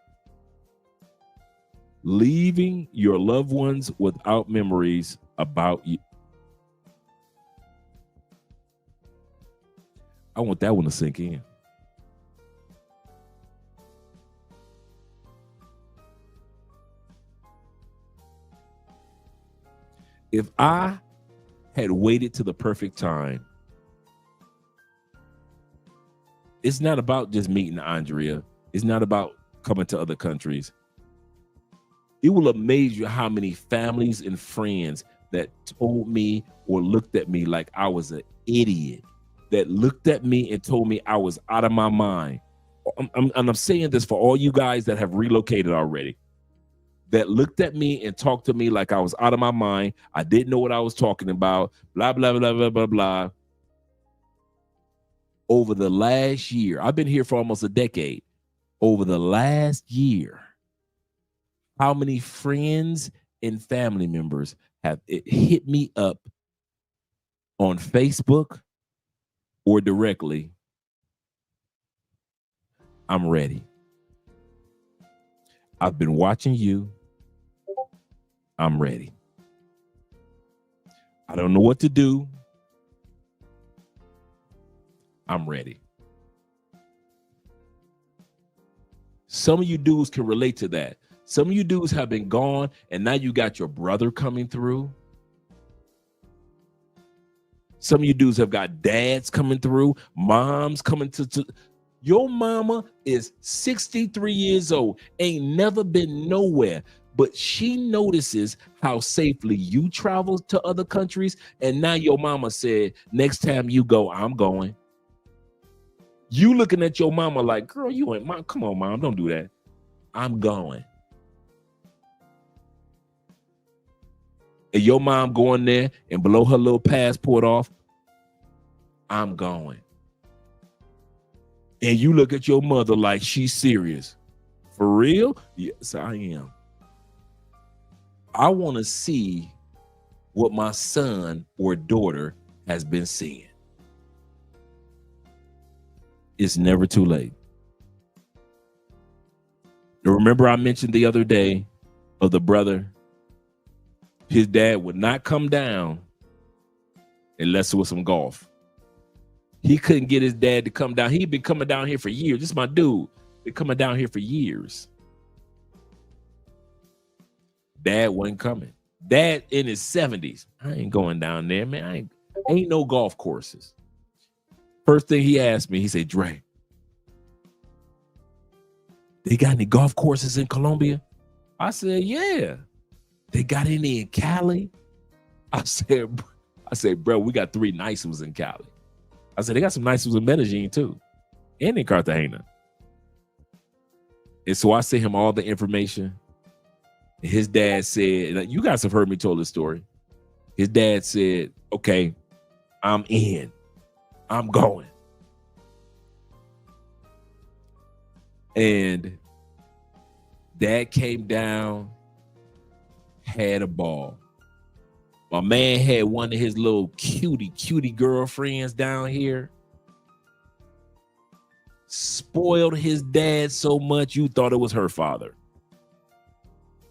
Speaker 2: Leaving your loved ones without memories about you. I want that one to sink in. If I had waited to the perfect time, it's not about just meeting Andrea. It's not about coming to other countries. It will amaze you how many families and friends that told me or looked at me like I was an idiot, that looked at me and told me I was out of my mind. I'm saying this for all you guys that have relocated already, that looked at me and talked to me like I was out of my mind. I didn't know what I was talking about, blah, blah, blah, blah, blah, blah. Over the last year, I've been here for almost a decade. Over the last year, how many friends and family members have hit me up on Facebook or directly? I'm ready. I've been watching you. I'm ready. I don't know what to do. I'm ready. Some of you dudes can relate to that. Some of you dudes have been gone and now you got your brother coming through. Some of you dudes have got dads coming through, moms coming to. Your mama is 63 years old, ain't never been nowhere, but she notices how safely you travel to other countries. And now your mama said, next time you go, I'm going. You looking at your mama like, girl, you ain't mom. Come on, mom, don't do that. I'm going. And your mom going there and blow her little passport off. I'm going. And you look at your mother like she's serious. For real? Yes, I am. I want to see what my son or daughter has been seeing. It's never too late. You remember I mentioned the other day of the brother, his dad would not come down unless it was some golf. He couldn't get his dad to come down. He'd been coming down here for years. This is my dude. Been coming down here for years. Dad wasn't coming. Dad in his 70s. I ain't going down there, man. Ain't no golf courses. First thing he asked me, he said, Dre, they got any golf courses in Colombia? I said, yeah. They got any in Cali? I said, bro, we got 3 nice ones in Cali. I said, they got some nice ones in Medellin too, and in Cartagena. And so I sent him all the information. His dad said, you guys have heard me tell this story. His dad said, okay, I'm in. I'm going. And dad came down, had a ball. My man had one of his little cutie girlfriends down here. Spoiled his dad so much you thought it was her father.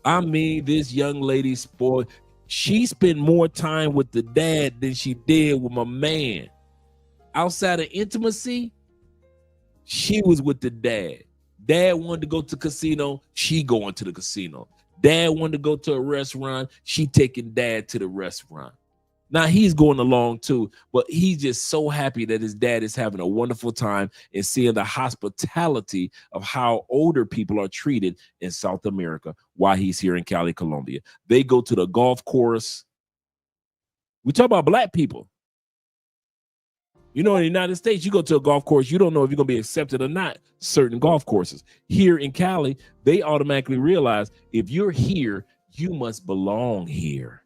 Speaker 2: I mean, this young lady spoiled. She spent more time with the dad than she did with my man. Outside of intimacy, she was with the dad. Dad wanted to go to the casino, she going to the casino. Dad wanted to go to a restaurant, she taking dad to the restaurant. Now he's going along too, but he's just so happy that his dad is having a wonderful time and seeing the hospitality of how older people are treated in South America while he's here in Cali, Colombia. They go to the golf course. We talk about black people. You know, in the United States, you go to a golf course, you don't know if you're going to be accepted or not, certain golf courses. Here in Cali, they automatically realize if you're here, you must belong here.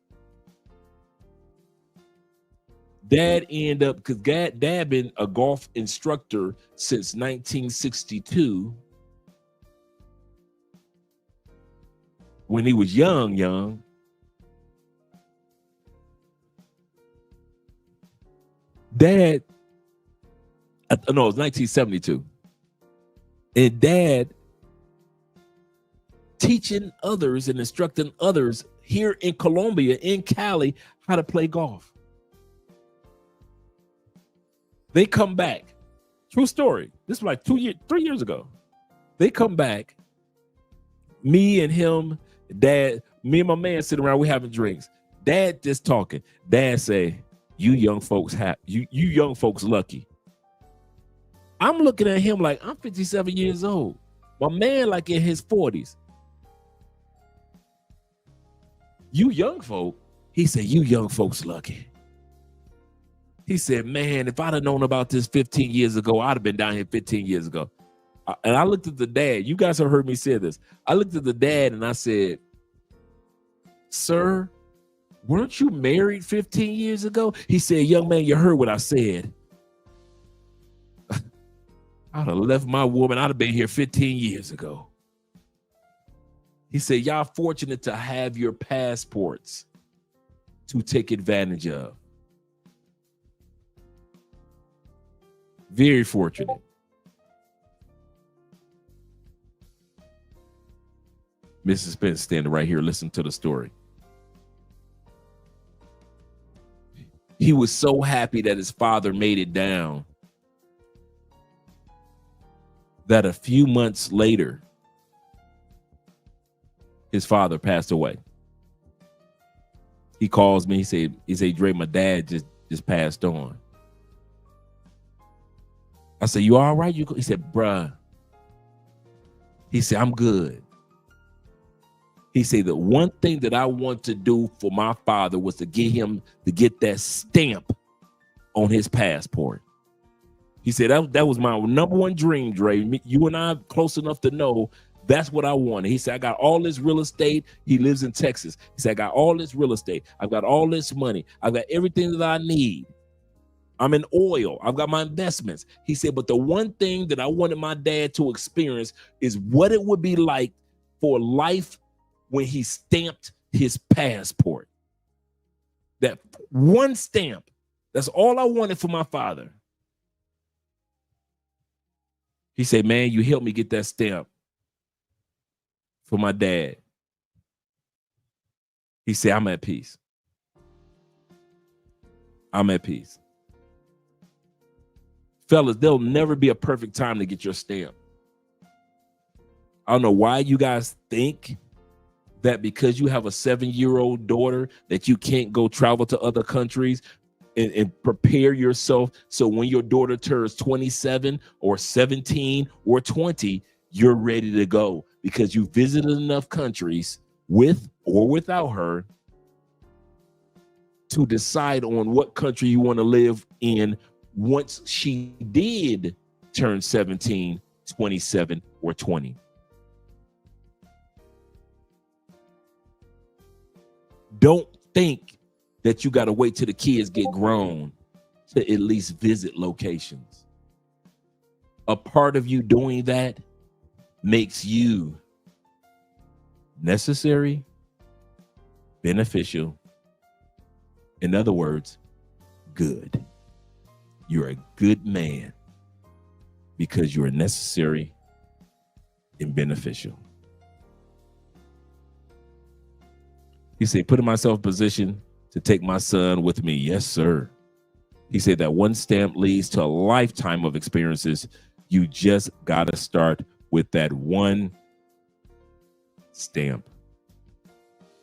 Speaker 2: Dad ended up, because dad been a golf instructor since 1962. When he was young. Dad, no, it was 1972. And dad teaching others and instructing others here in Colombia, in Cali, how to play golf. They come back. True story. This was like 3 years ago. They come back. Me and him, dad, me and my man sitting around, we having drinks. Dad just talking. Dad say, you young folks you young folks lucky. I'm looking at him like I'm 57 years old. My man like in his 40s. You young folk, he said, you young folks lucky. He said, man, if I'd have known about this 15 years ago, I'd have been down here 15 years ago. And I looked at the dad. You guys have heard me say this. I looked at the dad and I said, sir, weren't you married 15 years ago? He said, young man, you heard what I said. I'd have left my woman. I'd have been here 15 years ago. He said, y'all fortunate to have your passports to take advantage of. Very fortunate. Mrs. Spence standing right here, listen to the story. He was so happy that his father made it down that a few months later, his father passed away. He calls me, he said, Dre, my dad just passed on. I said, you all right? He said, bruh. He said, I'm good. He said, the one thing that I want to do for my father was to get him to get that stamp on his passport. He said, that was my number one dream, Dre. You and I are close enough to know that's what I wanted. He said, I got all this real estate. He lives in Texas. He said, I got all this real estate. I've got all this money. I've got everything that I need. I'm in oil. I've got my investments. He said, but the one thing that I wanted my dad to experience is what it would be like for life when he stamped his passport. That one stamp. That's all I wanted for my father. He said, man, you helped me get that stamp for my dad. He said, I'm at peace. I'm at peace. Fellas, there'll never be a perfect time to get your stamp. I don't know why you guys think that because you have a 7-year-old daughter that you can't go travel to other countries. and prepare yourself so when your daughter turns 27 or 17 or 20, you're ready to go because you visited enough countries with or without her to decide on what country you want to live in once she did turn 17, 27, or 20. Don't think that you got to wait till the kids get grown to at least visit locations. A part of you doing that makes you necessary, beneficial. In other words, good. You're a good man because you're necessary and beneficial. He said, putting myself in position to take my son with me. Yes, sir. He said that one stamp leads to a lifetime of experiences. You just got to start with that one stamp.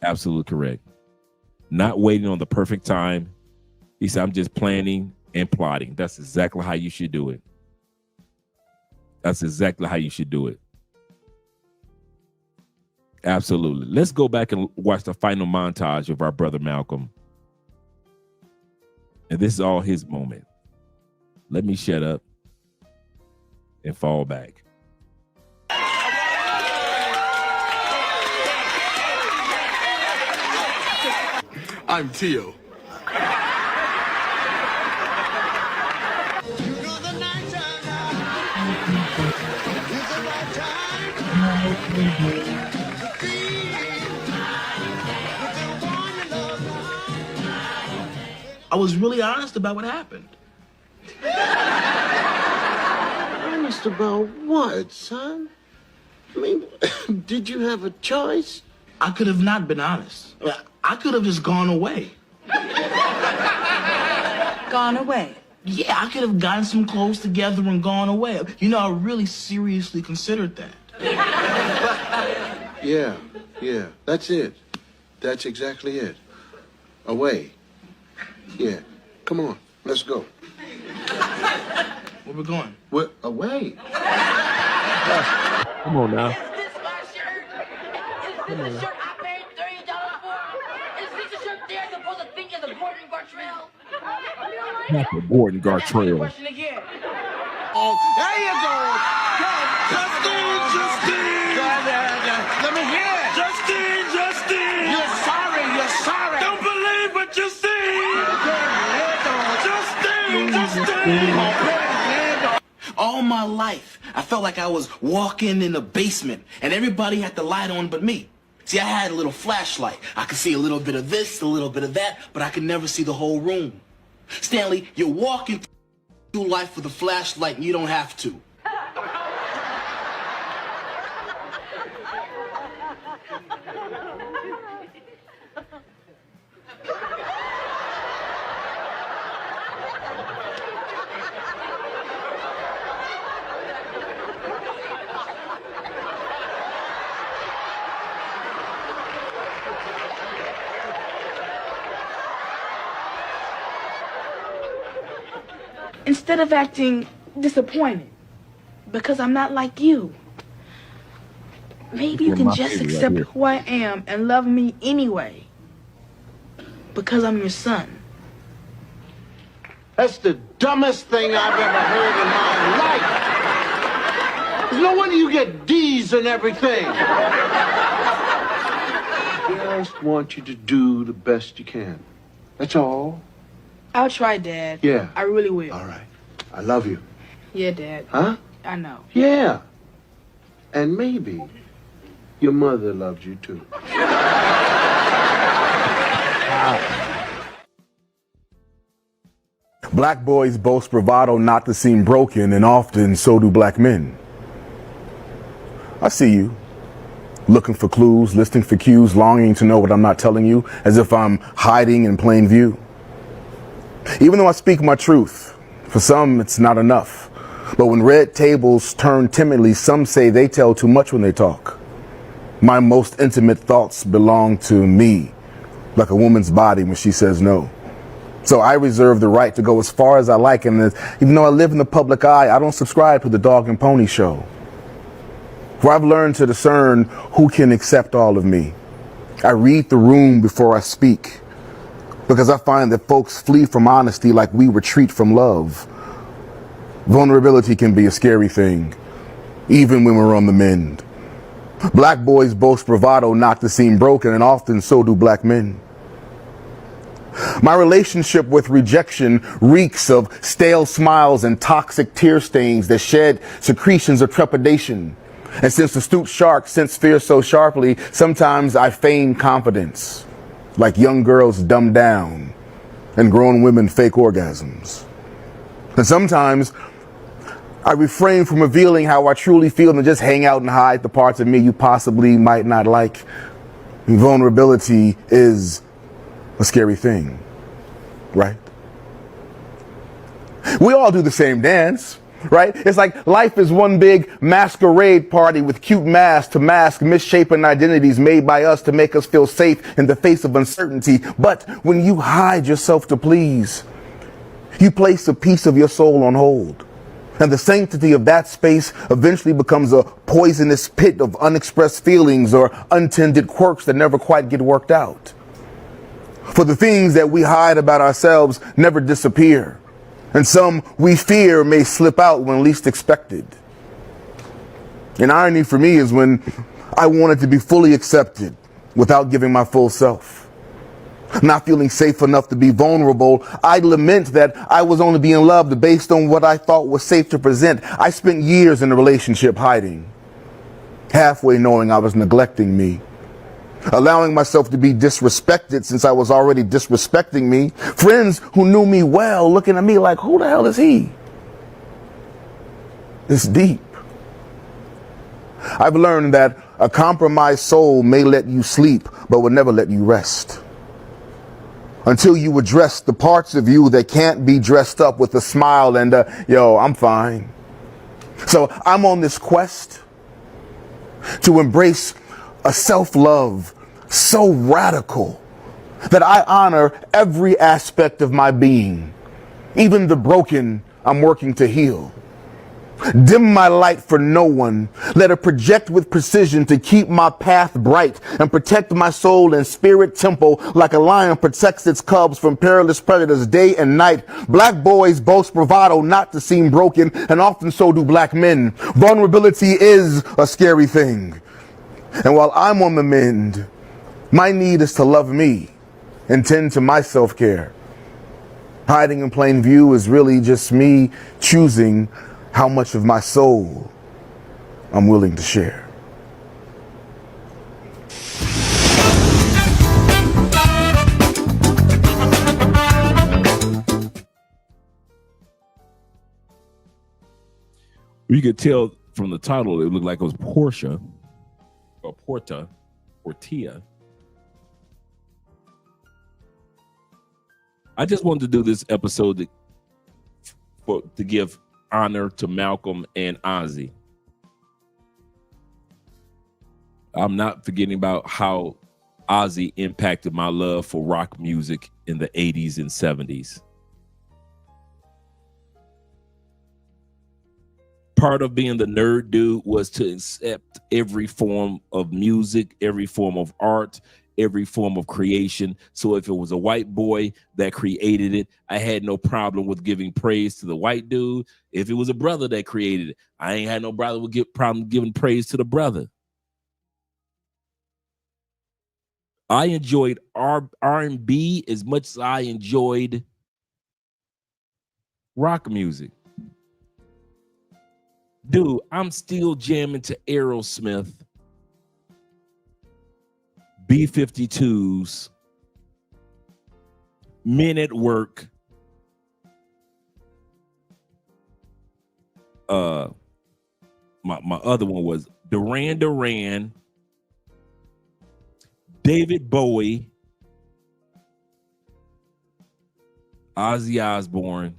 Speaker 2: Absolutely correct. Not waiting on the perfect time. He said, I'm just planning and plotting. That's exactly how you should do it. That's exactly how you should do it. Absolutely. Let's go back and watch the final montage of our brother Malcolm. And this is all his moment. Let me shut up and fall back.
Speaker 19: I'm Tio.
Speaker 3: I was really honest about what happened.
Speaker 8: Honest about what, son? I mean, did you have a choice?
Speaker 3: I could have not been honest. I could have just gone away.
Speaker 9: Gone away?
Speaker 3: Yeah, I could have gotten some clothes together and gone away. You know, I really seriously considered that.
Speaker 8: Yeah, that's it. That's exactly it. Away. Yeah, come on, let's go.
Speaker 3: Where we going?
Speaker 8: We're away.
Speaker 2: Come on now.
Speaker 11: Is this my shirt? Is this the shirt I paid $30 for? Is this the shirt they're supposed to think is a Gordon Gartrell?
Speaker 2: Not the Gordon Gartrell.
Speaker 11: Question again.
Speaker 8: Oh, there you go. Justine. Let me hear it. Justine. You're sorry.
Speaker 19: Don't believe what you see.
Speaker 3: All my life, I felt like I was walking in a basement and everybody had the light on but me. See, I had a little flashlight. I could see a little bit of this, a little bit of that, but I could never see the whole room. Stanley, you're walking through life with a flashlight and you don't have to.
Speaker 16: Instead of acting disappointed because I'm not like you, maybe you can just accept who I am and love me anyway because I'm your son.
Speaker 8: That's the dumbest thing I've ever heard in my life. There's no wonder you get D's and everything. I just want you to do the best you can. That's all.
Speaker 16: I'll try, Dad.
Speaker 8: Yeah.
Speaker 16: I really will.
Speaker 8: All right. I love you.
Speaker 16: Yeah, Dad.
Speaker 8: Huh?
Speaker 16: I know.
Speaker 8: Yeah. And maybe your mother loves you too.
Speaker 5: Black boys boast bravado not to seem broken, and often so do black men. I see you, looking for clues, listening for cues, longing to know what I'm not telling you, as if I'm hiding in plain view. Even though I speak my truth, for some it's not enough. But when red tables turn timidly, some say they tell too much when they talk. My most intimate thoughts belong to me, like a woman's body when she says no.
Speaker 15: So I reserve the right to go as far as I like. And even though I live in the public eye, I don't subscribe to the dog and pony show, where I've learned to discern who can accept all of me. I read the room before I speak, because I find that folks flee from honesty like we retreat from love. Vulnerability can be a scary thing, even when we're on the mend. Black boys boast bravado not to seem broken, and often so do black men. My relationship with rejection reeks of stale smiles and toxic tear stains that shed secretions of trepidation. And since astute sharks sense fear so sharply, sometimes I feign confidence, like young girls dumb down and grown women fake orgasms. And sometimes I refrain from revealing how I truly feel and just hang out and hide the parts of me you possibly might not like. Vulnerability is a scary thing, right? We all do the same dance, right? It's like life is one big masquerade party with cute masks to mask misshapen identities made by us to make us feel safe in the face of uncertainty. But when you hide yourself to please, you place a piece of your soul on hold. And the sanctity of that space eventually becomes a poisonous pit of unexpressed feelings or untended quirks that never quite get worked out. For the things that we hide about ourselves never disappear, and some we fear may slip out when least expected. And irony for me is when I wanted to be fully accepted without giving my full self. Not feeling safe enough to be vulnerable, I lament that I was only being loved based on what I thought was safe to present. I spent years in a relationship hiding, halfway knowing I was neglecting me, allowing myself to be disrespected since I was already disrespecting me. Friends who knew me well looking at me like, who the hell is he? It's deep. I've learned that a compromised soul may let you sleep, but will never let you rest, until you address the parts of you that can't be dressed up with a smile and yo, I'm fine. So I'm on this quest to embrace a self-love so radical that I honor every aspect of my being, even the broken I'm working to heal. Dim my light for no one. Let it project with precision to keep my path bright and protect my soul and spirit temple like a lion protects its cubs from perilous predators day and night. Black boys boast bravado not to seem broken, and often so do black men. Vulnerability is a scary thing. And while I'm on the mend, my need is to love me and tend to my self-care. Hiding in plain view is really just me choosing how much of my soul I'm willing to share.
Speaker 2: You could tell from the title, it looked like it was Portia or Portia. I just wanted to do this episode to give honor to Malcolm and Ozzy. I'm not forgetting about how Ozzy impacted my love for rock music in the 80s and 70s. Part of being the nerd dude was to accept every form of music, every form of art, every form of creation. So if it was a white boy that created it, I had no problem with giving praise to the white dude. If it was a brother that created it, I ain't had no problem giving praise to the brother. I enjoyed R&B as much as I enjoyed rock music. Dude, I'm still jamming to Aerosmith, B-52s, Men at Work, my other one was Duran, David Bowie, Ozzy Osbourne,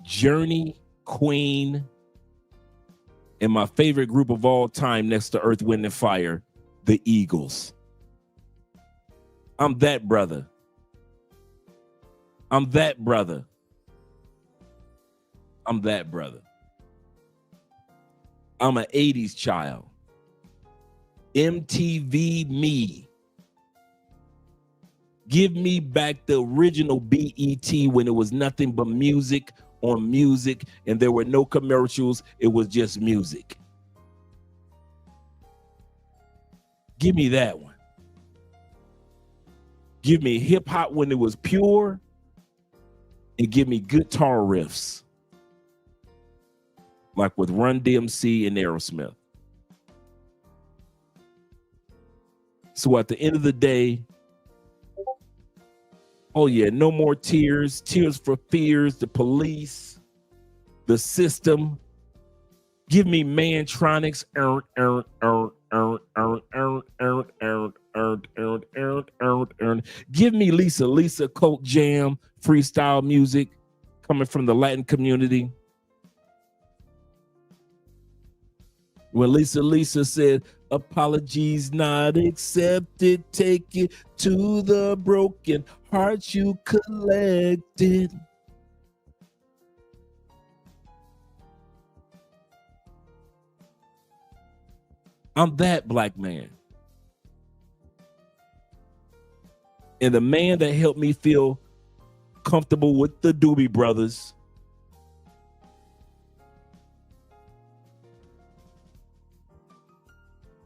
Speaker 2: Journey, Queen, and my favorite group of all time next to Earth, Wind, and Fire, the Eagles. I'm that brother. I'm that brother. I'm that brother. I'm an 80s child. MTV me. Give me back the original BET when it was nothing but music on music and there were no commercials. It was just music. Give me that one. Give me hip hop when it was pure and give me guitar riffs like with Run DMC and Aerosmith. So at the end of the day, oh yeah, no more tears, tears for fears, the police, the system. Give me Mantronics, give me Lisa, Coke Jam, freestyle music coming from the Latin community. When Lisa said, apologies not accepted, take it to the broken heart you collected. I'm that black man. And the man that helped me feel comfortable with the Doobie Brothers.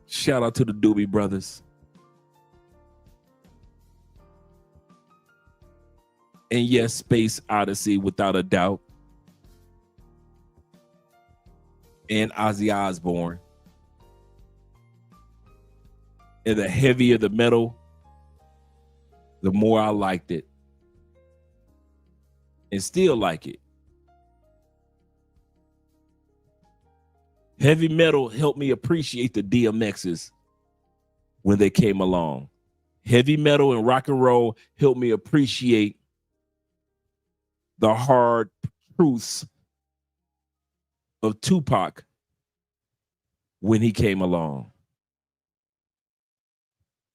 Speaker 2: Shout out to the Doobie Brothers. And yes, Space Odyssey, without a doubt. And Ozzy Osbourne. And the heavier the metal, the more I liked it. And still like it. Heavy metal helped me appreciate the DMXs when they came along. Heavy metal and rock and roll helped me appreciate the hard truths of Tupac when he came along.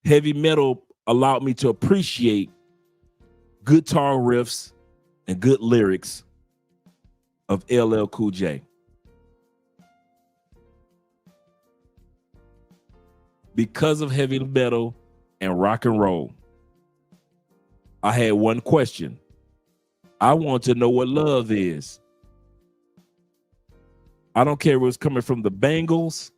Speaker 2: Heavy metal allowed me to appreciate guitar riffs and good lyrics of LL Cool J. Because of heavy metal and rock and roll, I had one question. I want to know what love is. I don't care if it's coming from the Bangles.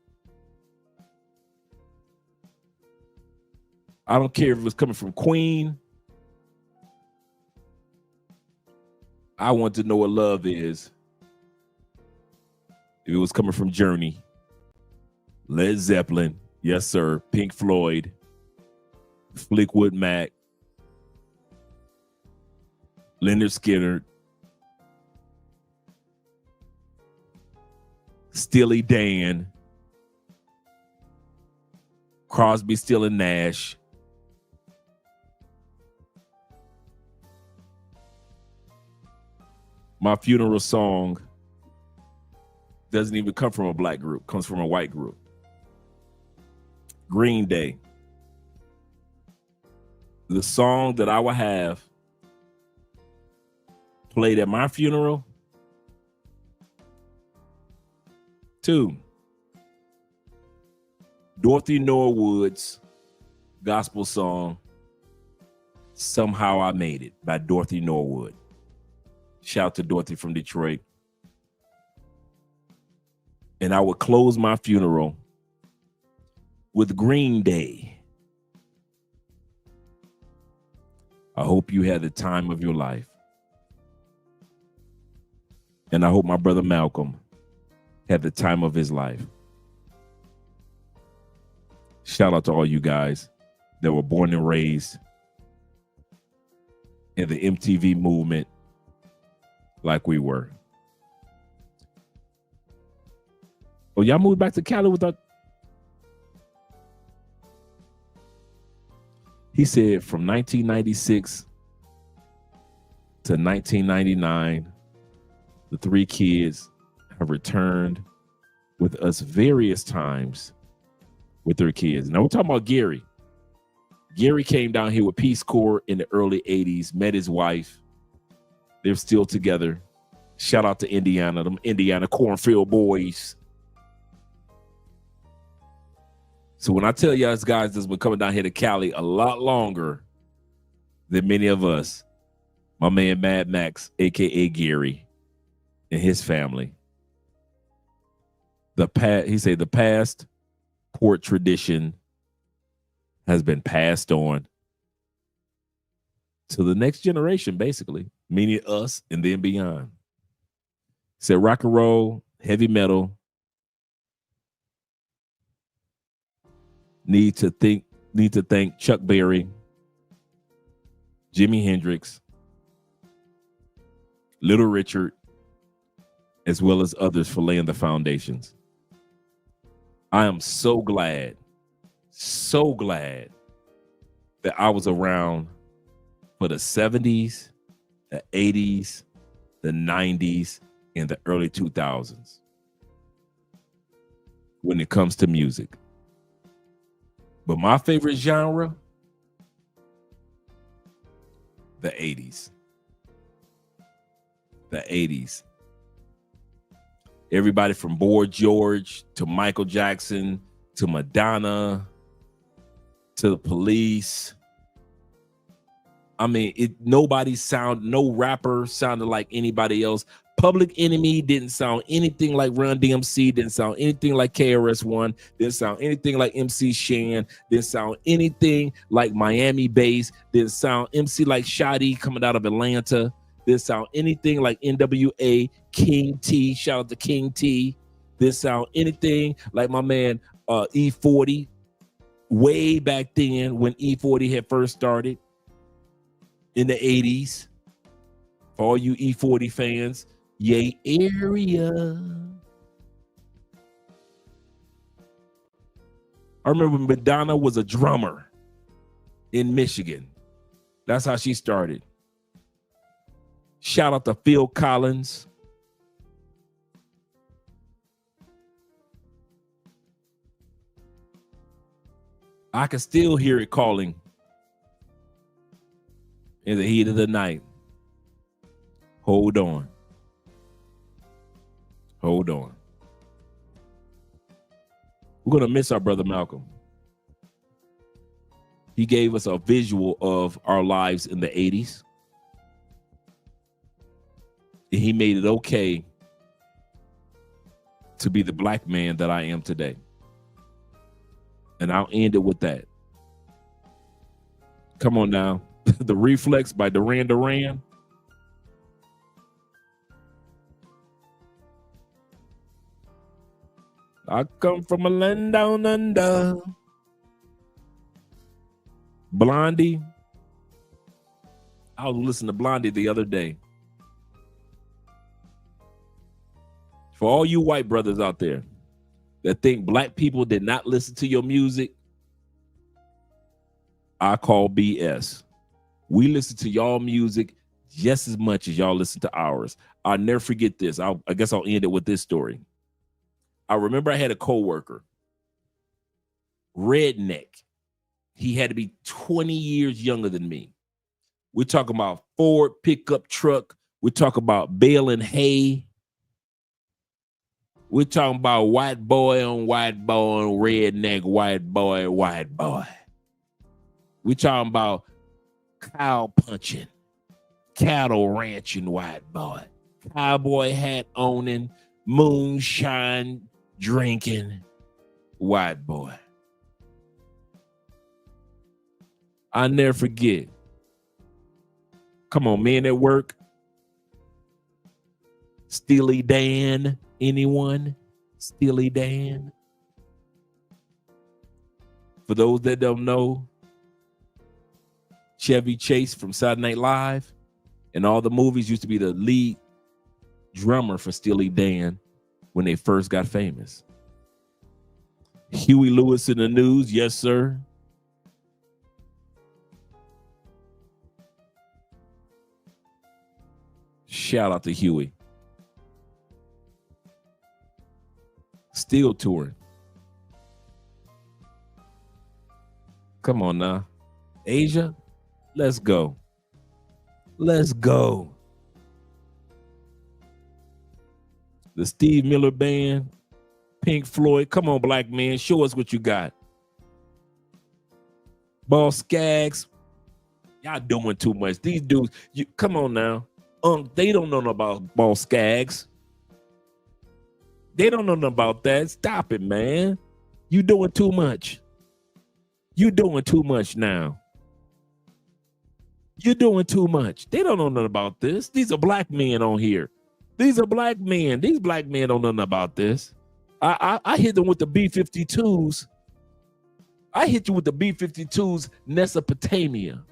Speaker 2: I don't care if it's coming from Queen. I want to know what love is. If it was coming from Journey, Led Zeppelin, yes sir, Pink Floyd, Fleetwood Mac, Leonard Skinner, Steely Dan, Crosby, Still and Nash, my funeral song doesn't even come from a black group, comes from a white group. Green Day. The song that I will have played at my funeral. 2, Dorothy Norwood's gospel song, Somehow I Made It by Dorothy Norwood. Shout out to Dorothy from Detroit. And I would close my funeral with Green Day. I hope you had the time of your life. And I hope my brother Malcolm had the time of his life. Shout out to all you guys that were born and raised in the MTV movement like we were. Oh, y'all moved back to Cali with that? He said from 1996 to 1999, the 3 kids have returned with us various times with their kids. Now we're talking about Gary. Gary came down here with Peace Corps in the early 80s, met his wife, They're still together. Shout out to Indiana, them Indiana cornfield boys. So when I tell you guys that's been coming down here to Cali a lot longer than many of us, my man Mad Max, aka Gary, and his family. He said the past port tradition has been passed on to the next generation, basically, meaning us and then beyond. He said rock and roll, heavy metal need to thank Chuck Berry, Jimi Hendrix, Little Richard, as well as others for laying the foundations. I am so glad that I was around for the 70s, the 80s, the 90s, and the early 2000s when it comes to music. But my favorite genre, the 80s. The 80s. Everybody from Boy George to Michael Jackson to Madonna to the Police. I mean, no rapper sounded like anybody else. Public Enemy didn't sound anything like Run DMC, didn't sound anything like KRS-One, didn't sound anything like MC Shan, didn't sound anything like Miami Bass, didn't sound MC like Shadi coming out of Atlanta, didn't sound anything like NWA, King T, shout out to King T, didn't sound anything like my man E40, way back then when E40 had first started in the 80s. For all you E40 fans, yay area. I remember Madonna was a drummer in Michigan. That's how she started. Shout out to Phil Collins. I can still hear it calling in the heat of the night. Hold on. Hold on. We're going to miss our brother Malcolm. He gave us a visual of our lives in the 80s. And he made it okay to be the black man that I am today. And I'll end it with that. Come on now. The Reflex by Duran Duran. I come from a land down under. Blondie. I was listening to Blondie the other day. For all you white brothers out there that think black people did not listen to your music, I call BS. We listen to y'all music just as much as y'all listen to ours. I'll never forget this. I guess I'll end it with this story. I remember I had a coworker, redneck. He had to be 20 years younger than me. We're talking about Ford pickup truck. We're talking about baling hay. We're talking about white boy on redneck, white boy. We're talking about cow punching, cattle ranching, white boy, cowboy hat owning, moonshine drinking, white boy. I'll never forget. Come on, men at work. Steely Dan. Anyone? Steely Dan? For those that don't know, Chevy Chase from Saturday Night Live and all the movies used to be the lead drummer for Steely Dan when they first got famous. Huey Lewis in the News, yes, sir. Shout out to Huey. Still touring. Come on now. Asia, let's go. Let's go. The Steve Miller Band, Pink Floyd. Come on, black man, show us what you got. Ball Skaggs. Y'all doing too much. These dudes, come on now. They don't know nothing about Ball Skaggs. They don't know nothing about that. Stop it, man. You doing too much. You doing too much now. You're doing too much. They don't know nothing about this. These are black men on here. These are black men. These black men don't know nothing about this. I hit them with the B-52s. I hit you with the B-52s Mesopotamia.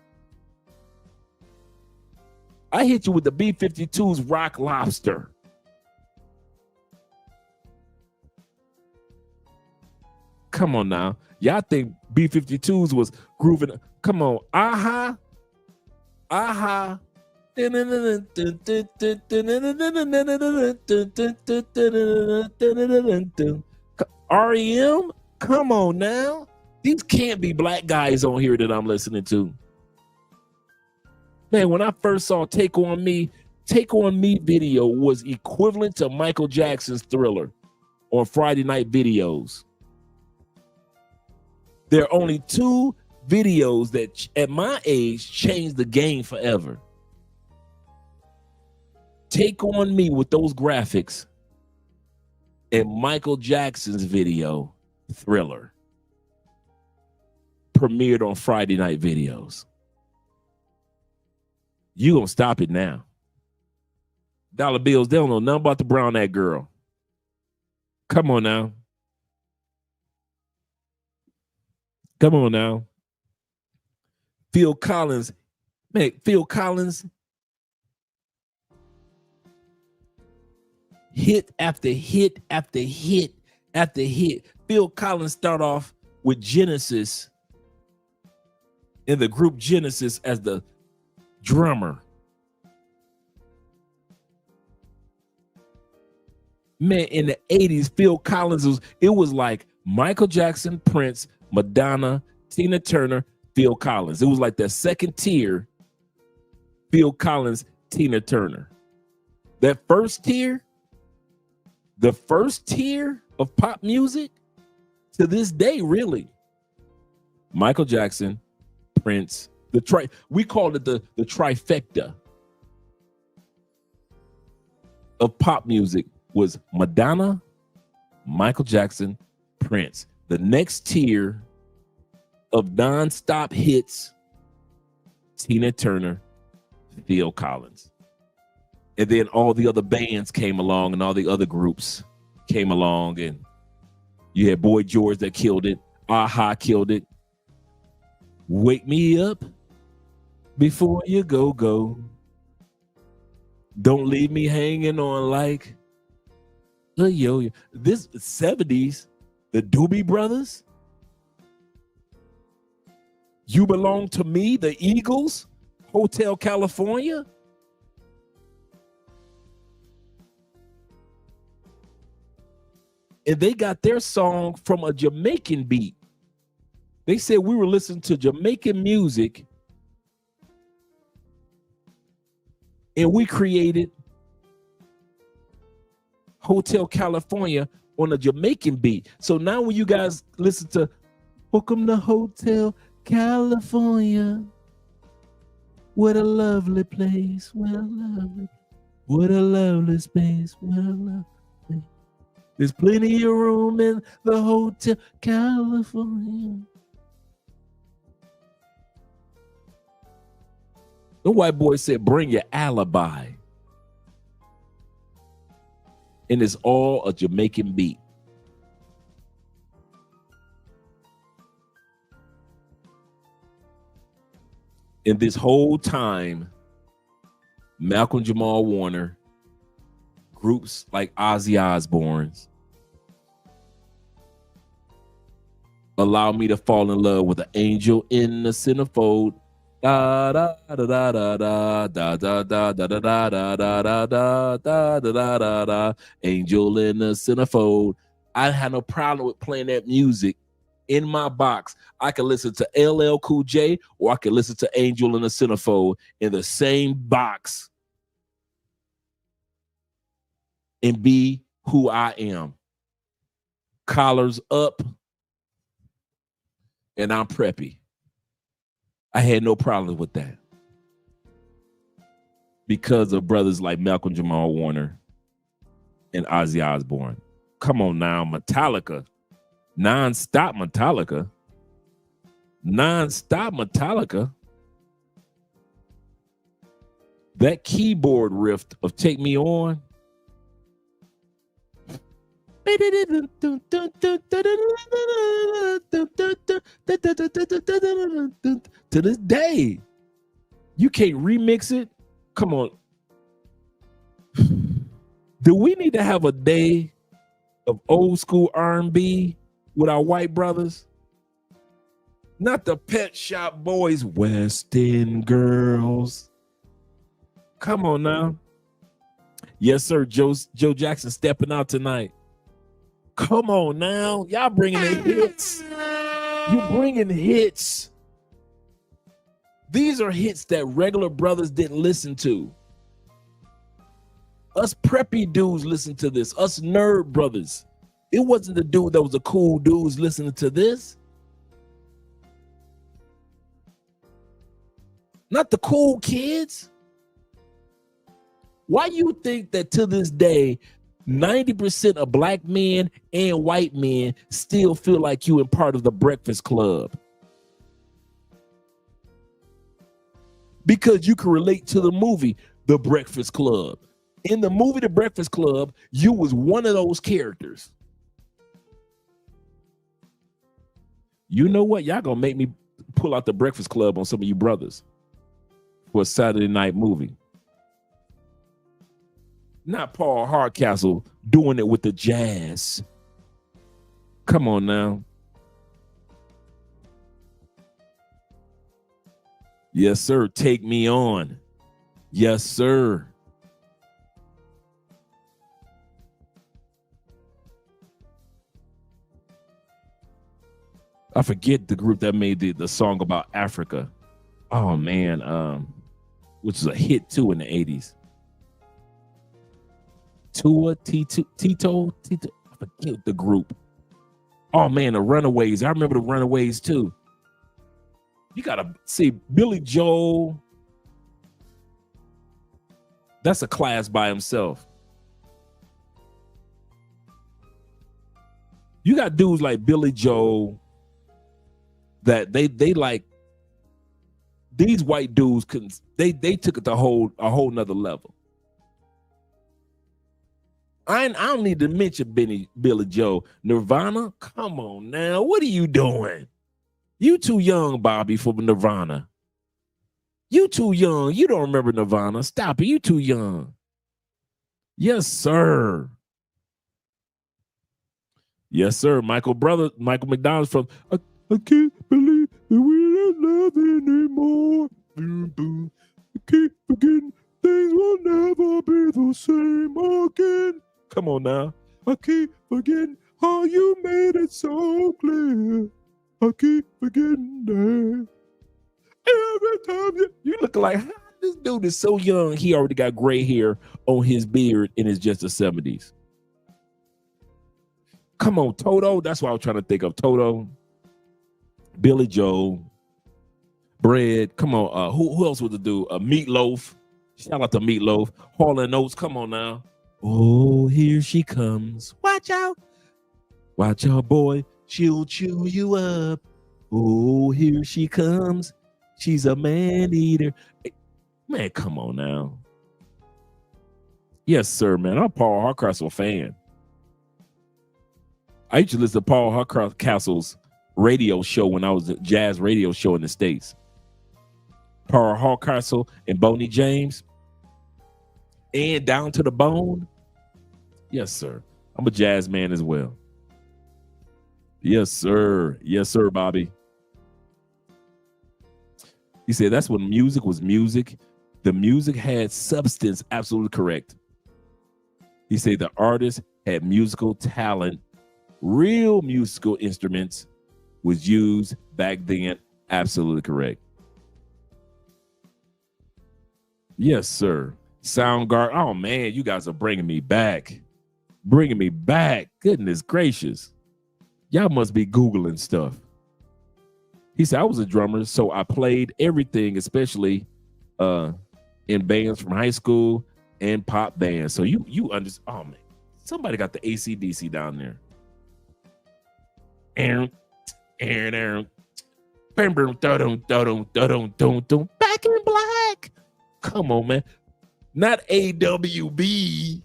Speaker 2: I hit you with the B-52s Rock Lobster. Come on now. Y'all think B-52s was grooving. Come on. Aha. Aha. REM? Come on now. These can't be black guys on here that I'm listening to. Man, when I first saw Take On Me video was equivalent to Michael Jackson's Thriller on Friday Night Videos. There are only two videos that at my age changed the game forever. Take On Me with those graphics and Michael Jackson's video, Thriller, premiered on Friday Night Videos. You gonna stop it now. Dollar bills, they don't know nothing about the brown eyed girl. Come on now. Come on now. Phil Collins. Man, Phil Collins. Hit after hit after hit after hit. Phil Collins start off with Genesis in the group Genesis as the drummer. Man, in the 80s, Phil Collins was like Michael Jackson, Prince, Madonna, Tina Turner, Phil Collins. It was like that second tier, Phil Collins, Tina Turner. That first tier, the first tier of pop music to this day, really. Michael Jackson, Prince, we called it the trifecta of pop music was Madonna, Michael Jackson, Prince. The next tier of nonstop hits, Tina Turner, Phil Collins. And then all the other bands came along and all the other groups came along, and you had Boy George that killed it. Aha killed it. Wake Me Up Before You Go. Don't Leave Me Hanging On Like a Yo-Yo. This 70s, the Doobie Brothers. You Belong to Me, the Eagles, Hotel California. And they got their song from a Jamaican beat. They said we were listening to Jamaican music and we created Hotel California on a Jamaican beat. So now when you guys listen to Welcome to Hotel California, what a lovely place, what a lovely space, what a lovely place. There's plenty of room in the Hotel California. The white boy said, bring your alibi. And it's all a Jamaican beat. And this whole time, Malcolm Jamal Warner, groups like Ozzy Osbourne's, Allow Me to Fall in Love with an Angel in the Centerfold. Da da da da da da da da da da da da da da da da da da da. Angel in the Centerfold. I had no problem with playing that music in my box. I could listen to LL Cool J or I could listen to Angel in the Centerfold in the same box and be who I am. Collars up, and I'm preppy. I had no problem with that because of brothers like Malcolm Jamal Warner and Ozzy Osbourne. Come on now, Metallica. Non-stop Metallica. Non-stop Metallica. That keyboard riff of Take Me On. To this day, you can't remix it. Come on. Do we need to have a day of old school R&B with our white brothers? Not the Pet Shop Boys, West End Girls. Come on now. Yes, sir. Joe Jackson stepping out tonight. Come on now. Y'all bringing in hits. You bringing hits. These are hits that regular brothers didn't listen to. Us preppy dudes listen to this. Us nerd brothers. It wasn't the dude that was a cool dudes listening to this. Not the cool kids. Why you think that to this day, 90% of black men and white men still feel like you in part of the Breakfast Club? Because you can relate to the movie, The Breakfast Club. In the movie, The Breakfast Club, you was one of those characters. You know what? Y'all gonna make me pull out The Breakfast Club on some of you brothers for a Saturday night movie. Not Paul Hardcastle doing it with the jazz. Come on now. Yes, sir. Take Me On. Yes, sir. I forget the group that made the song about Africa. Oh man, which is a hit too in the 80s. Tito, I forget the group. Oh man, the Runaways. I remember the Runaways too. You gotta see Billy Joel. That's a class by himself. You got dudes like Billy Joel that they like. These white dudes couldn't. They took it to a whole nother level. I don't need to mention Billy Joel. Nirvana, come on now. What are you doing? You too young, Bobby, for Nirvana. You too young. You don't remember Nirvana. Stop it. You too young. Yes, sir. Yes, sir. Michael McDonald's from I can't believe that we don't love anymore. Boom, boom. I keep forgetting things will never be the same again. Come on now. I keep forgetting how you made it so clear. I keep forgetting that. Every time you look like, this dude is so young, he already got gray hair on his beard and it's just the 70s. Come on, Toto. That's what I was trying to think of. Toto, Billy Joel, Bread. Come on. Who else would it do? Meatloaf. Shout out to Meatloaf. Hall and Oates. Come on now. Oh, here she comes. Watch out. Watch out, boy. She'll chew you up. Oh, here she comes. She's a man eater. Man, come on now. Yes, sir, man. I'm a Paul Hardcastle fan. I used to listen to Paul Hardcastle's radio show when I was a jazz radio show in the States. Paul Hardcastle and Boney James. And Down to the Bone. Yes, sir. I'm a jazz man as well. Yes, sir. Yes, sir, Bobby. He said that's when music was music. The music had substance. Absolutely correct. He said the artist had musical talent. Real musical instruments was used back then. Absolutely correct. Yes, sir. Soundgarden. Oh, man, you guys are bringing me back. Bringing me back. Goodness gracious. Y'all must be Googling stuff. He said, I was a drummer, so I played everything, especially in bands from high school and pop bands. So you understand. Oh, man. Somebody got the AC/DC down there. Aaron. Back in black. Come on, man. Not AWB.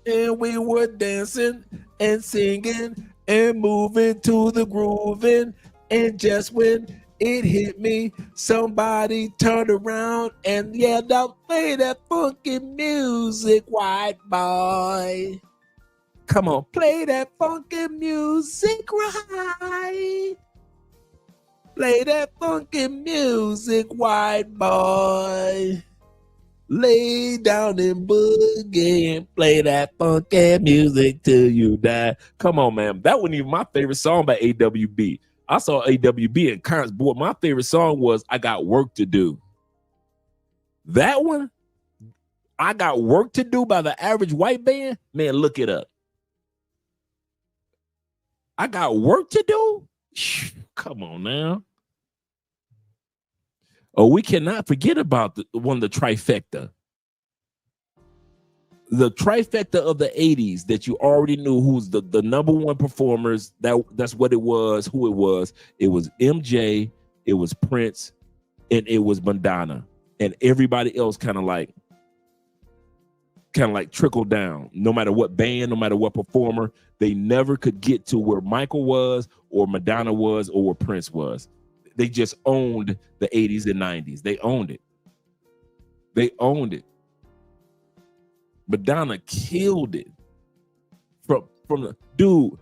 Speaker 2: And we were dancing and singing and moving to the grooving. And just when it hit me, somebody turned around and yelled out, play that funky music, white boy. Come on, play that funky music right. Play that funky music, white boy. Lay down and boogie and play that funky music till you die. Come on, man. That wasn't even my favorite song by AWB. I saw AWB in concert. Boy, my favorite song was I Got Work to Do. That one, I Got Work to Do by the Average White Band. Man, look it up. I got work to do? Come on now. Oh, we cannot forget about the trifecta. The trifecta of the 80s that you already knew who's the number one performers. That's what it was, who it was. It was MJ, it was Prince, and it was Madonna. And everybody else kind of like trickled down. No matter what band, no matter what performer, they never could get to where Michael was or Madonna was or where Prince was. They just owned the 80s and 90s. They owned it. They owned it. Madonna killed it. From the dude,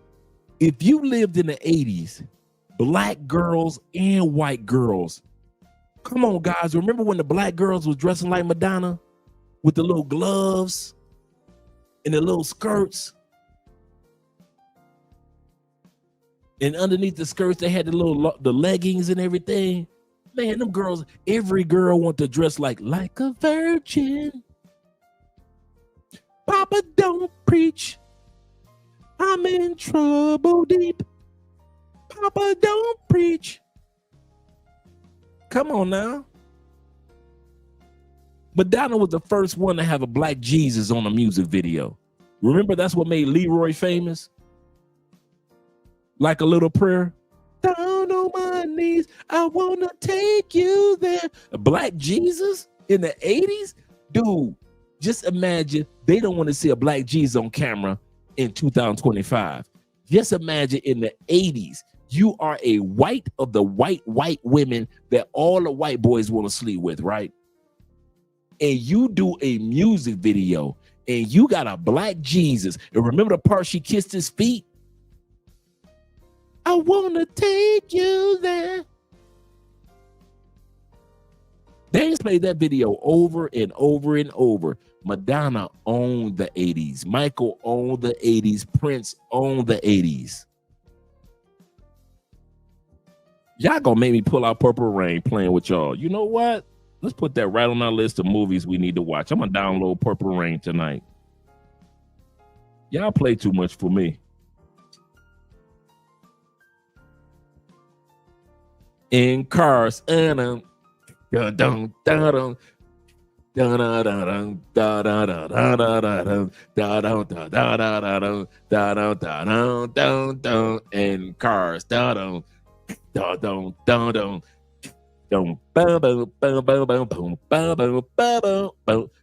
Speaker 2: if you lived in the 80s, black girls and white girls, come on, guys. Remember when the black girls was dressing like Madonna with the little gloves and the little skirts? And underneath the skirts, they had the leggings and everything. Man, them girls, every girl want to dress like a virgin. Papa, don't preach. I'm in trouble deep. Papa, don't preach. Come on now. Madonna was the first one to have a black Jesus on a music video. Remember, that's what made Leroy famous? Like a Little Prayer. Down on my knees, I want to take you there. A black Jesus in the 80s? Dude, just imagine they don't want to see a black Jesus on camera in 2025. Just imagine in the 80s, you are a white of the white women that all the white boys want to sleep with, right? And you do a music video and you got a black Jesus. And remember the part she kissed his feet? I want to take you there. They just played that video over and over and over. Madonna owned the 80s. Michael owned the 80s. Prince owned the 80s. Y'all gonna make me pull out Purple Rain playing with y'all. You know what? Let's put that right on our list of movies we need to watch. I'm gonna download Purple Rain tonight. Y'all play too much for me. In cars, dun dun dun dun. And cars,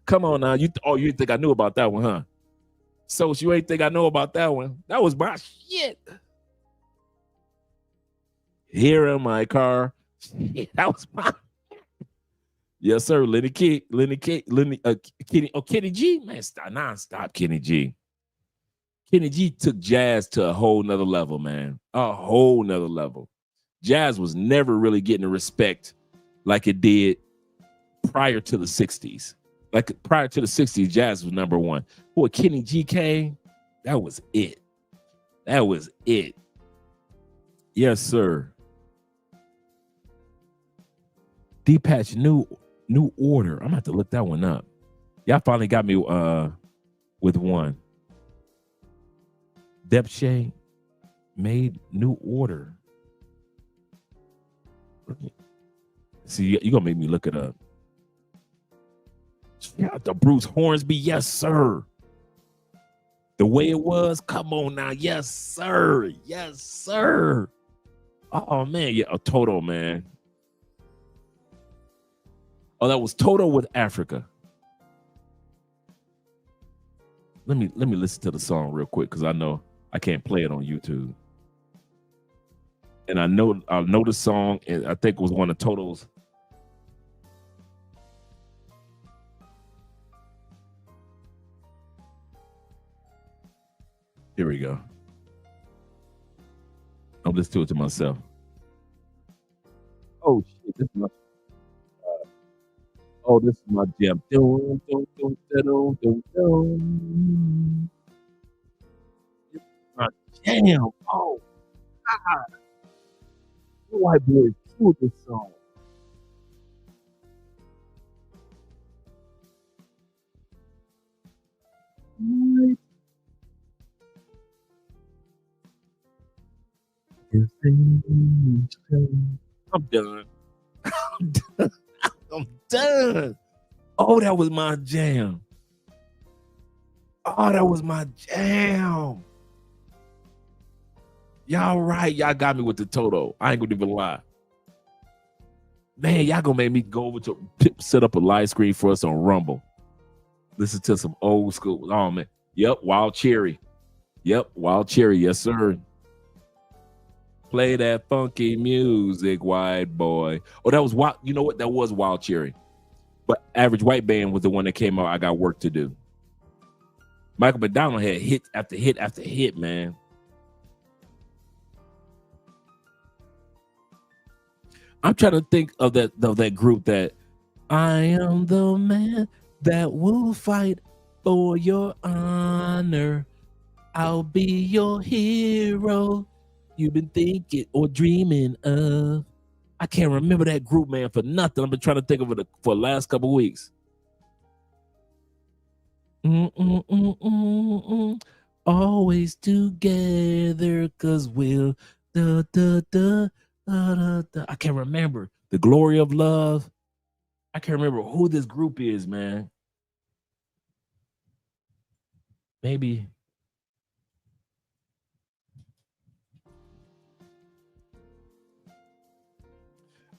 Speaker 2: come on now, you think I knew about that one, huh? So you ain't think I know about that one? That was my shit. Here in my car, that was my. Yes, sir. Kenny G, man, stop, Kenny G. Kenny G took jazz to a whole nother level, man. A whole nother level. Jazz was never really getting the respect like it did prior to the 60s. Like prior to the 60s, jazz was number one. Boy, Kenny G came, that was it. That was it. Yes, sir. Deepatch New Order. I'm gonna have to look that one up. Y'all finally got me with one. Depche made new order. See, you're gonna make me look it up. Shout out to Bruce Hornsby, yes, sir. The way it was, come on now, yes, sir. Yes, sir. Oh man, yeah, Toto, man. Oh, that was Toto with Africa. Let me listen to the song real quick because I know I can't play it on YouTube. And I know the song, and I think it was one of Toto's. Here we go. I'll listen to it to myself. Oh shit! This is my. This is my jam. Dun, dun, dun, dun, dun, dun. This is my jam. Oh God! The white boy killed this song. I'm done. I'm done. I'm done. Oh, that was my jam. Oh, that was my jam. Y'all right. Y'all got me with the Toto. I ain't gonna even lie. Man, y'all gonna make me go over to set up a live screen for us on Rumble. Listen to some old school. Oh man. Yep, Wild Cherry. Yep, Wild Cherry. Yes, sir. Play that funky music, white boy. Oh, that was wild. You know what? That was Wild Cherry. But Average White Band was the one that came out. I Got Work to Do. Michael McDonald had hit after hit after hit, man. I'm trying to think of that group that I am the man that will fight for your honor. I'll be your hero. You've been thinking or dreaming of. I can't remember that group, man, for nothing. I've been trying to think of it for the last couple of weeks. Always together, cause we'll da da da da da da. I can't remember. The Glory of Love. I can't remember who this group is, man. Maybe.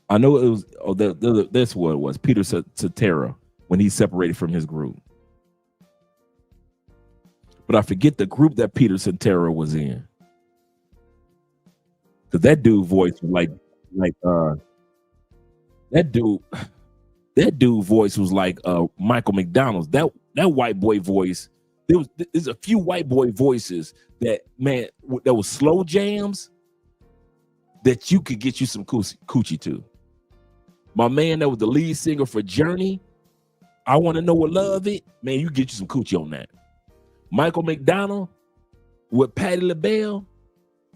Speaker 2: I know it was. Oh, that's what it was. Peter Cetera when he separated from his group. But I forget the group that Peter Cetera was in. Cause that dude voice was like that dude voice was like Michael McDonald's. That white boy voice. There's a few white boy voices that was slow jams that you could get you some coochie to. My man that was the lead singer for Journey, I Want to Know What Love It, man, you get you some coochie on that. Michael McDonald with Patti LaBelle,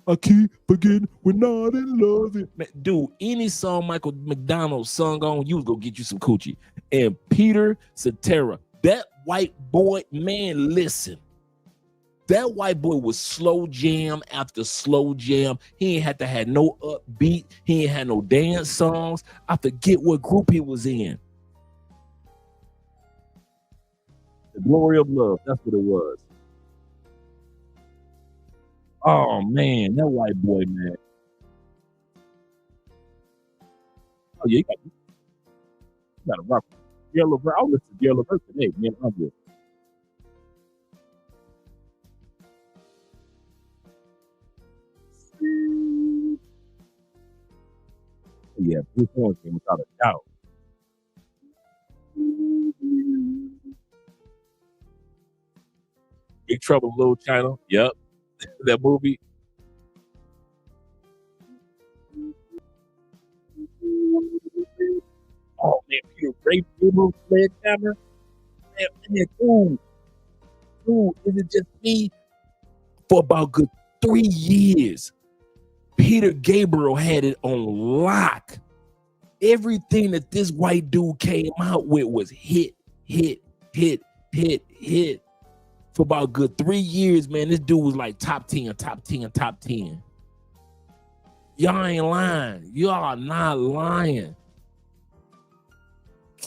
Speaker 2: I keep forgetting we're not in love. Man, dude, any song Michael McDonald sung on, you was gonna get you some coochie. And Peter Cetera, that white boy, man, listen. That white boy was slow jam after slow jam. He ain't had to have no upbeat. He ain't had no dance songs. I forget what group he was in. The Glory of Love. That's what it was. Oh, man. That white boy, man. Oh, yeah. You got to rock. Yellow Bird. I'll listen to Yellow Bird today, man. I'm good. Yeah, Bruce Hornsby without a doubt. Big Trouble in Little China. Yep. That movie. Oh man, Peter Ray Sledgehammer. Man, dude, is it just me? For about good 3 years, Peter Gabriel had it on lock. Everything that this white dude came out with was hit, hit, hit for about a good 3 years, man. This dude was like top 10. Y'all ain't lying. Y'all are not lying.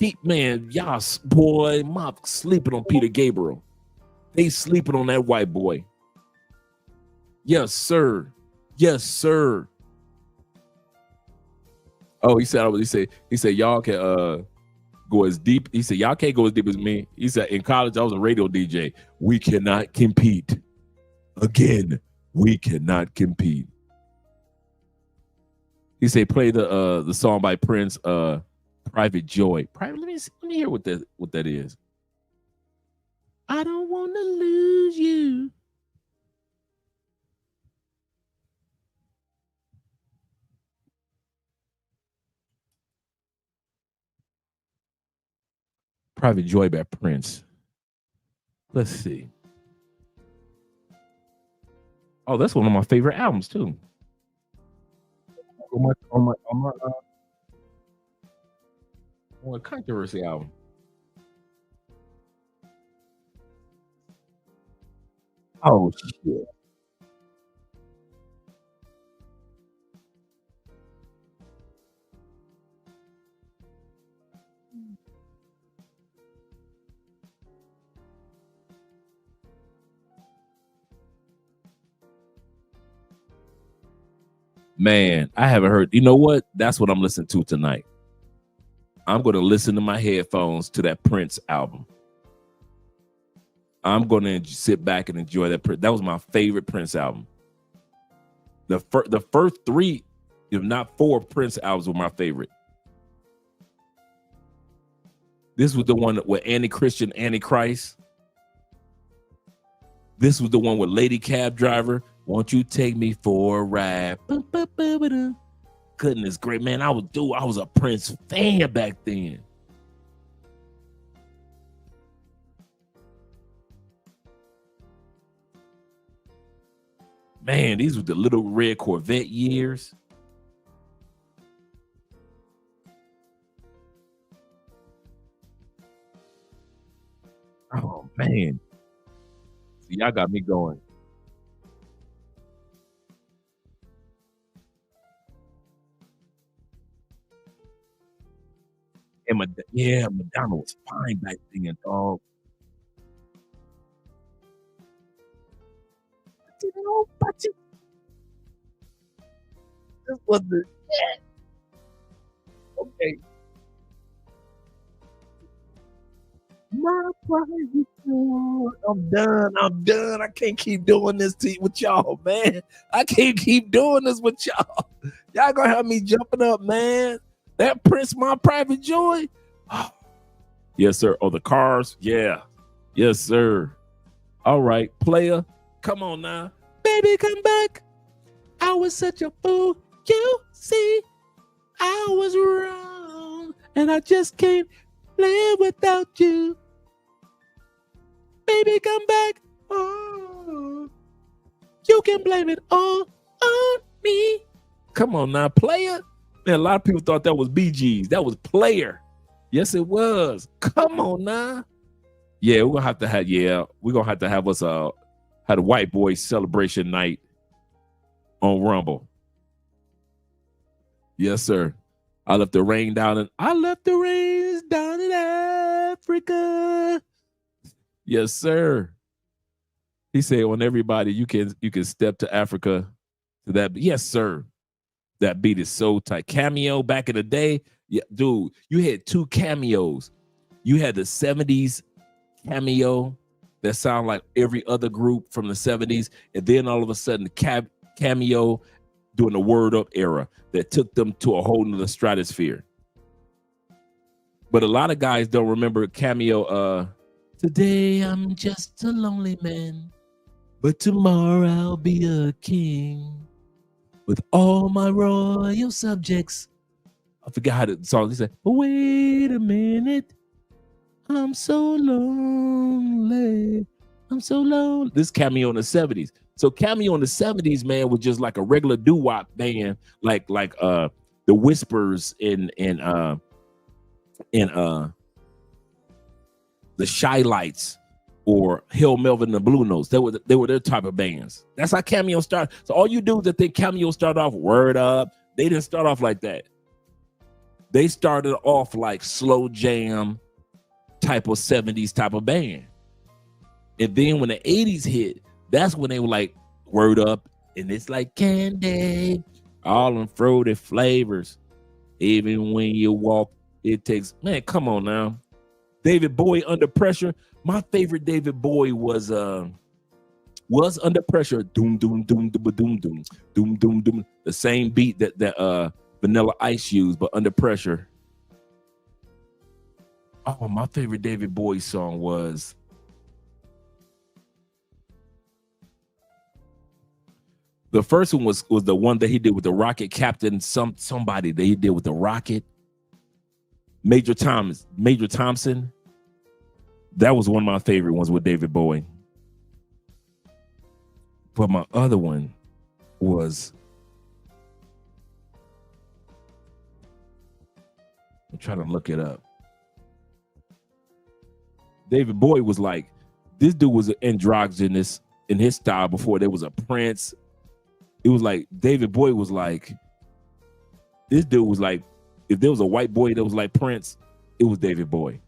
Speaker 2: Y'all, boy, mom sleeping on Peter Gabriel. They sleeping on that white boy. Yes, sir. Yes, sir. Oh, he said y'all can go as deep. He said y'all can't go as deep as me. He said in college I was a radio DJ. We cannot compete. Again, we cannot compete. He said play the song by Prince, Private Joy. Let me hear what that is. I don't want to lose you. Private Joy by Prince. Let's see. Oh, that's one of my favorite albums too. On my Controversy album. Oh shit. Man, I haven't heard. You know what? That's what I'm listening to tonight. I'm going to listen to my headphones to that Prince album. I'm going to sit back and enjoy that. That was my favorite Prince album. The first 3, if not 4, Prince albums were my favorite. This was the one with Anti-Christian, Antichrist. This was the one with Lady Cab Driver. Won't you take me for a ride? Goodness great, man. I was a Prince fan back then. Man, these were the Little Red Corvette years. Oh man. See, y'all got me going. And Madonna was fine back then, dog. This was the shit. Okay. My private joy. I'm done. I can't keep doing this with y'all, man. I can't keep doing this with y'all. Y'all gonna have me jumping up, man. That Prince, My Private Joy. Oh. Yes, sir. Oh, the Cars. Yeah. Yes, sir. All right, player. Come on now. Baby, come back. I was such a fool. You see, I was wrong. And I just can't live without you. Baby, come back. Oh, you can blame it all on me. Come on now, player. Man, a lot of people thought that was Bee Gees. That was Player. Yes, it was. Come on now. Yeah, we're gonna have to have us had a white boy celebration night on Rumble. Yes, sir. I left the rain down in Africa. Yes, sir. He said, on everybody, you can step to Africa to that. Yes, sir. That beat is so tight. Cameo back in the day. Yeah, dude, you had 2 cameos. You had the 70s cameo that sound like every other group from the 70s. And then all of a sudden, cameo during the Word Up era that took them to a whole nother stratosphere. But a lot of guys don't remember cameo. Today I'm just a lonely man, but tomorrow I'll be a king with all my royal subjects. I forgot how the song. He said, wait a minute, I'm so lonely. I'm so lonely. This cameo in the 70s. So cameo in the 70s, man, was just like a regular doo-wop band, like the Whispers in the Shy Lights or Hell Melvin and the Blue Notes. They were their type of bands. That's how Cameo started. So all you dudes that think Cameo started off Word Up, they didn't start off like that. They started off like slow jam type of 70s type of band. And then when the 80s hit, that's when they were like Word Up, and it's like candy, all them fruity flavors. Even when you walk, it takes, man, come on now. David Bowie, Under Pressure. My favorite David Bowie was Under Pressure. Doom, doom, doom, doom, doom, doom, doom, doom, doom. The same beat that Vanilla Ice used, but Under Pressure. Oh, my favorite David Bowie song was the first one was the one that he did with the Rocket Captain, somebody that he did with the Rocket. Major Thompson. That was one of my favorite ones with David Bowie. But my other one was, I'm trying to look it up. David Bowie was like, this dude was androgynous in his style before there was a Prince. It was like David Bowie was like, this dude was like, if there was a white boy that was like Prince, it was David Bowie.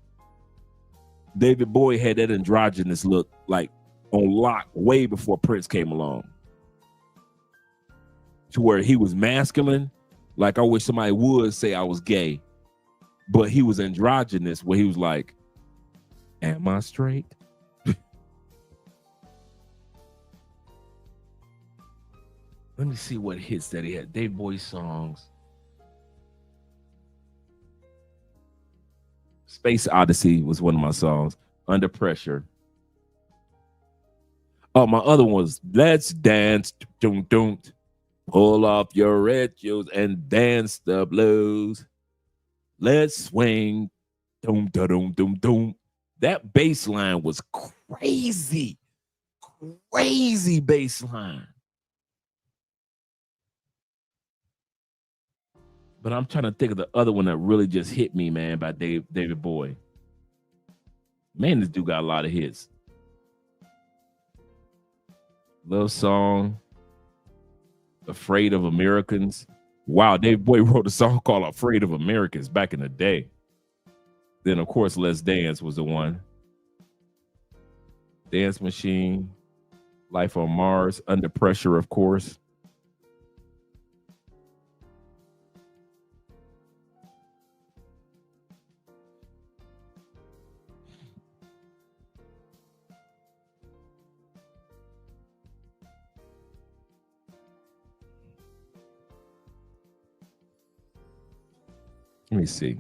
Speaker 2: David Bowie had that androgynous look like on lock way before Prince came along. To where he was masculine, like I wish somebody would say I was gay, but he was androgynous where he was like, am I straight? Let me see what hits that he had. David Bowie songs. Space Odyssey was one of my songs. Under Pressure. Oh, my other one was Let's Dance. Doom, doom. Pull off your red shoes and dance the blues. Let's swing. Doom, da, doom, doom, doom. That bass line was crazy. Crazy bass line. But I'm trying to think of the other one that really just hit me, man, by David Bowie. Man, this dude got a lot of hits. Love Song, Afraid of Americans. Wow, David Bowie wrote a song called Afraid of Americans back in the day. Then, of course, Let's Dance was the one. Dance Machine, Life on Mars, Under Pressure, of course. Let me see.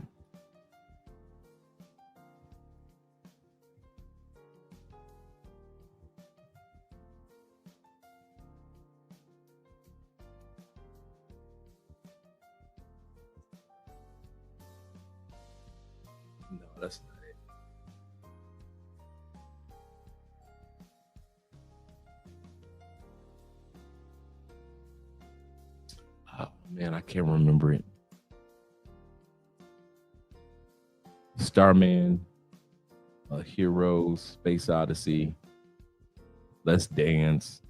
Speaker 2: No, that's not it. Oh, man, I can't remember it. Starman, Heroes, Space Odyssey, Let's Dance.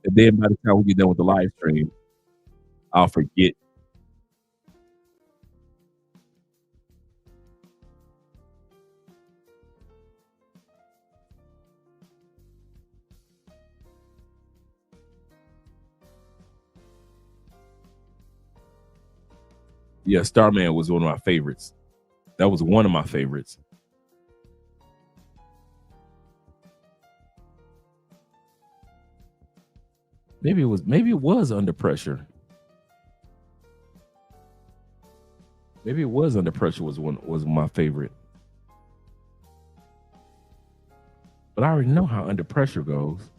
Speaker 2: And then by the time we get done with the live stream, I'll forget. Yeah, Starman was one of my favorites. That was one of my favorites. Maybe it was Under Pressure. Maybe it was Under Pressure was my favorite. But I already know how Under Pressure goes.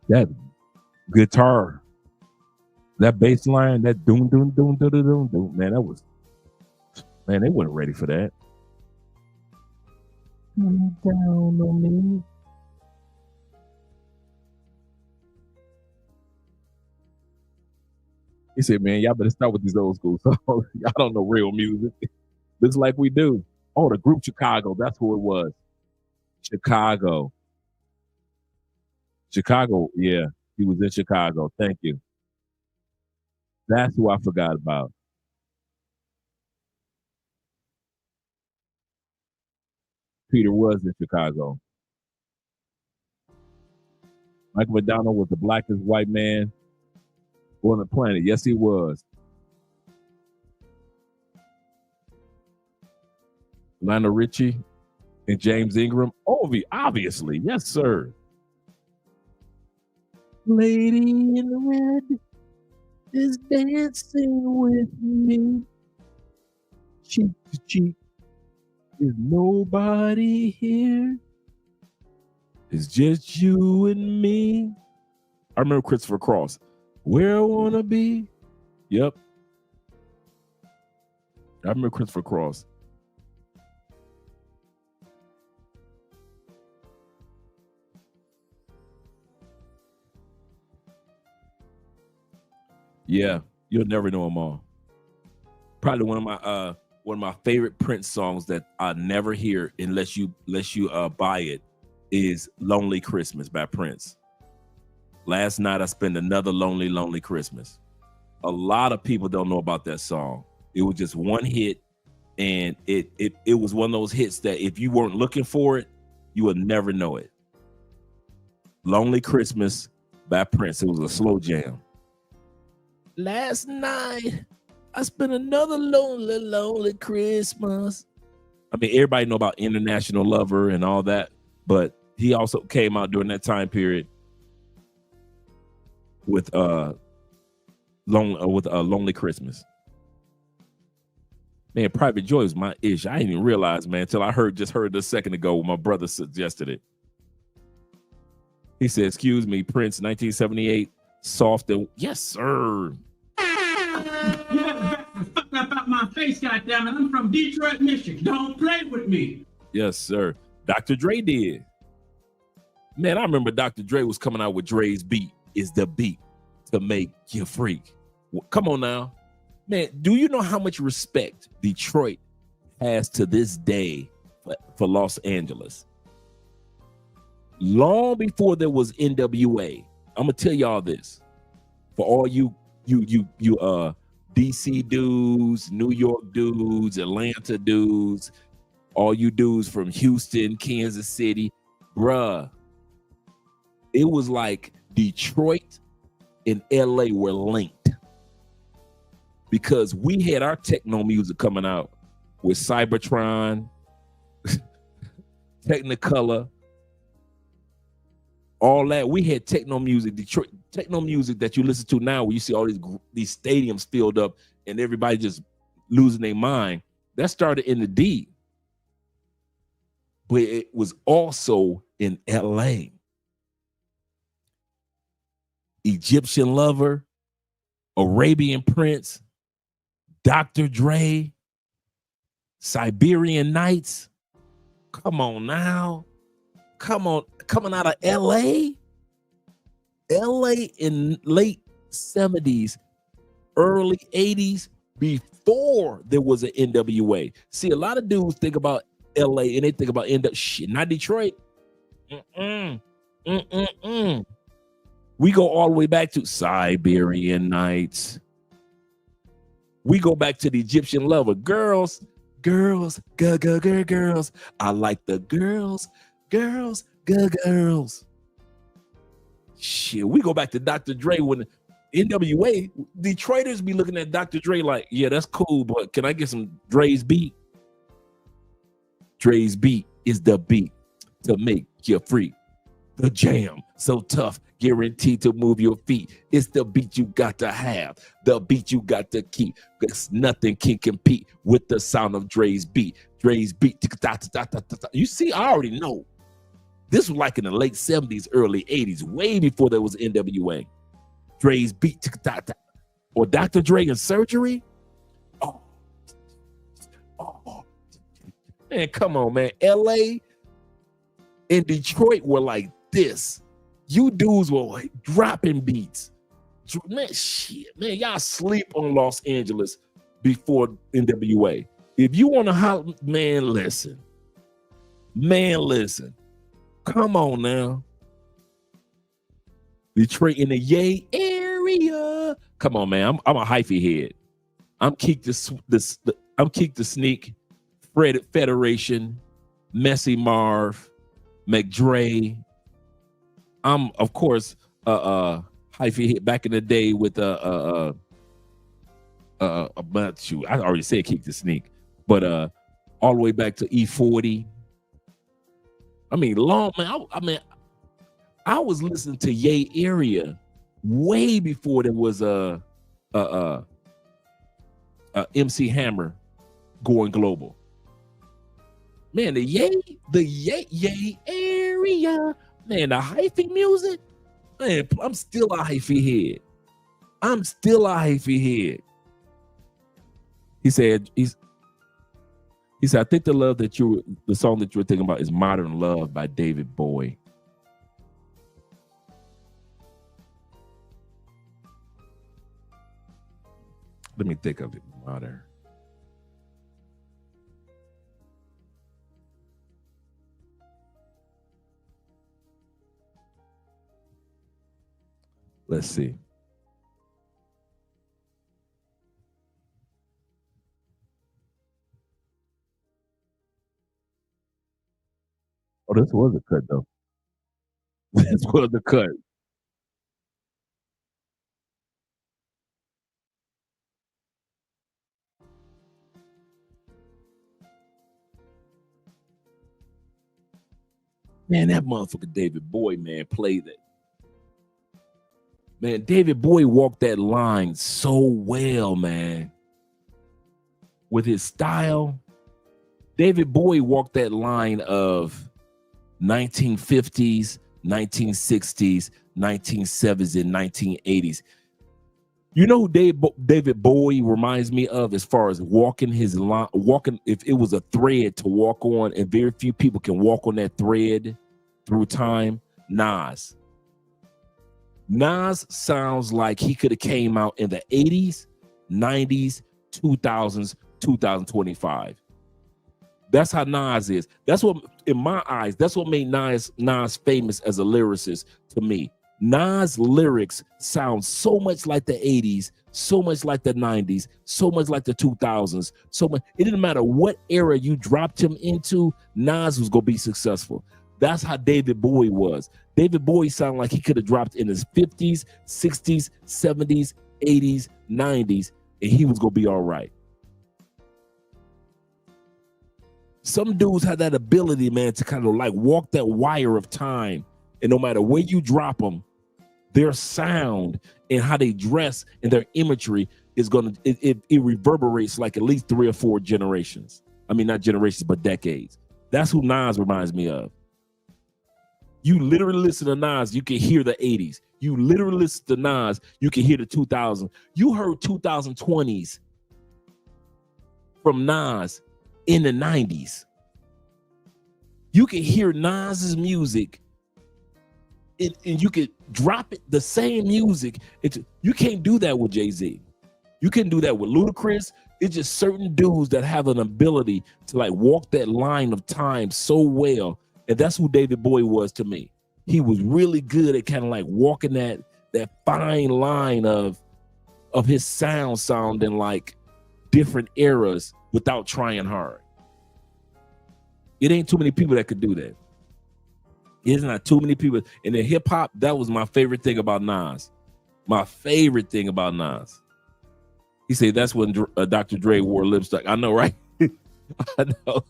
Speaker 2: That guitar, that bass line, that doom doom doom doom doom doom, man, that was Man, they weren't ready for that. Come down on me. He said, man, y'all better start with these old school songs. Y'all don't know real music. Looks like we do. Oh, the group Chicago. That's who it was. Chicago. Chicago. Yeah, he was in Chicago. Thank you. That's who I forgot about. Peter was in Chicago. Michael McDonald was the blackest white man on the planet. Yes, he was. Lionel Richie and James Ingram. Obviously. Yes, sir. Lady in red is dancing with me. Cheek to cheek. There's nobody here. It's just you and me. I remember Christopher Cross. Where I wanna be. Yep. I remember Christopher Cross. Yeah, you'll never know them all. Probably one of my favorite Prince songs that I never hear unless you buy it is "Lonely Christmas" by Prince. Last night I spent another lonely, lonely Christmas. A lot of people don't know about that song. It was just one hit, and it was one of those hits that if you weren't looking for it, you would never know it. "Lonely Christmas" by Prince. It was a slow jam. Last night, I spent another lonely, lonely Christmas. I mean, everybody know about International Lover and all that, but he also came out during that time period with Lonely Christmas. Man, Private Joy was my ish. I didn't even realize, man, until I heard this a second ago when my brother suggested it. He said, "Excuse me, Prince, 1978, soft and..." Yes, sir.
Speaker 4: You better fuck up out my face, goddammit. I'm from Detroit, Michigan. Don't play with me.
Speaker 2: Yes, sir. Dr. Dre did. Man, I remember Dr. Dre was coming out with Dre's beat is the beat to make you freak. Come on now. Man, do you know how much respect Detroit has to this day for Los Angeles? Long before there was NWA, I'm gonna tell y'all this. For all you DC dudes, New York dudes, Atlanta dudes, all you dudes from Houston, Kansas City, bruh, it was like Detroit and LA were linked because we had our techno music coming out with Cybertron, Technicolor, all that. We had techno music, Detroit techno music that you listen to now, where you see all these stadiums filled up and everybody just losing their mind. That started in the D, but it was also in LA. Egyptian Lover, Arabian Prince, Dr. Dre, Siberian Nights. Come on now. Come on, coming out of LA? LA in late 70s, early 80s, before there was an NWA. See, a lot of dudes think about LA and they think about shit, not Detroit. We go all the way back to Siberian Nights. We go back to the Egyptian Lover. Girls, girls. I like the girls, girls. Shit, we go back to Dr. Dre when NWA, Detroiters be looking at Dr. Dre like, yeah, that's cool, but can I get some Dre's beat? Dre's beat is the beat to make you free. The jam, so tough, guaranteed to move your feet. It's the beat you got to have, the beat you got to keep, because nothing can compete with the sound of Dre's beat. Dre's beat. You see, I already know. This was like in the late 70s, early 80s, way before there was NWA. Dre's beat. Or Dr. Dre and Surgery. Man, come on, man. LA and Detroit were like this. You dudes were like dropping beats. Man, shit, man, y'all sleep on Los Angeles before NWA. If you want to man, listen. Come on now. Detroit in the Yay area. Come on, man. I'm a hyphy head. I'm Keek the Sneak, Fred Federation, Messy Marv, McDre. I'm of course hyphy head back in the day with shoot, I already said Keek the Sneak, but all the way back to E40. I mean, I was listening to Yay Area way before there was MC Hammer going global. Man, the Yay Area, man, the hyphy music, man, I'm still a hyphy head. He said, I think the song that you were thinking about is Modern Love by David Bowie. Let me think of it. Modern. Let's see. Oh, this was a cut though. This was a cut. Man, that motherfucker David Bowie, man, played it. Man, David Bowie walked that line so well, man. With his style, David Bowie walked that line of 1950s, 1960s, 1970s, and 1980s. You know who David Bowie reminds me of as far as walking his line, if it was a thread to walk on, and very few people can walk on that thread through time? Nas. Nas sounds like he could have came out in the 80s, 90s, 2000s, 2025. That's how Nas is. That's what, in my eyes, that's what made Nas famous as a lyricist to me. Nas lyrics sound so much like the 80s, so much like the 90s, so much like the 2000s. So much. It didn't matter what era you dropped him into, Nas was gonna be successful. That's how David Bowie was. David Bowie sounded like he could have dropped in his 50s, 60s, 70s, 80s, 90s, and he was gonna be all right. Some dudes have that ability, man, to kind of like walk that wire of time, and no matter where you drop them, their sound and how they dress and their imagery is gonna it reverberates like at least 3 or 4 generations. I mean, not generations, but decades. That's who Nas reminds me of. You literally listen to Nas, you can hear the 80s. You literally listen to Nas, you can hear the 2000s. You heard 2020s from Nas in the 90s. You can hear Nas's music and you could drop it, the same music. You can't do that with Jay-Z. You can do that with Ludacris. It's just certain dudes that have an ability to like walk that line of time so well. And that's who David Bowie was to me. He was really good at kind of like walking that fine line of his sounding like different eras without trying hard. It ain't too many people that could do that. It's not too many people. And in hip hop, that was my favorite thing about Nas. My favorite thing about Nas. He said that's when Dr. Dre wore lipstick. I know, right? I know.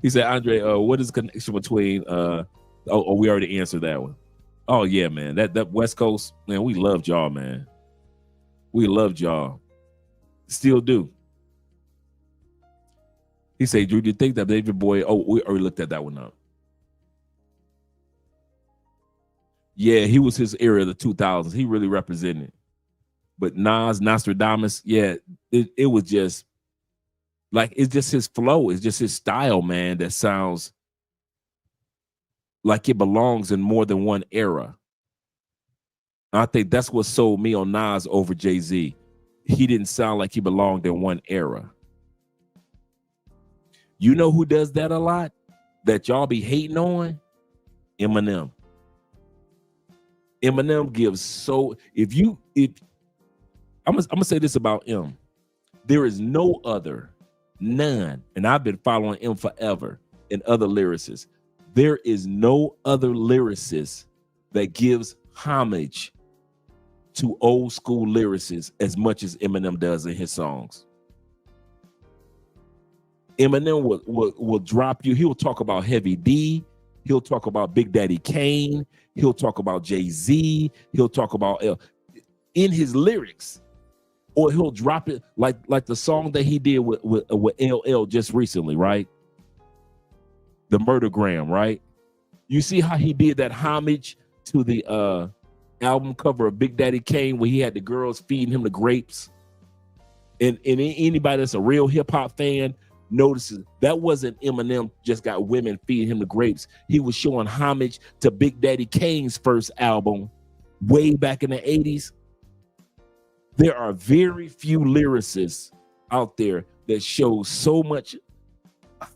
Speaker 2: He said, Andre, what is the connection between we already answered that one. Oh yeah, man. That West Coast, man, we loved y'all, man. We loved y'all. Still do. He said, Drew, do you think that David Bowie, we already looked at that one up. Yeah, he was his era of the 2000s. He really represented. But Nas, Nostradamus, yeah, it was just Like, it's just his flow. It's just his style, man, that sounds like it belongs in more than one era. I think that's what sold me on Nas over Jay-Z. He didn't sound like he belonged in one era. You know who does that a lot? That y'all be hating on? Eminem. Eminem gives so, I'm gonna say this about M. There is no other, none, and I've been following M forever and other lyricists. There is no other lyricist that gives homage to old school lyricists as much as Eminem does in his songs. Eminem will drop you. He'll talk about Heavy D. He'll talk about Big Daddy Kane. He'll talk about Jay-Z. He'll talk about in his lyrics, or he'll drop it like the song that he did with LL just recently, right? The Murdergram, right? You see how he did that homage to the album cover of Big Daddy Kane, where he had the girls feeding him the grapes. And anybody that's a real hip hop fan notices that wasn't Eminem just got women feeding him the grapes. He was showing homage to Big Daddy Kane's first album way back in the 80s. There are very few lyricists out there that show so much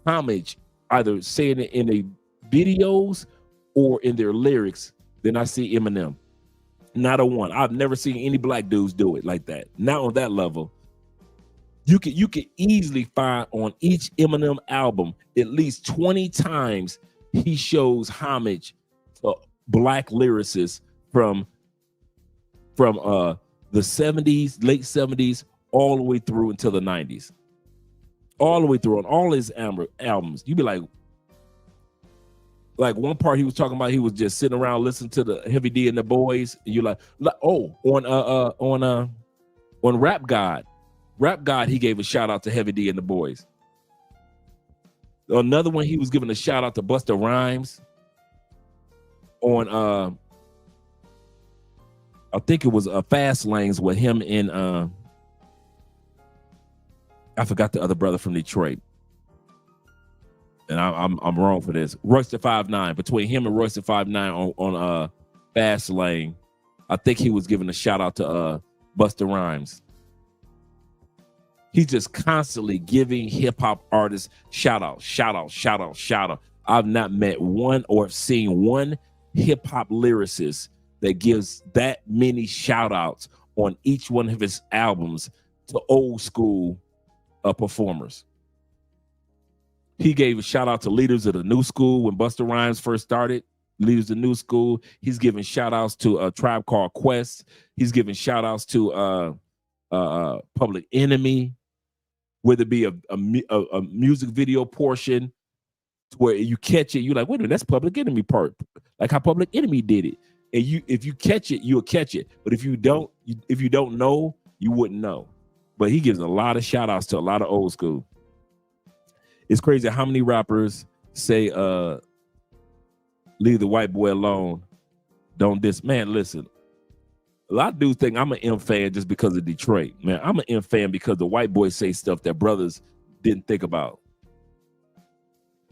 Speaker 2: homage, either saying it in their videos or in their lyrics, than I see Eminem. Not a one. I've never seen any black dudes do it like that. Not on that level. You could easily find on each Eminem album at least 20 times he shows homage to black lyricists from the 70s, late 70s, all the way through until the 90s. All the way through on all his albums. You'd be like one part he was talking about, he was just sitting around listening to the Heavy D and the Boys. And you're like, oh, on Rap God. Rap God, he gave a shout out to Heavy D and the Boys. Another one, he was giving a shout out to Busta Rhymes on I think it was Fast Lanes with him and I forgot the other brother from Detroit. And I'm wrong for this. Royce da 5'9". Between him and Royce da 5'9" on Fast Lane, I think he was giving a shout out to Busta Rhymes. He's just constantly giving hip hop artists shout out. I've not met one or seen one hip hop lyricist that gives that many shout outs on each one of his albums to old school performers. He gave a shout out to leaders of the new school when Busta Rhymes first started. Leaders of the new school. He's giving shout outs to a Tribe Called Quest. He's giving shout outs to Public Enemy, whether it be a music video portion where you catch it, you're like, wait a minute, that's Public Enemy part, like how Public Enemy did it. And if you catch it, you'll catch it. But if you don't know, you wouldn't know. But he gives a lot of shout outs to a lot of old school. It's crazy how many rappers say, leave the white boy alone. Don't diss. Man, listen. A lot of dudes think I'm an M fan just because of Detroit. Man, I'm an M fan because the white boys say stuff that brothers didn't think about.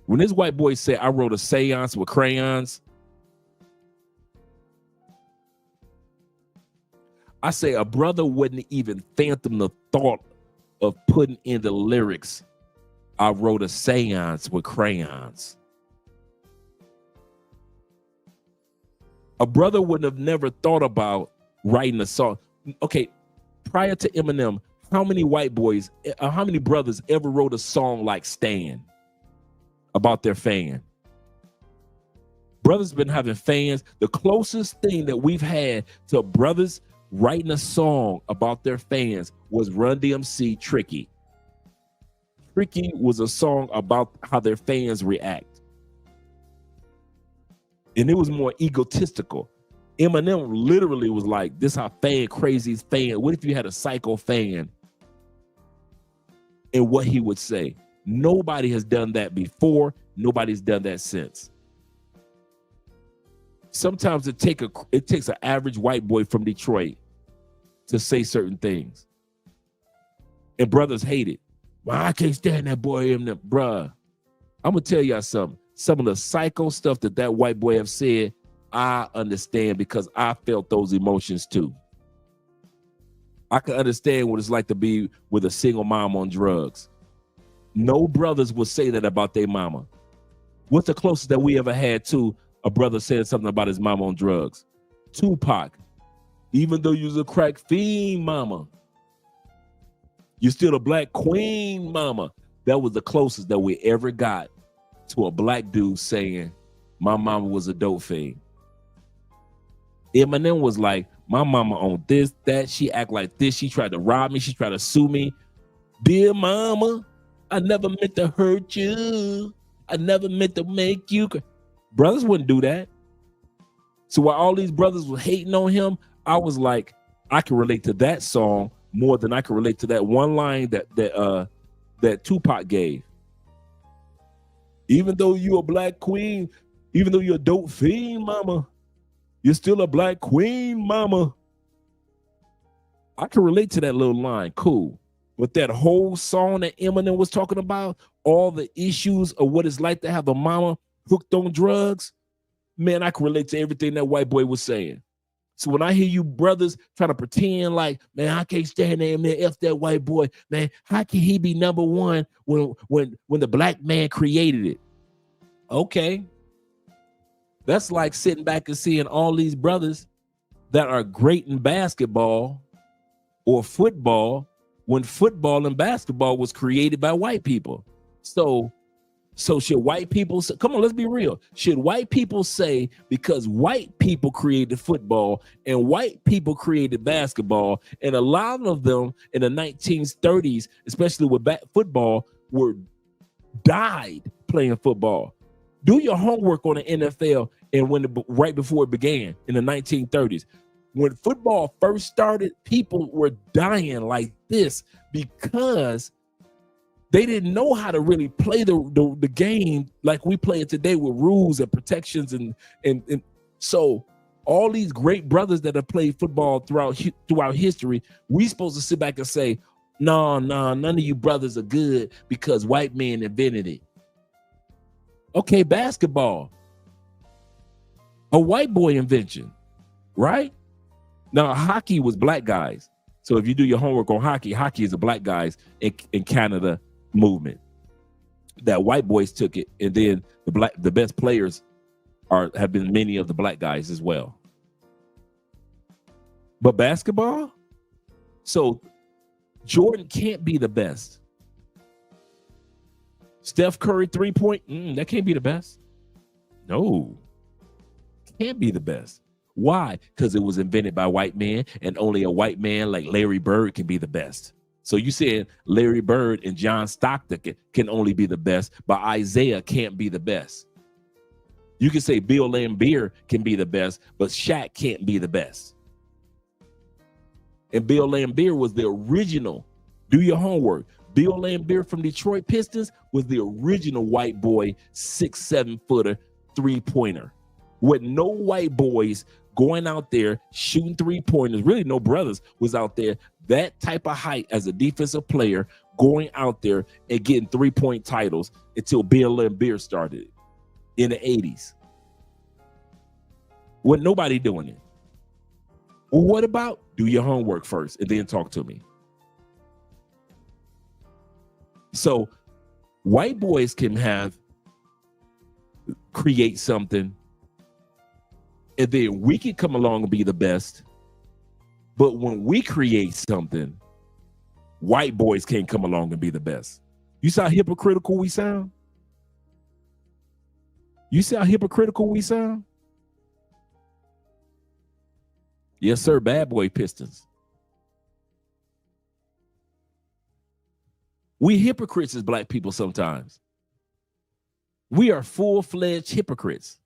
Speaker 2: When this white boy said, I wrote a seance with crayons, I say a brother wouldn't even fathom the thought of putting in the lyrics, I wrote a seance with crayons. A brother would have never thought about writing a song. Okay, prior to Eminem, how many white boys, how many brothers ever wrote a song like Stan about their fan? Brothers been having fans. The closest thing that we've had to brothers writing a song about their fans was Run DMC Tricky. Tricky was a song about how their fans react. And it was more egotistical. Eminem literally was like, this how crazy fan. What if you had a psycho fan? And what he would say. Nobody has done that before. Nobody's done that since. Sometimes it takes an average white boy from Detroit to say certain things. And brothers hate it. Well, I can't stand that boy. Bruh, I'm gonna tell y'all something. Some of the psycho stuff that white boy have said, I understand because I felt those emotions too. I can understand what it's like to be with a single mom on drugs. No brothers would say that about their mama. What's the closest that we ever had to a brother saying something about his mama on drugs? Tupac. Even though you was a crack fiend mama, you're still a black queen mama. That was the closest that we ever got to a black dude saying my mama was a dope fiend. Eminem was like, my mama on this, that, she act like this, she tried to rob me, she tried to sue me. Dear mama, I never meant to hurt you. I never meant to make you. Brothers wouldn't do that. So while all these brothers were hating on him, I was like, I can relate to that song more than I can relate to that one line that Tupac gave. Even though you a black queen, even though you're a dope fiend, mama, you're still a black queen, mama. I can relate to that little line, cool. But that whole song that Eminem was talking about, all the issues of what it's like to have a mama hooked on drugs, man, I can relate to everything that white boy was saying. So when I hear you brothers trying to pretend like, man, I can't stand there, man, F that white boy, man, how can he be number one when the black man created it? Okay. That's like sitting back and seeing all these brothers that are great in basketball or football when football and basketball was created by white people. So should white people say, come on, let's be real. Should white people say because white people created football and white people created basketball, and a lot of them in the 1930s, especially with football, died playing football? Do your homework on the NFL and right before it began in the 1930s. When football first started, people were dying like this because they didn't know how to really play the game like we play it today with rules and protections and so all these great brothers that have played football throughout history, we supposed to sit back and say, no, none of you brothers are good because white men invented it. Okay, basketball, a white boy invention, right? Now hockey was black guys. So if you do your homework on hockey is a black guys in Canada movement that white boys took it, and then the best players have been many of the black guys as well. But basketball, so Jordan can't be the best. Steph Curry 3-point, that can't be the best. No, can't be the best. Why? Because it was invented by white men, and only a white man like Larry Bird can be the best. So you said Larry Bird and John Stockton can only be the best, but Isaiah can't be the best. You can say Bill Laimbeer can be the best, but Shaq can't be the best. And Bill Laimbeer was the original. Do your homework. Bill Laimbeer from Detroit Pistons was the original white boy, 6'7" footer, 3-pointer. With no white boys going out there shooting 3-pointers, really no brothers was out there that type of height as a defensive player going out there and getting 3-point titles until Bill Laimbeer started in the 80s. With nobody doing it. Well, what about do your homework first and then talk to me? So white boys can create something, and then we can come along and be the best. But when we create something, white boys can't come along and be the best. You see how hypocritical we sound? You see how hypocritical we sound? Yes, sir, bad boy Pistons. We hypocrites as black people sometimes. We are full-fledged hypocrites.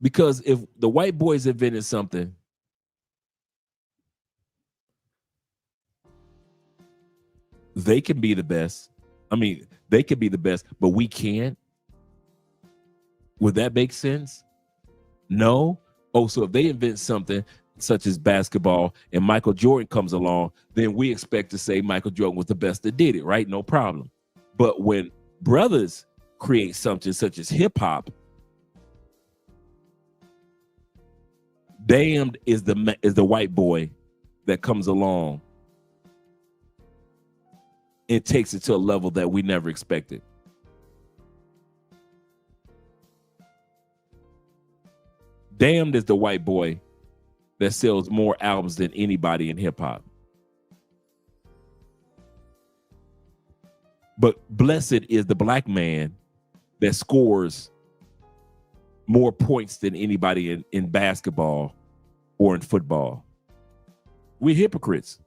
Speaker 2: Because if the white boys invented something, they can be the best. I mean, they could be the best, but we can't. Would that make sense? No. Oh, so if they invent something such as basketball, and Michael Jordan comes along, then we expect to say Michael Jordan was the best that did it, right? No problem. But when brothers create something such as hip hop, damned is the white boy that comes along and takes it to a level that we never expected. Damned is the white boy that sells more albums than anybody in hip hop. But blessed is the black man that scores more points than anybody in basketball or in football. We're hypocrites.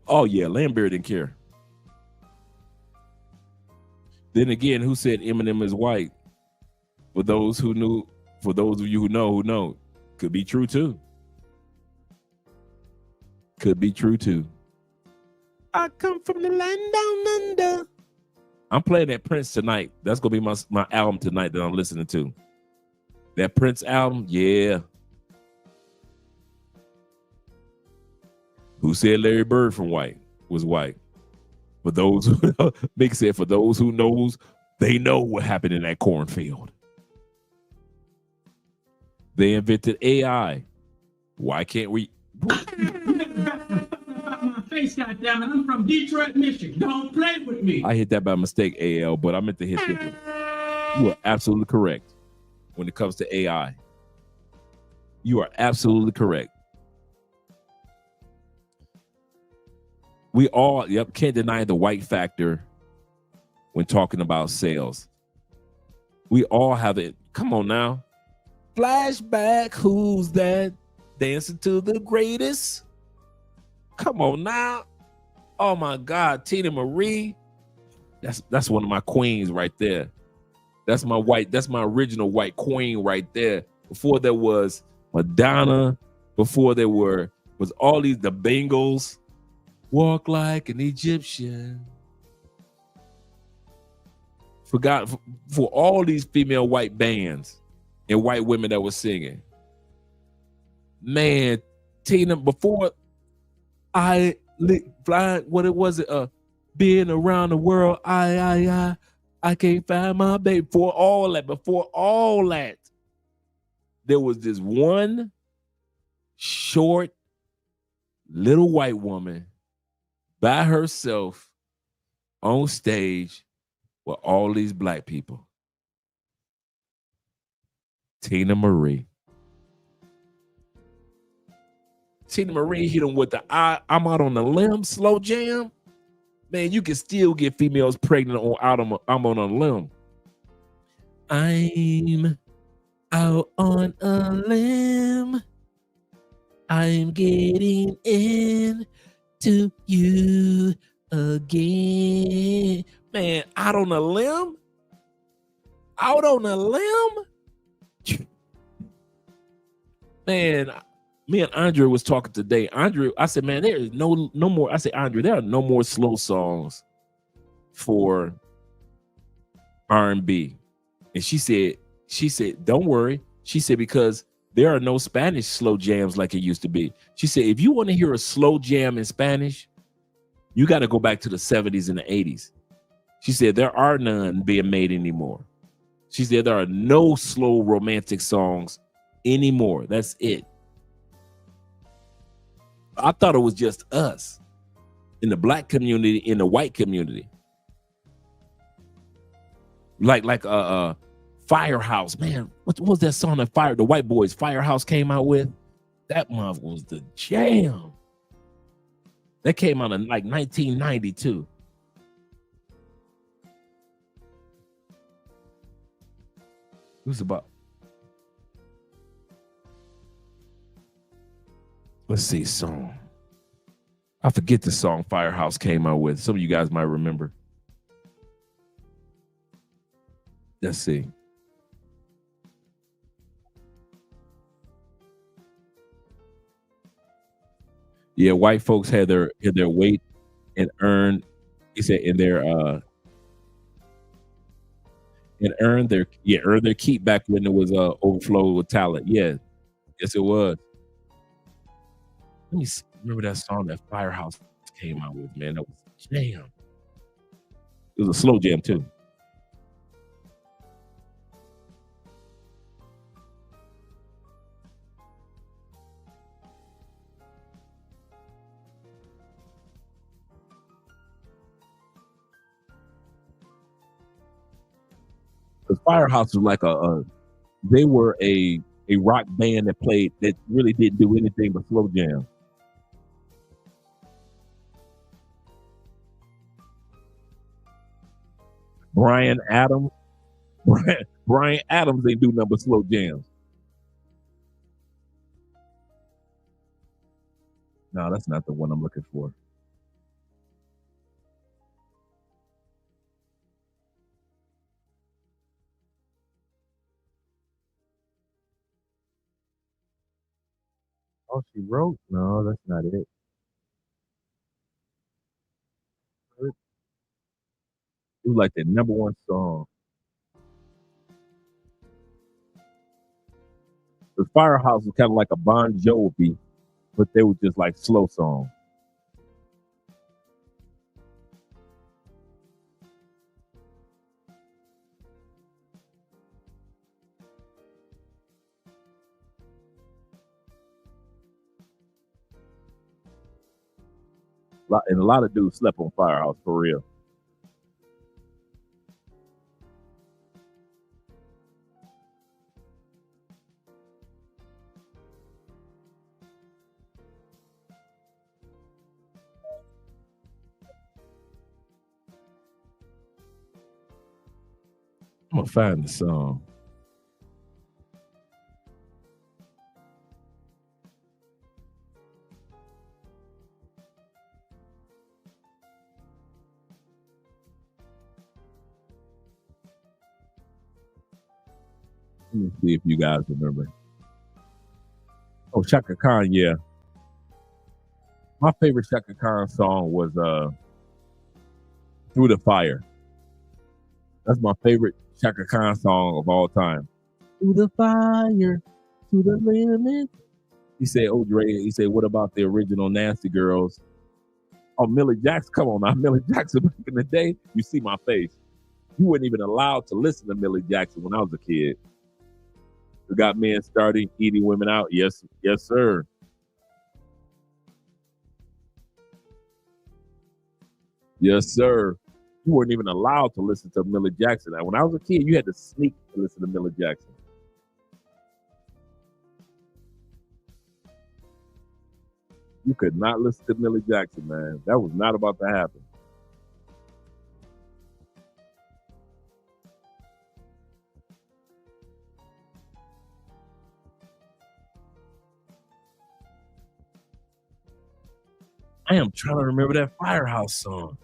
Speaker 2: Oh yeah, Lambert didn't care. Then again, who said Eminem is white? For those who knew, for those of you who know, could be true too. Could be true too. I come from the land down under. I'm playing that Prince tonight. That's gonna be my album tonight that I'm listening to. That Prince album, yeah. Who said Larry Bird was white? For those who Mick said, for those who knows, they know what happened in that cornfield. They invented AI. Why can't we?
Speaker 4: Face, goddammit. I'm from Detroit, Michigan. Don't play with me.
Speaker 2: I hit that by mistake, AL, but I meant to hit it. You are absolutely correct when it comes to AI. You are absolutely correct. We all, can't deny the white factor when talking about sales. We all have it. Come on now. Flashback, who's that? Dancing to the greatest. Come on now. Oh my God, Tina Marie. That's one of my queens right there. That's my original white queen right there. Before there was Madonna, before there was all the Bengals. Walk like an Egyptian. Forgot for all these female white bands and white women that were singing. Man, Tina, before I flying, being around the world, I can't find my baby. Before all that, there was this one short little white woman by herself on stage with all these black people. Tina Marie. Tina Marie hit him with the I'm out on a limb slow jam. Man, you can still get females pregnant I'm on a limb. I'm out on a limb. I'm getting in to you again. Man, out on a limb? Out on a limb? Man, me and Andre was talking today. Andre, I said, man, there is no more. I said, Andre, there are no more slow songs for R&B. And she said, don't worry. She said, because there are no Spanish slow jams like it used to be. She said, if you want to hear a slow jam in Spanish, you got to go back to the 70s and the 80s. She said, there are none being made anymore. She said, there are no slow romantic songs anymore. That's it. I thought it was just us in the black community, in the white community. Like Firehouse, man. What was that song that the White Boys Firehouse came out with? That month was the jam. That came out in like 1992. It was about, let's see, song. I forget the song Firehouse came out with. Some of you guys might remember. Let's see. Yeah, white folks had their weight and earned. He said in their earned their keep back when there was overflow with talent. Yeah, Yes, it was. Let me see. Remember that song that Firehouse came out with, man? That was a jam. It was a slow jam, too. The Firehouse was like they were a rock band that really didn't do anything but slow jam. Brian Adams ain't do nothing but slow jams. No, that's not the one I'm looking for. Oh, she wrote? No, that's not it. It was like the number one song. The Firehouse was kind of like a Bon Jovi, but they were just like slow songs. And a lot of dudes slept on Firehouse for real. I'm gonna find the song. Let me see if you guys remember. Oh, Chaka Khan, yeah. My favorite Chaka Khan song was Through the Fire. That's my favorite Chaka Khan song of all time. Through the fire, to the limit. He said, oh, Dre, he said, what about the original Nasty Girls? Oh, Millie Jackson, come on now. Millie Jackson back in the day, you see my face. You weren't even allowed to listen to Millie Jackson when I was a kid. We got men starting eating women out. Yes, yes, sir. Yes, sir. You weren't even allowed to listen to Millie Jackson. Now, when I was a kid, you had to sneak to listen to Millie Jackson. You could not listen to Millie Jackson, man. That was not about to happen. I am trying to remember that Firehouse song.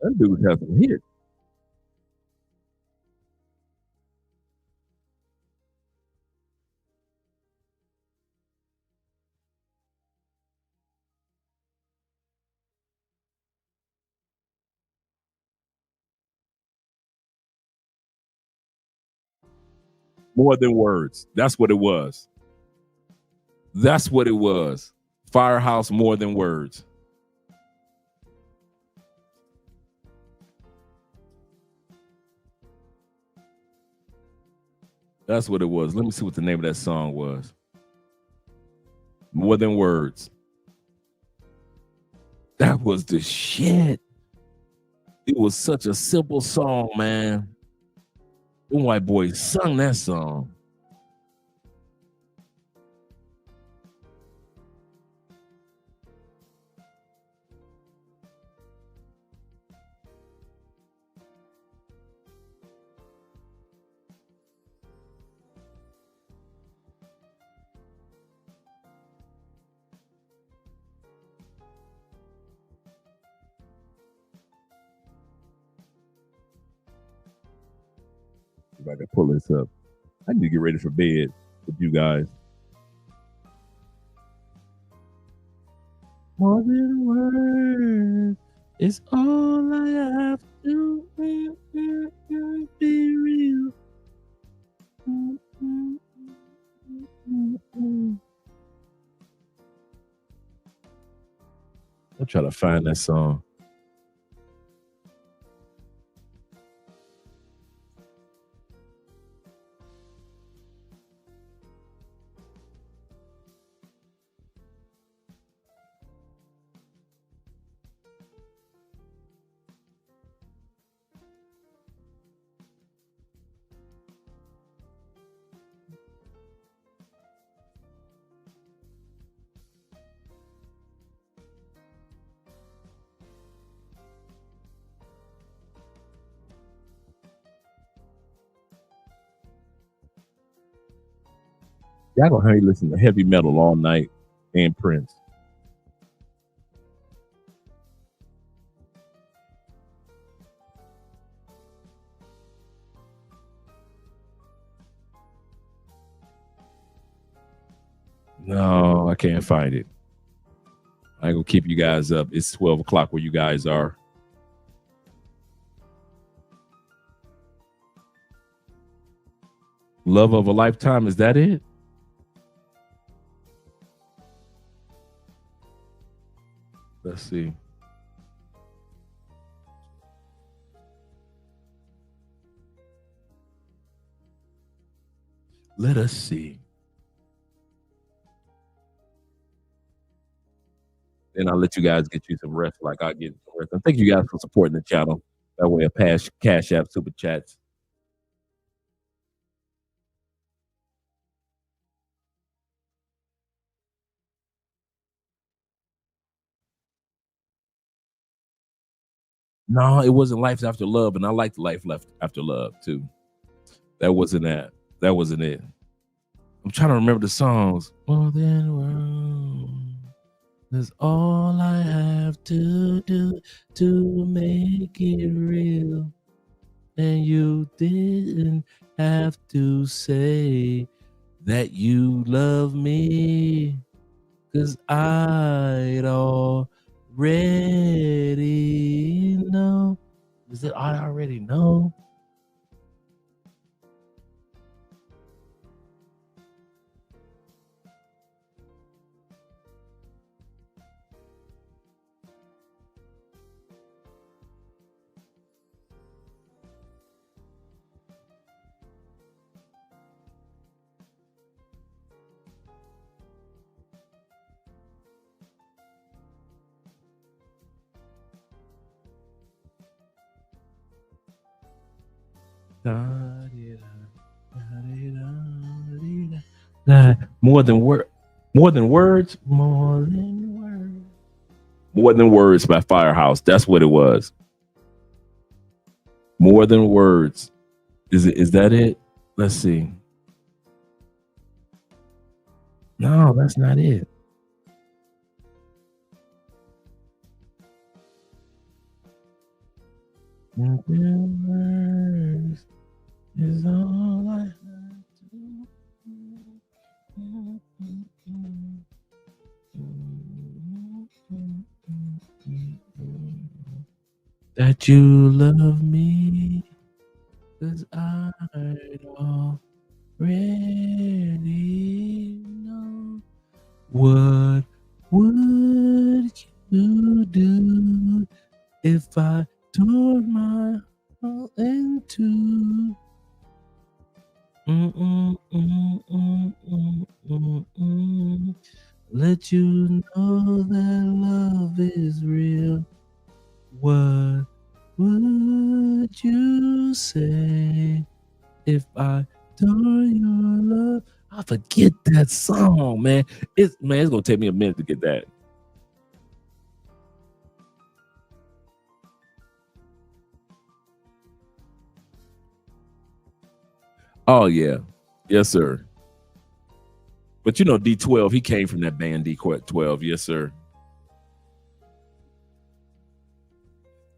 Speaker 2: That dude has some hits. More Than Words. That's what it was. That's what it was. Firehouse, More Than Words. That's what it was. Let me see what the name of that song was. More Than Words. That was the shit. It was such a simple song, man. Them white boys sung that song. If I can pull this up. I need to get ready for bed with you guys. More than words is all I have to be real. I'm trying to find that song. Y'all gonna hear you listen to heavy metal all night and Prince. No, I can't find it. I ain't gonna keep you guys up. It's 12 o'clock where you guys are. Love of a Lifetime, is that it? Let's see. Let us see. Then I'll let you guys get you some rest like I get some rest. And thank you guys for supporting the channel. That way of Cash App, Super Chats. No, it wasn't Life After Love, and I liked Life After Love too. That wasn't that. That wasn't it. I'm trying to remember the songs. More than words is all I have to do to make it real. And you didn't have to say that you love me, 'cause I'd already know. Is it I already know? More than words. More than words by Firehouse. That's what it was. More than words. Is that it? Let's see. No, that's not it. Words is all I have to that you love me, 'cause I'd already know. What would you do if I tore my heart into? Let you know that love is real. What would you say if I tore your love? I forget that song, man. It's gonna take me a minute to get that. Oh yeah, yes sir. But you know D12, he came from that band D12, yes sir.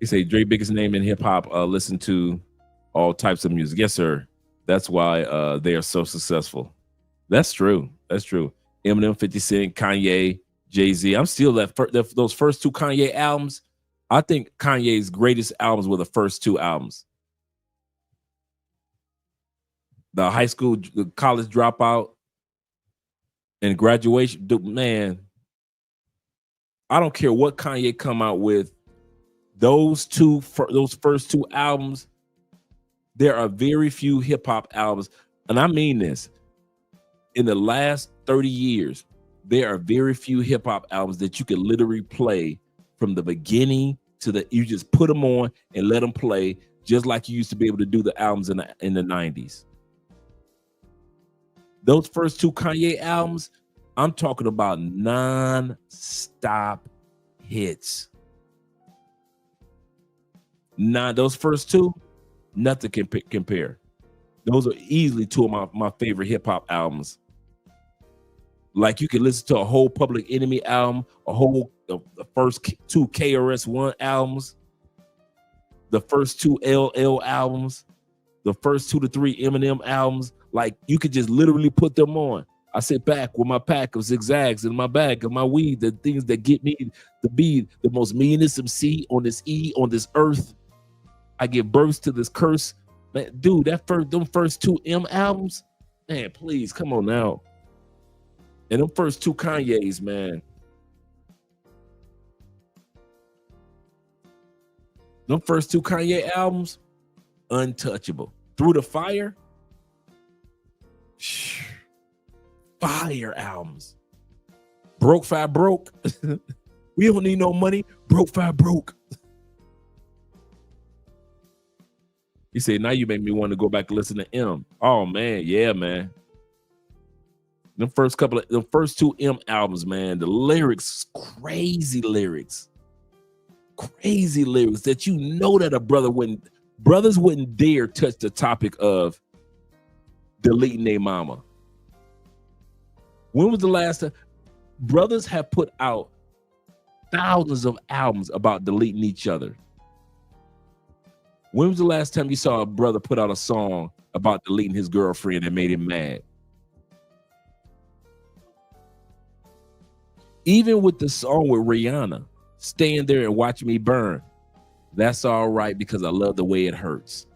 Speaker 2: He say Dre biggest name in hip hop. Listen to all types of music, yes sir. That's why they are so successful. That's true. That's true. Eminem, 50 Cent, Kanye, Jay-Z. I'm still those first two Kanye albums. I think Kanye's greatest albums were the first two albums. The high school, the college dropout, and graduation. Dude, man, I don't care what Kanye come out with. Those first two albums, there are very few hip hop albums, and I mean this. In the last 30 years, there are very few hip hop albums that you can literally play from the beginning to you just put them on and let them play, just like you used to be able to do the albums in the 90s. Those first two Kanye albums, I'm talking about non-stop hits. Those first two, nothing can compare. Those are easily two of my favorite hip hop albums. Like you can listen to a whole Public Enemy album, the first two KRS-One albums, the first two LL albums, the first 2 to 3 Eminem albums. Like you could just literally put them on. I sit back with my pack of zigzags in my bag of my weed, the things that get me to be the most meanest MC on this earth. I give birth to this curse. Man, dude, them first two M albums, man, please come on now. And them first two Kanye's, man. Them first two Kanye albums, untouchable. Through the Fire, fire albums. Broke Five Broke. We don't need no money. Broke Five Broke. He said, now you make me want to go back and listen to M. Oh man, yeah, man. The first two M albums, man, the lyrics, crazy lyrics that you know that brothers wouldn't dare touch the topic of deleting their mama. When was the last time? Brothers have put out thousands of albums about deleting each other. When was the last time you saw a brother put out a song about deleting his girlfriend and made him mad? Even with the song with Rihanna, Stand There and Watch Me Burn, That's All Right Because I Love the Way It Hurts,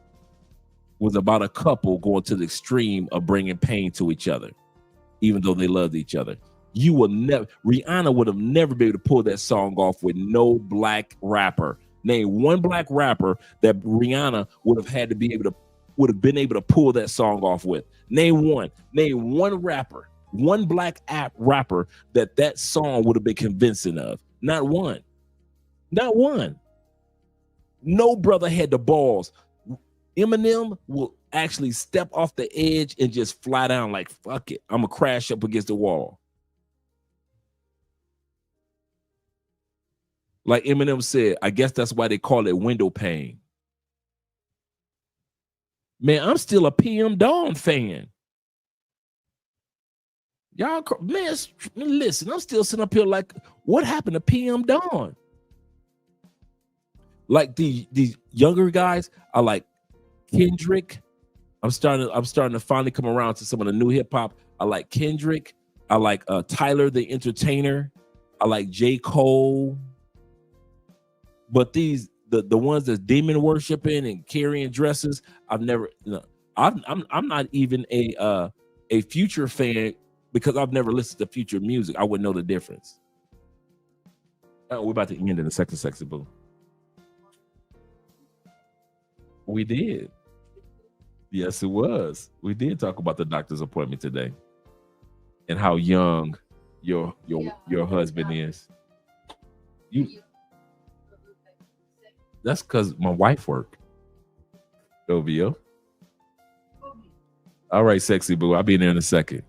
Speaker 2: was about a couple going to the extreme of bringing pain to each other, even though they loved each other. Rihanna would have never been able to pull that song off with no black rapper. Name one black rapper that Rihanna would have been able to pull that song off with. Name one rapper, one black rapper that song would have been convincing of. Not one. No brother had the balls. Eminem will actually step off the edge and just fly down like, fuck it, I'm gonna crash up against the wall. Like Eminem said, I guess that's why they call it window pane. Man, I'm still a PM Dawn fan. Y'all, man, listen, I'm still sitting up here like, what happened to PM Dawn? Like these younger guys are like Kendrick. I'm starting to finally come around to some of the new hip hop. I like Kendrick. I like Tyler the Entertainer. I like J. Cole. But the ones that's demon worshiping and carrying dresses, I've never. I'm not even a Future fan because I've never listened to Future music. I wouldn't know the difference. We're about to end in a second, Sexy Boo. We did. Yes, it was. We did talk about the doctor's appointment today and how young your husband is. That's because my wife worked. OVO. All right, Sexy Boo. I'll be in there in a second.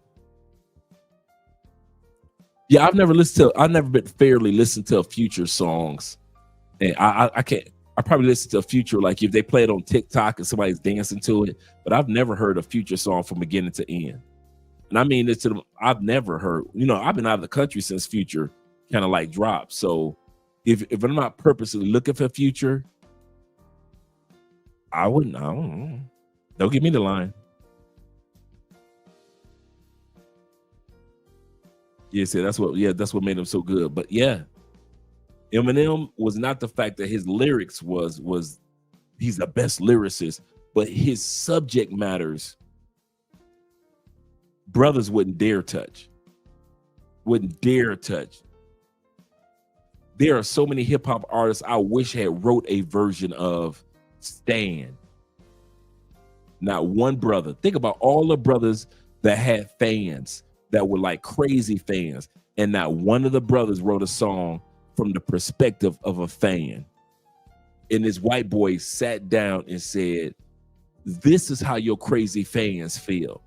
Speaker 2: Yeah, I've never been fairly listened to Future songs. And I can't. I probably listen to a Future, like if they play it on TikTok and somebody's dancing to it, but I've never heard a Future song from beginning to end. And I mean this to them, I've never heard, I've been out of the country since Future kind of like dropped. So if I'm not purposely looking for Future, I don't know. Don't give me the line. Yeah, see, that's what made him so good. But yeah, Eminem was not the fact that his lyrics was he's the best lyricist, but his subject matters brothers wouldn't dare touch. Wouldn't dare touch. There are so many hip hop artists I wish had wrote a version of Stan. Not one brother. Think about all the brothers that had fans that were like crazy fans, and not one of the brothers wrote a song from the perspective of a fan. And this white boy sat down and said, "This is how your crazy fans feel."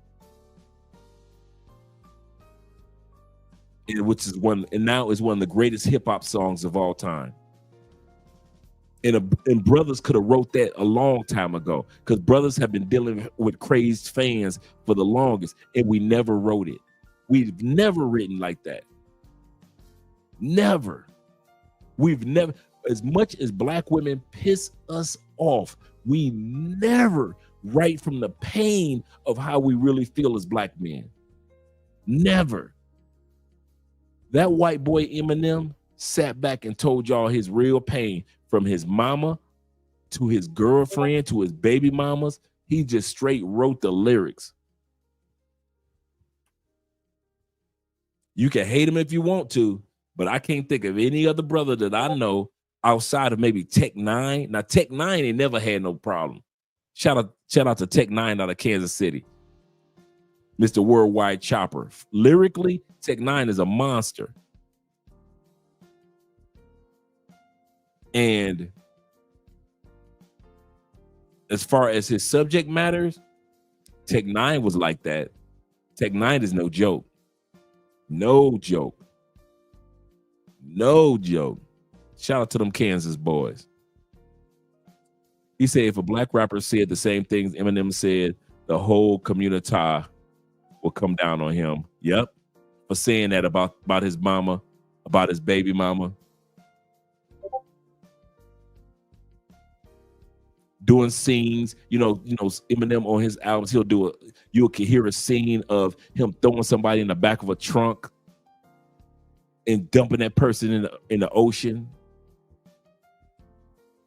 Speaker 2: And which is now is one of the greatest hip hop songs of all time. And brothers could have wrote that a long time ago, because brothers have been dealing with crazed fans for the longest, and we never wrote it. We've never written like that. Never. We've never, as much as black women piss us off, we never write from the pain of how we really feel as black men. Never. That white boy Eminem sat back and told y'all his real pain, from his mama to his girlfriend to his baby mamas. He just straight wrote the lyrics. You can hate him if you want to, but I can't think of any other brother that I know outside of maybe Tech Nine. Now, Tech Nine ain't never had no problem. Shout out to Tech Nine out of Kansas City. Mr. Worldwide Chopper. Lyrically, Tech Nine is a monster. And as far as his subject matters, Tech Nine was like that. Tech Nine is no joke. No joke. No joke. Shout out to them Kansas boys. He said if a black rapper said the same things Eminem said, the whole community will come down on him. Yep. For saying that about his mama, about his baby mama. Doing scenes, you know, Eminem on his albums, you can hear a scene of him throwing somebody in the back of a trunk and dumping that person in the ocean.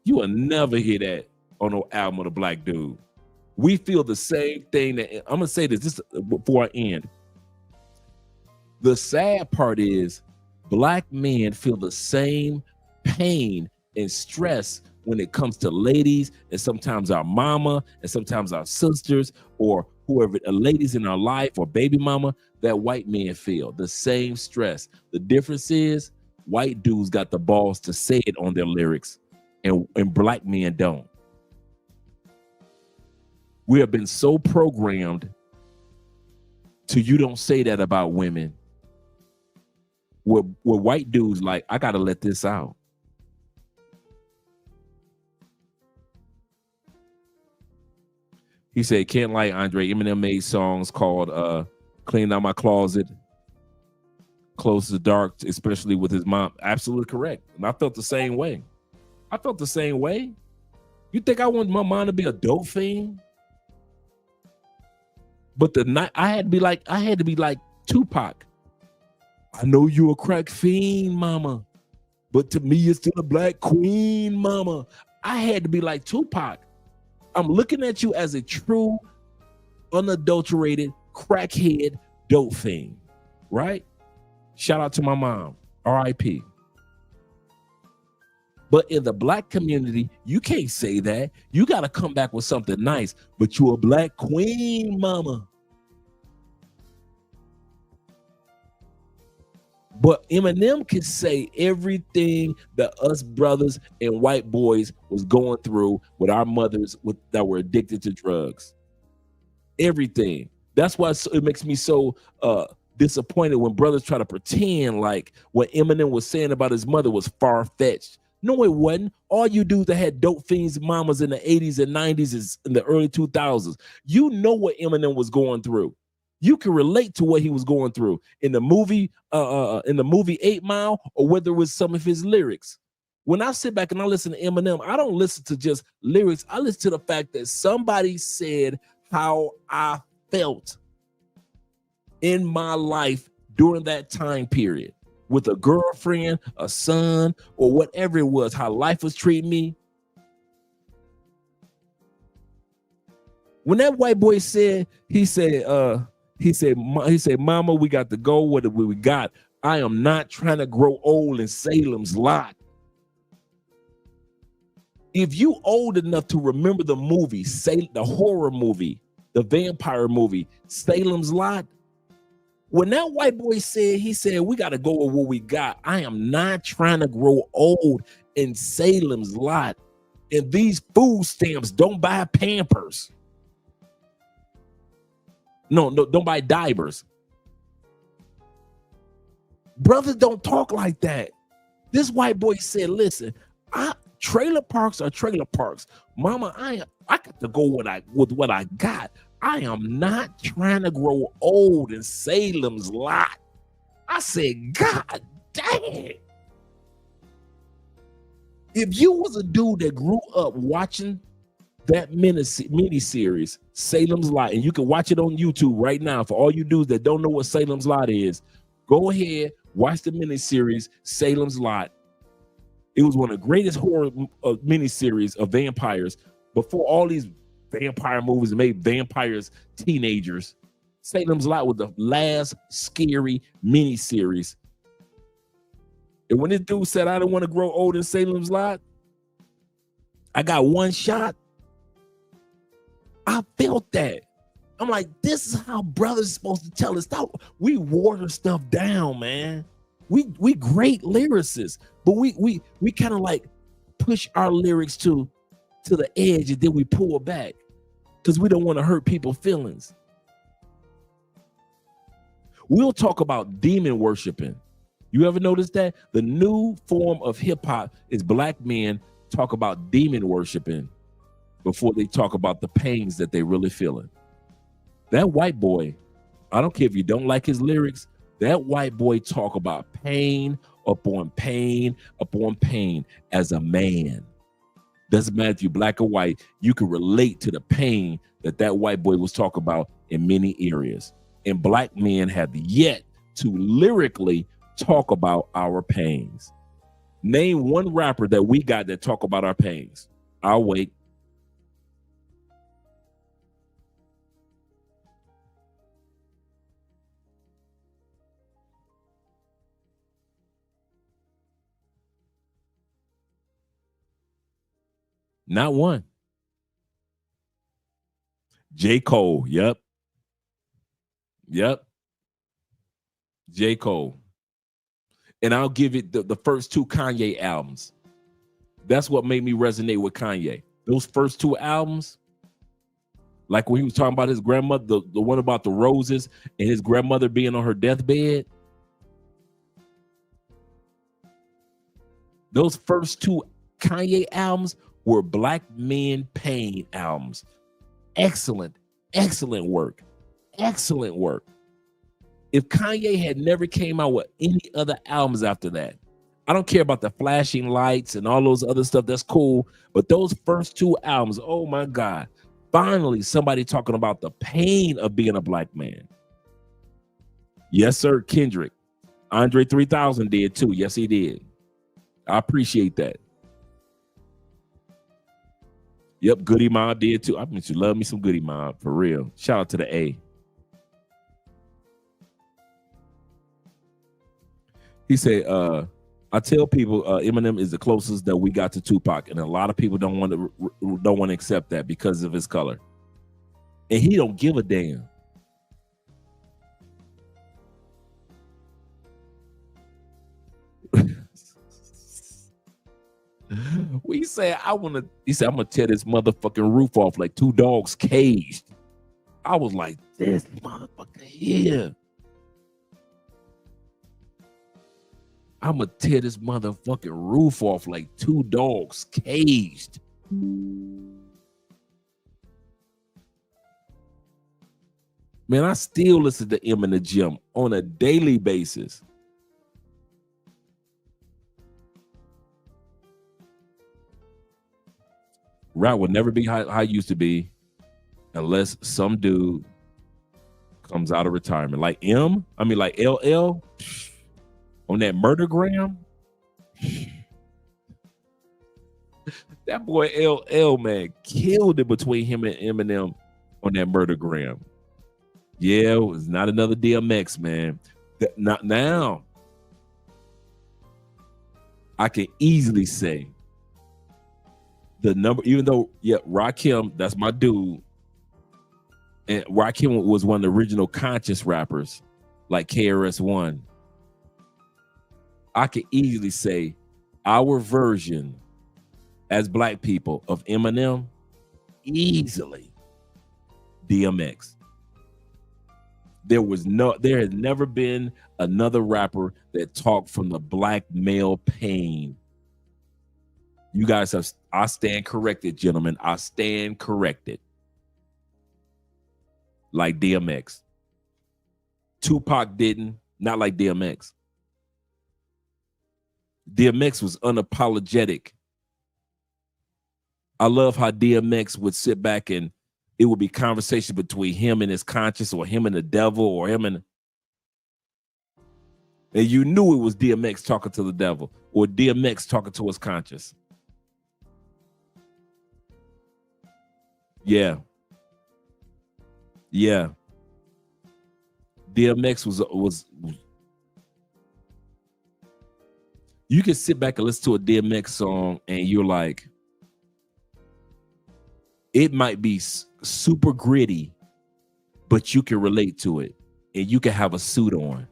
Speaker 2: You will never hear that on no album of a black dude. We feel the same thing. That I'm gonna say this before I end. The sad part is black men feel the same pain and stress when it comes to ladies, and sometimes our mama, and sometimes our sisters, or whoever, ladies in our life, or baby mama, that white men feel the same stress. The difference is white dudes got the balls to say it on their lyrics, and black men don't. We have been so programmed to you don't say that about women. Where white dudes like, I gotta let this out. He said, can't lie, Andre. Eminem made songs called Clean Out My Closet, Close the Dark, especially with his mom. Absolutely correct. And I felt the same way. You think I want my mom to be a dope fiend? But the night I had to be like Tupac. I know you a crack fiend, mama, but to me you're still a black queen, mama. I had to be like Tupac. I'm looking at you as a true, unadulterated, crackhead dope fiend, right? Shout out to my mom, R.I.P. But in the black community, you can't say that. You got to come back with something nice, but you a black queen, mama. But Eminem can say everything that us brothers and white boys was going through with our mothers that were addicted to drugs. Everything. That's why it makes me so disappointed when brothers try to pretend like what Eminem was saying about his mother was far-fetched. No, it wasn't. All you dudes that had dope fiends mamas in the 80s and 90s is in the early 2000s. You know what Eminem was going through. You can relate to what he was going through in the movie 8 Mile, or whether it was some of his lyrics. When I sit back and I listen to Eminem, I don't listen to just lyrics. I listen to the fact that somebody said how I felt in my life during that time period with a girlfriend, a son, or whatever it was, how life was treating me. When that white boy said, he said, Mama, we got to go. What we got? I am not trying to grow old in Salem's Lot. If you old enough to remember the movie, the horror movie, the vampire movie, Salem's Lot, when that white boy said, he said, we got to go with what we got. I am not trying to grow old in Salem's Lot. And these food stamps, don't buy Pampers. No, don't buy diapers. Brothers don't talk like that. This white boy said, listen, trailer parks are trailer parks. Mama, I got to go with what I got. I am not trying to grow old in Salem's Lot. I said, God dang. If you was a dude that grew up watching that mini-series, Salem's Lot, and you can watch it on YouTube right now for all you dudes that don't know what Salem's Lot is, go ahead, watch the mini-series, Salem's Lot. It was one of the greatest horror miniseries of vampires before all these vampire movies made vampires teenagers. Salem's Lot was the last scary miniseries. And when this dude said, I don't want to grow old in Salem's Lot, I got one shot. I felt that. I'm like, this is how brothers are supposed to tell us. We water stuff down, man. We great lyricists, but we kind of like push our lyrics to the edge and then we pull back because we don't want to hurt people's feelings. We'll talk about demon worshiping. You ever notice that? The new form of hip hop is black men talk about demon worshiping before they talk about the pains that they really feeling. That white boy, I don't care if you don't like his lyrics, that white boy talk about pain upon pain upon pain as a man. Doesn't matter if you're black or white, you can relate to the pain that white boy was talking about in many areas. And black men have yet to lyrically talk about our pains. Name one rapper that we got that talk about our pains. I'll wait. Not one. J. Cole. Yep. J. Cole. And I'll give it the first two Kanye albums. That's what made me resonate with Kanye. Those first two albums, like when he was talking about his grandmother, the one about the roses and his grandmother being on her deathbed. Those first two Kanye albums were black men pain albums. Excellent work. Excellent work. If Kanye had never came out with any other albums after that, I don't care about the flashing lights and all those other stuff. That's cool. But those first two albums, oh my God. Finally, somebody talking about the pain of being a black man. Yes, sir, Kendrick. Andre 3000 did too. Yes, he did. I appreciate that. Yep, Goody Mob did too. I mean, you love me some Goody Mob, for real. Shout out to the A. He said, I tell people Eminem is the closest that we got to Tupac, and a lot of people don't want to accept that because of his color. And he don't give a damn. He said, I'm gonna tear this motherfucking roof off like two dogs caged. I was like, this motherfucker here. I'm gonna tear this motherfucking roof off like two dogs caged. Man, I still listen to him in the gym on a daily basis. Rap will never be how it used to be unless some dude comes out of retirement. Like like LL on that murdergram. That boy LL, man, killed it between him and Eminem on that murdergram. Yeah, it was not another DMX, man. Not now. I can easily say the number, even though, yeah, Rakim, that's my dude. And Rakim was one of the original conscious rappers, like KRS-One. I could easily say our version as black people of Eminem, easily DMX. There has never been another rapper that talked from the black male pain. You guys have, I stand corrected, gentlemen. I stand corrected. Like DMX. Tupac didn't, not like DMX. DMX was unapologetic. I love how DMX would sit back and it would be conversation between him and his conscience, or him and the devil, or him and you knew it was DMX talking to the devil, or DMX talking to his conscience. Yeah. Yeah. DMX was you can sit back and listen to a DMX song and you're like, it might be super gritty, but you can relate to it, and you can have a suit on.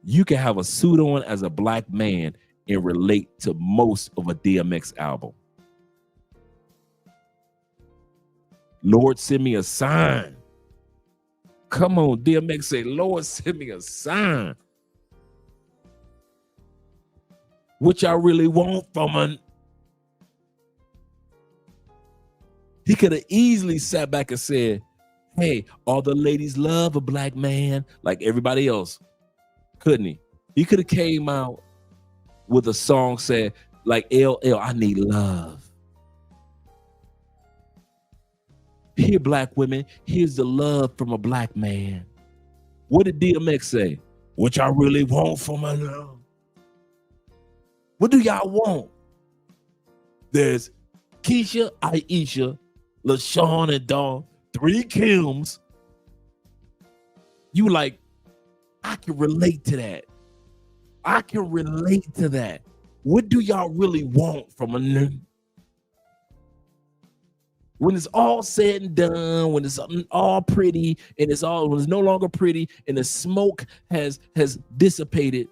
Speaker 2: You can have a suit on as a black man and relate to most of a DMX album. Lord, send me a sign. Come on, DMX say, Lord, send me a sign. What y'all really want from an... He could have easily sat back and said, hey, all the ladies love a black man like everybody else. Couldn't he? He could have came out with a song said, like LL, I need love. Here, black women, here's the love from a black man. What did DMX say? What y'all really want from a love? What do y'all want? There's Keisha, Aisha, LaShawn, and Dawn, 3 Kims. You like, I can relate to that. I can relate to that. What do y'all really want from a nigga? When it's all said and done, when it's all pretty and when it's no longer pretty and the smoke has dissipated,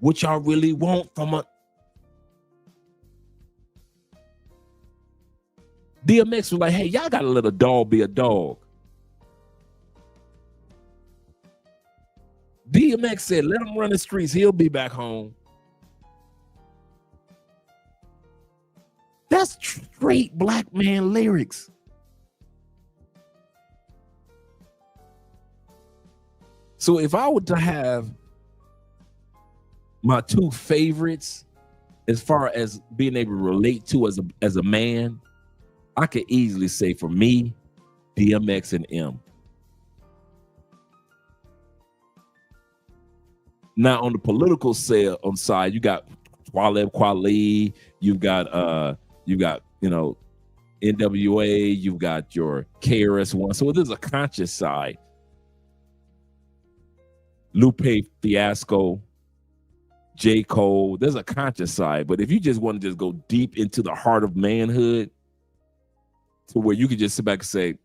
Speaker 2: what y'all really want from a... DMX was like, hey, y'all gotta let a dog be a dog. DMX said, let him run the streets, he'll be back home. That's straight black man lyrics. So if I were to have my 2 favorites as far as being able to relate to as a man, I could easily say for me, DMX and M. Now on the political side, you got Talib Kweli, you've got NWA, you've got your KRS-One. So there's a conscious side. Lupe Fiasco, J. Cole, there's a conscious side. But if you just want to just go deep into the heart of manhood, to where you could just sit back and say,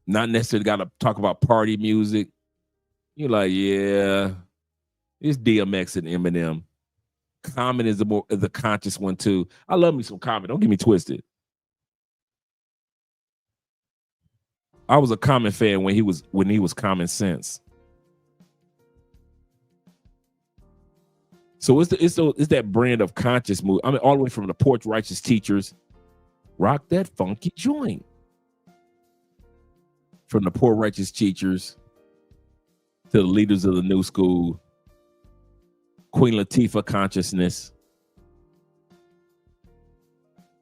Speaker 2: not necessarily got to talk about party music. You're like, yeah, it's DMX and Eminem. Common is the conscious one too. I love me some Common. Don't get me twisted. I was a Common fan when he was Common Sense. So it's that brand of conscious move. I mean, all the way from the Porch Righteous Teachers, rock that funky joint. From the Poor Righteous Teachers to the leaders of the new school, Queen Latifah consciousness.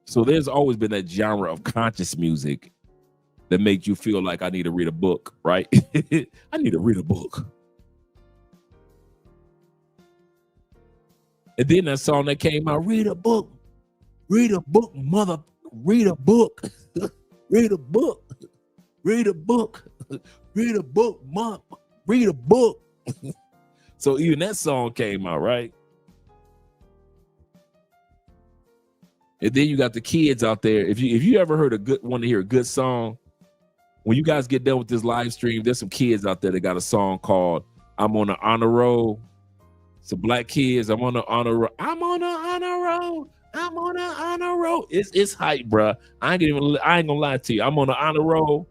Speaker 2: So there's always been that genre of conscious music that make you feel like I need to read a book, right? I need to read a book. And then that song that came out, read a book, mother, read a book, read a book, read a book, read a book, mom, read a book. So even that song came out, right? And then you got the kids out there. If you ever heard want to hear a good song, when you guys get done with this live stream, there's some kids out there that got a song called "I'm on the Honor Roll." Some black kids, I'm on the honor roll. I'm on the honor roll. I'm on the honor roll. It's hype, bruh. I ain't gonna lie to you. I'm on the honor roll.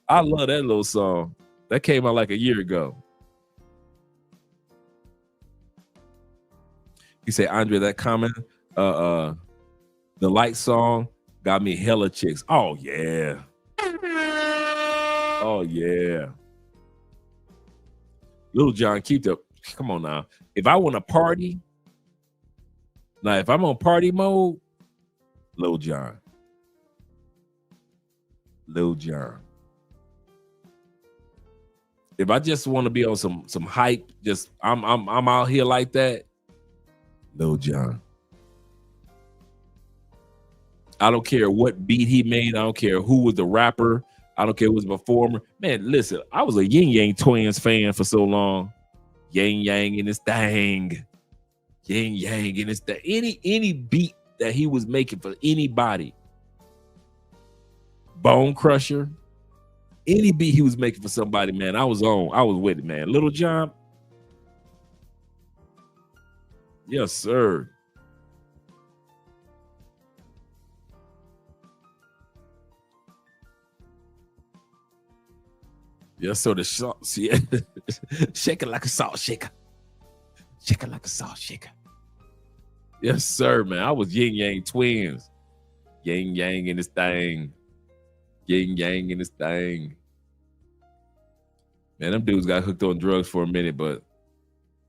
Speaker 2: I love that little song. That came out like a year ago. You say, Andre, that comment, the light song got me hella chicks. Oh yeah. Oh yeah. Little John, come on now. If I want to party, now if I'm on party mode, Lil Jon. If I just want to be on some hype, just I'm out here like that, Lil Jon. I don't care what beat he made. I don't care who was the rapper. I don't care who was the performer. Man, listen, I was a Yin Yang Twins fan for so long. Yin Yang in his thing. Yin Yang in his thing. Any beat that he was making for anybody. Bone Crusher. Any beat he was making for somebody, man, I was with it, man. Lil Jon. Yes, sir. Yes, so the salt, shake it like a salt shaker. Shake it like a salt shaker. Yes, sir, man. I was Yin Yang Twins. Yin Yang in this thing. Yin Yang in this thing. Man, them dudes got hooked on drugs for a minute, but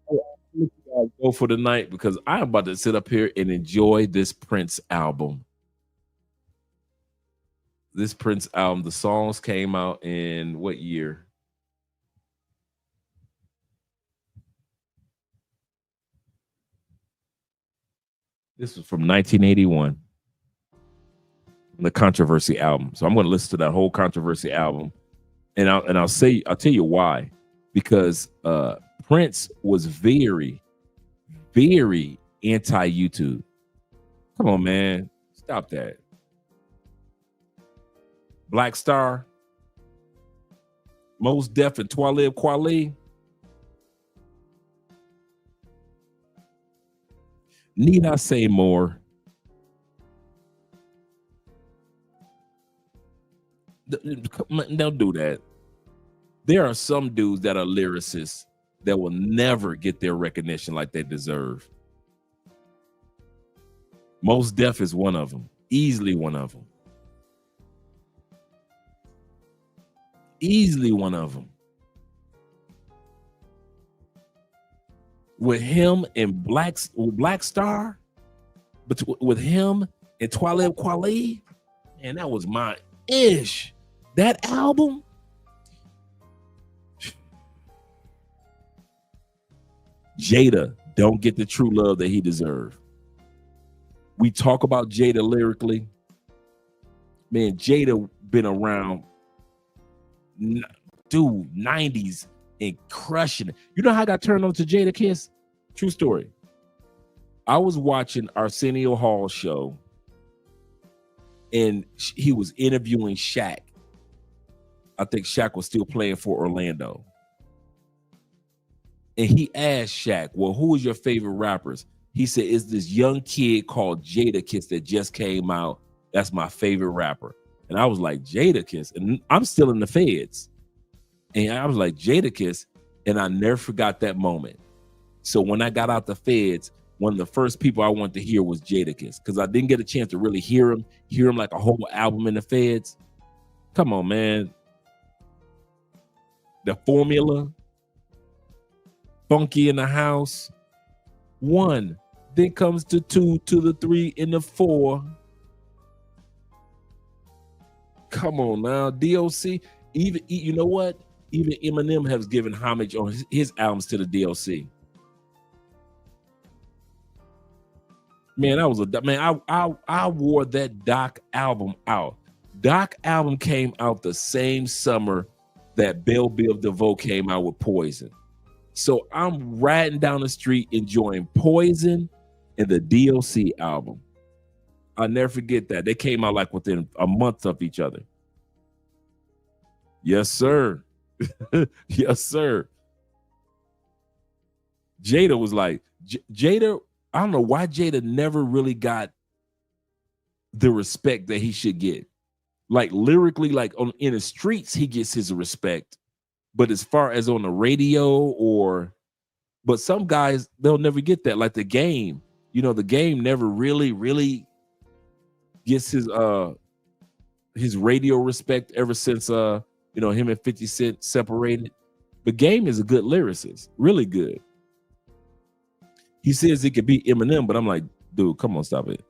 Speaker 2: I'll let you guys go for the night because I'm about to sit up here and enjoy this Prince album. This Prince album, the songs came out in what year? This was from 1981. The Controversy album. So I'm going to listen to that whole Controversy album. And I'll tell you why. Because Prince was very, very anti-YouTube. Come on, man. Stop that. Black Star, Mos Def, and Talib Kweli. Need I say more? Don't do that. There are some dudes that are lyricists that will never get their recognition like they deserve. Mos Def is one of them. Easily one of them. Easily one of them. With him and Black Star, but with him and Talib Kweli, man, that was my ish. That album, Jada don't get the true love that he deserved. We talk about Jada lyrically. Man, Jada been around, dude, 90s and crushing it. You know how I got turned on to Jada Kiss? True story. I was watching Arsenio Hall's show and he was interviewing Shaq. I think Shaq was still playing for Orlando. And he asked Shaq, well, who is your favorite rappers? He said, it's this young kid called Jada Kiss that just came out. That's my favorite rapper. And I was like, Jada Kiss? And I'm still in the feds. And I was like, Jada Kiss? And I never forgot that moment. So when I got out the feds, one of the first people I wanted to hear was Jada Kiss because I didn't get a chance to really hear him like a whole album in the feds. Come on, man. The Formula, Funky in the House, 1, then comes to 2, to the 3, and the 4. Come on now, DOC. Even you know what? Even Eminem has given homage on his albums to the DOC. Man, I wore that Doc album out. Doc album came out the same summer that Belle Biv DeVoe came out with Poison. So I'm riding down the street enjoying Poison and the DOC album. I'll never forget that. They came out like within a month of each other. Yes, sir. Yes, sir. Jada was like, Jada, I don't know why Jada never really got the respect that he should get. Like lyrically, like in the streets, he gets his respect. But as far as on the radio but some guys, they'll never get that. Like The Game, The Game never really gets his radio respect ever since him and 50 Cent separated. But Game is a good lyricist, really good. He says he could beat Eminem, but I'm like, dude, come on, stop it.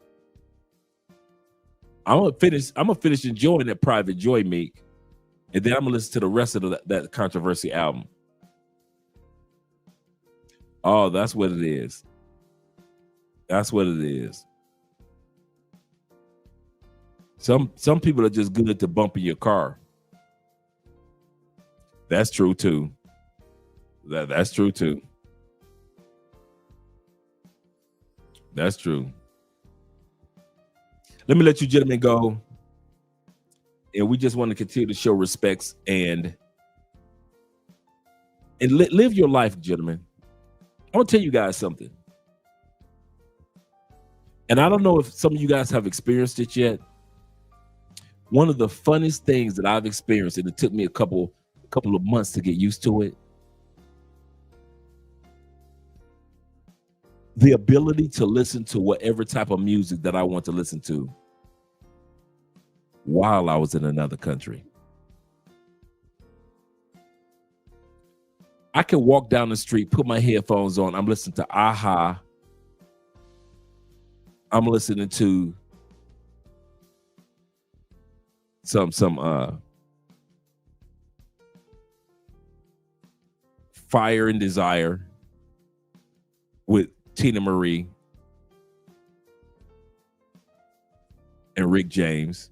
Speaker 2: I'm gonna finish enjoying that Private Joy, Meek, and then I'm gonna listen to the rest of that Controversy album. Oh, that's what it is. That's what it is. Some people are just good to bump in your car. That's true too. That's true too. That's true. Let me let you gentlemen go. And we just want to continue to show respects and live your life, gentlemen. I want to tell you guys something. And I don't know if some of you guys have experienced it yet. One of the funnest things that I've experienced, and it took me a couple of months to get used to it, the ability to listen to whatever type of music that I want to listen to while I was in another country. I can walk down the street, put my headphones on. I'm listening to Aha. I'm listening to some Fire and Desire with Tina Marie and Rick James.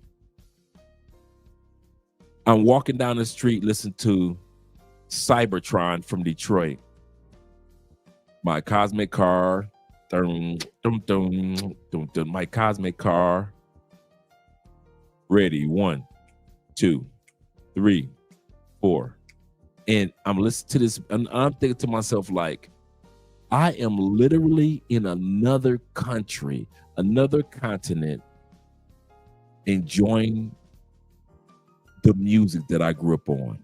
Speaker 2: I'm walking down the street, listening to Cybertron from Detroit. My Cosmic Car. Dun, dun, dun, dun, dun, my Cosmic Car. Ready. 1, 2, 3, 4. And I'm listening to this, and I'm thinking to myself, like, I am literally in another country, another continent, enjoying the music that I grew up on.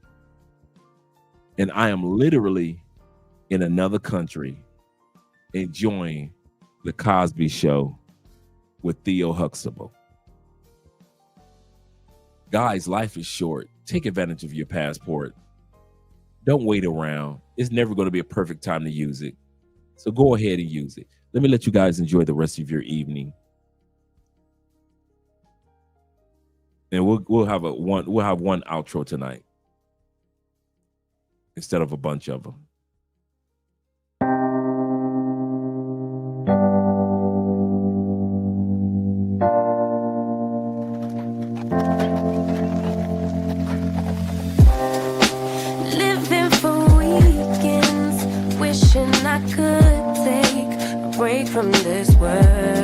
Speaker 2: And I am literally in another country enjoying the Cosby Show with Theo Huxtable. Guys, life is short. Take advantage of your passport. Don't wait around. It's never going to be a perfect time to use it. So go ahead and use it. Let me let you guys enjoy the rest of your evening. And we'll have one outro tonight instead of a bunch of them.
Speaker 13: Living for weekends, wishing I could take a break from this world.